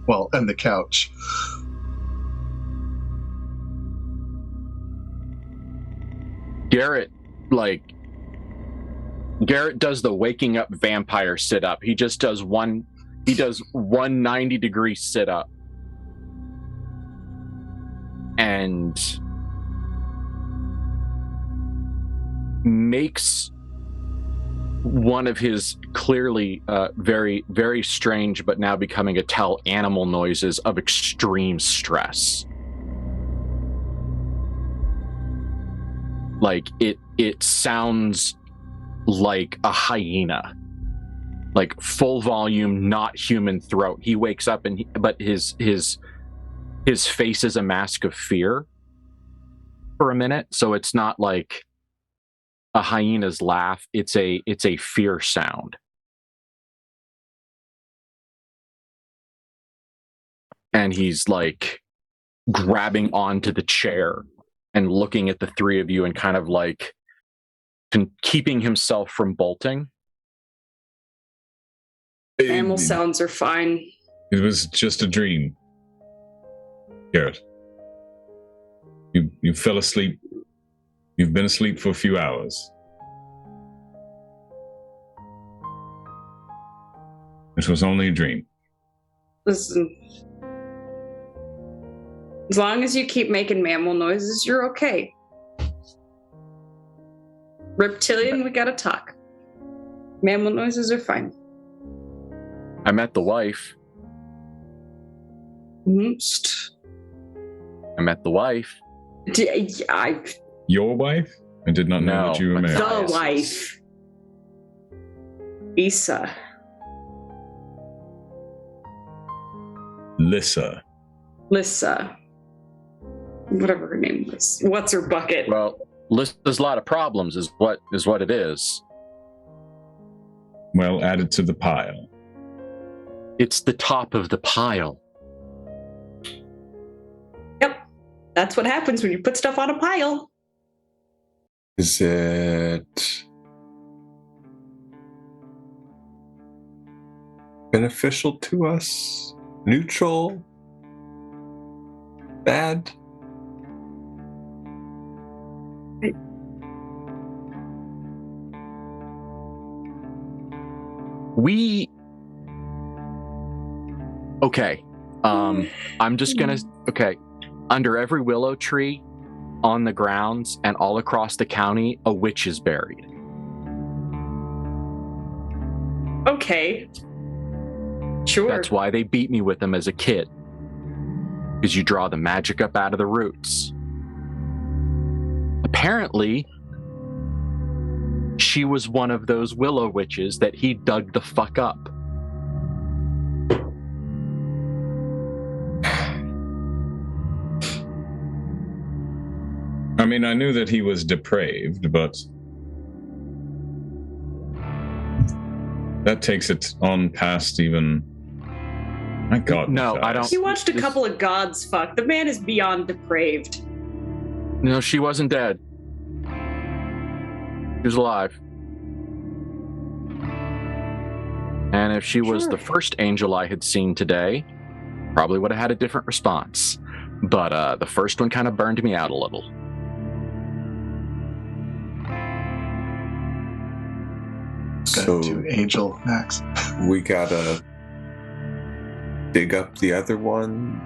Well, on the couch. Garrett does the waking up vampire sit up. He just does one 90-degree sit up. And makes one of his clearly very, very strange, but now becoming a tell animal noises of extreme stress. Like it sounds like a hyena, like full volume, not human throat. He wakes up but his face is a mask of fear for a minute. So it's not like a hyena's laugh. It's a fear sound. And he's like grabbing onto the chair and looking at the three of you and kind of like keeping himself from bolting. Animal sounds are fine. It was just a dream. Garrett. You fell asleep. You've been asleep for a few hours. This was only a dream. Listen. As long as you keep making mammal noises, you're okay. Reptilian, we gotta talk. Mammal noises are fine. I met the wife. I met the wife. Your wife? I did not know that you were married. The wife. Isa. Lissa. Whatever her name was. What's her bucket? Well, Lissa's a lot of problems is what it is. Well, add it to the pile. It's the top of the pile. Yep. That's what happens when you put stuff on a pile. Is it beneficial to us? Neutral? Bad? Okay. I'm just gonna. Okay. Under every willow tree, on the grounds, and all across the county, a witch is buried. Okay. Sure. That's why they beat me with them as a kid. Because you draw the magic up out of the roots. Apparently, she was one of those willow witches that he dug the fuck up. I mean, I knew that he was depraved, but that takes it on past even. My God. No, I don't. He watched a couple of gods fuck. The man is beyond depraved. No, she wasn't dead. She was alive. And if she was the first angel I had seen today, probably would have had a different response. But the first one kind of burned me out a little. So to Angel Max. we gotta dig up the other one.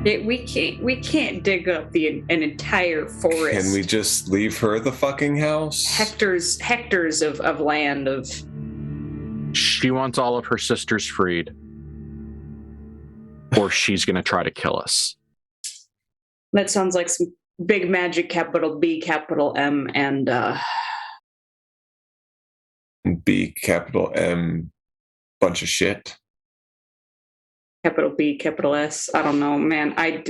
We can't dig up an entire forest. Can we just leave her the fucking house? hectares of land of. She wants all of her sisters freed. Or she's going to try to kill us. That sounds like some big magic, capital B, capital M, and B, capital M, bunch of shit. capital B, capital S. I don't know, man. I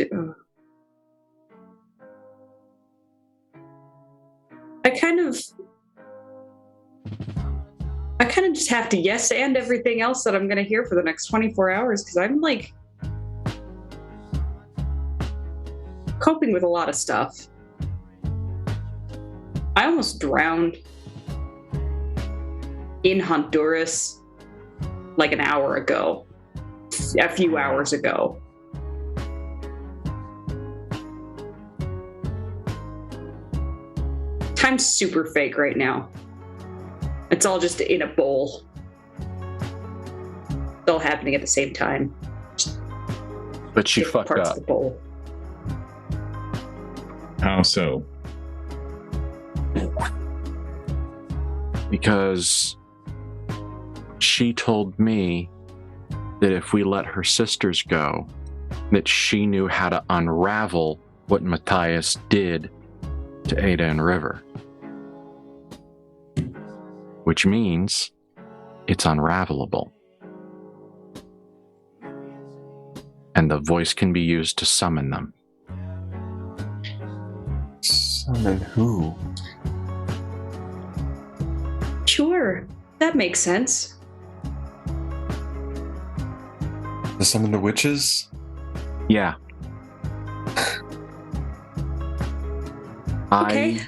kind of just have to yes and everything else that I'm going to hear for the next 24 hours because I'm like coping with a lot of stuff. I almost drowned in Honduras like an hour ago, a few hours ago. Time's super fake right now. It's all just in a bowl. It's all happening at the same time. But she Different fucked parts up. of the bowl. How so? Because she told me that if we let her sisters go, that she knew how to unravel what Matthias did to Ada and River. Which means it's unravelable. And the voice can be used to summon them. Summon who? Sure, that makes sense. To summon the witches? Yeah. Okay.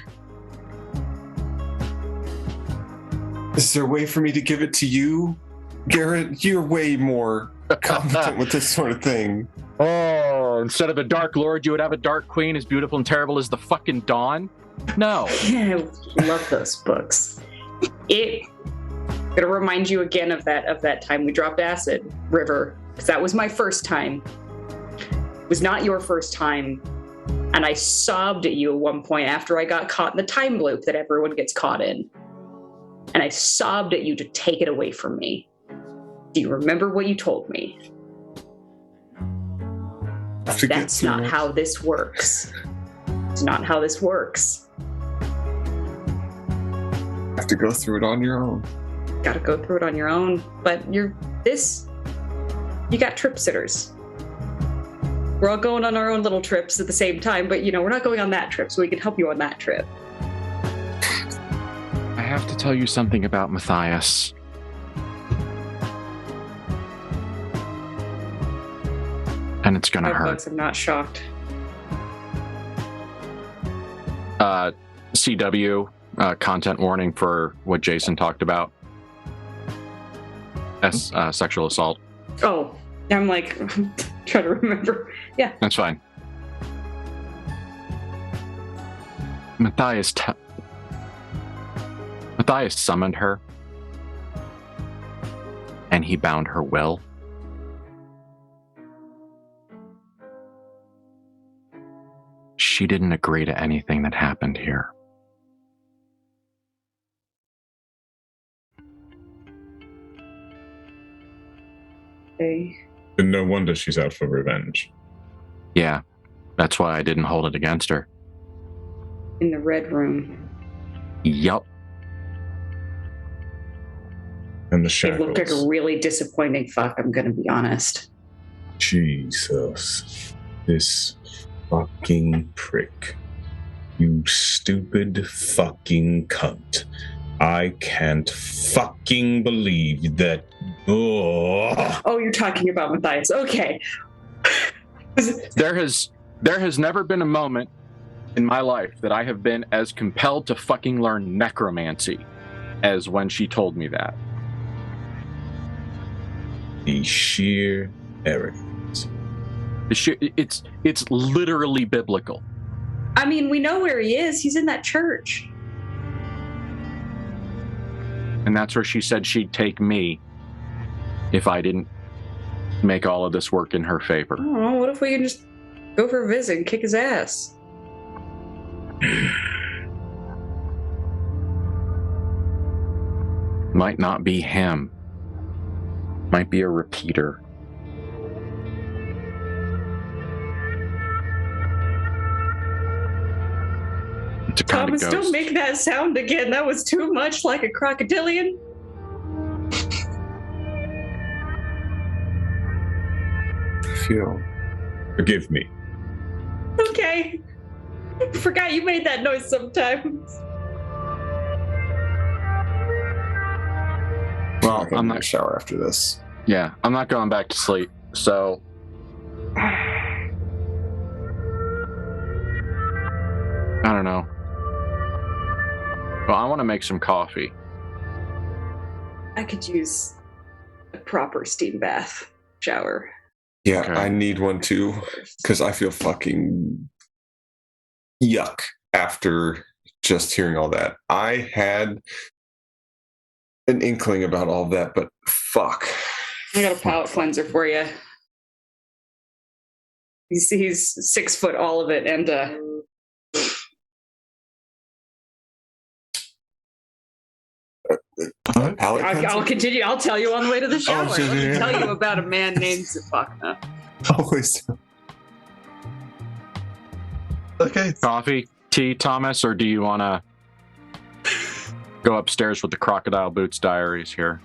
Is there a way for me to give it to you? Garrett, you're way more competent with this sort of thing. Oh, instead of a Dark Lord, you would have a Dark Queen as beautiful and terrible as the fucking dawn? No. I love those books. It gonna remind you again of that time we dropped acid, River, because that was my first time. It was not your first time. And I sobbed at you at one point after I got caught in the time loop that everyone gets caught in. And I sobbed at you to take it away from me. Do you remember what you told me? That's not how this works. It's not how this works. Have to go through it on your own. Gotta go through it on your own. But you got trip sitters. We're all going on our own little trips at the same time, but we're not going on that trip, so we can help you on that trip. I have to tell you something about Matthias. And it's gonna hurt. I'm not shocked. CW content warning for what Jason talked about. Sexual assault. Oh, I'm like trying to remember. Yeah, that's fine. Matthias summoned her, and he bound her will. She didn't agree to anything that happened here. okay. And no wonder she's out for revenge. Yeah, that's why I didn't hold it against her. In the red room. Yup. And the It shackles. looked like a really disappointing fuck, I'm gonna be honest. Jesus. This fucking prick. You stupid fucking cunt. I can't fucking believe that. Oh, you're talking about Matthias. Okay. There has never been a moment in my life that I have been as compelled to fucking learn necromancy as when she told me that. The sheer arrogance. It's literally biblical. I mean, we know where he is. He's in that church. And that's where she said she'd take me if I didn't make all of this work in her favor. I don't know. What if we can just go for a visit and kick his ass? Might not be him. Might be a repeater. It's a kind Thomas, of don't ghost. make that sound again. That was too much like a crocodilian. Forgive me. Okay. Forgot you made that noise sometimes. Well, I'm not shower after this. Yeah, I'm not going back to sleep. So I don't know. Well, I want to make some coffee. I could use a proper steam bath shower. Yeah, Okay. I need one too, because I feel fucking yuck after just hearing all that. I had an inkling about all that, but fuck. I got a palate cleanser for you. He's 6 foot, all of it, and Palate I'll continue. I'll tell you on the way to the shower. sure, Let me yeah. tell you about a man named Zafakna. always. Okay. Coffee, tea, Thomas, or do you want to go upstairs with the Crocodile Boots diaries here?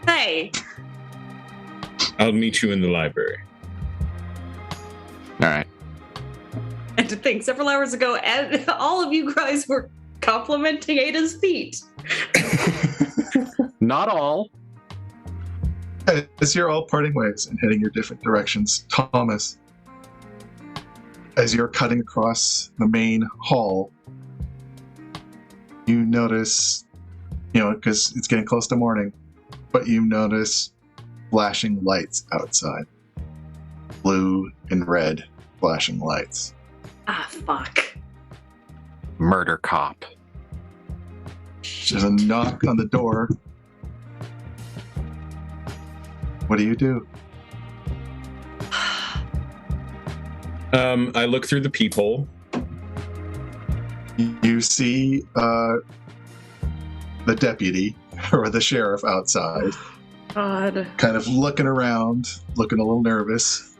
Hey, I'll meet you in the library. All right. and to think, several hours ago, and all of you guys were complimenting Ada's feet. Not all. As you're all parting ways and heading your different directions, Thomas, as you're cutting across the main hall, you notice, because it's getting close to morning, but you notice flashing lights outside. Blue and red flashing lights. Ah, fuck. Murder cop. There's a knock on the door. What do you do? I look through the peephole. You see the deputy or the sheriff outside, God. kind of looking around, looking a little nervous.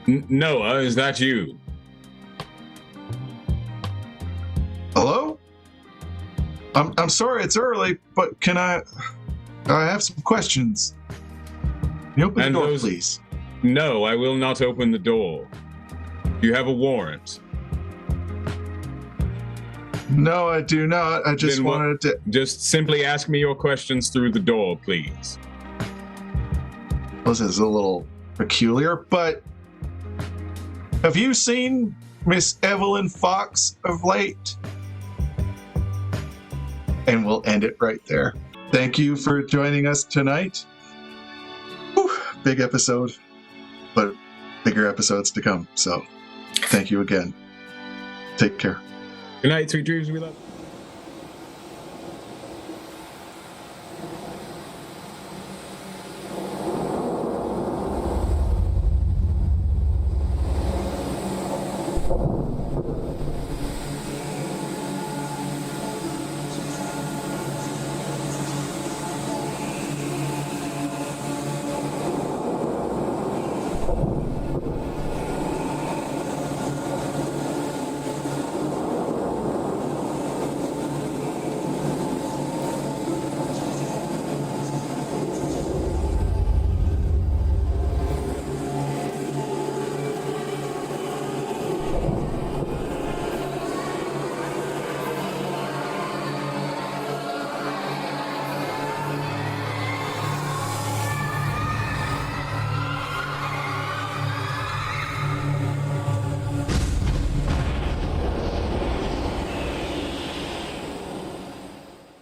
Noah, is that you? Hello? I'm sorry it's early, but can I have some questions. Can you open the And door, those- please? No, I will not open the door. You have a warrant. No, I do not. I just Then what- wanted to. Just simply ask me your questions through the door, please. This is a little peculiar, but Have you seen Miss Evelyn Fox of late? And we'll end it right there. Thank you for joining us tonight. Whew, big episode, but bigger episodes to come. So thank you again. Take care. Good night, sweet dreams. We love you.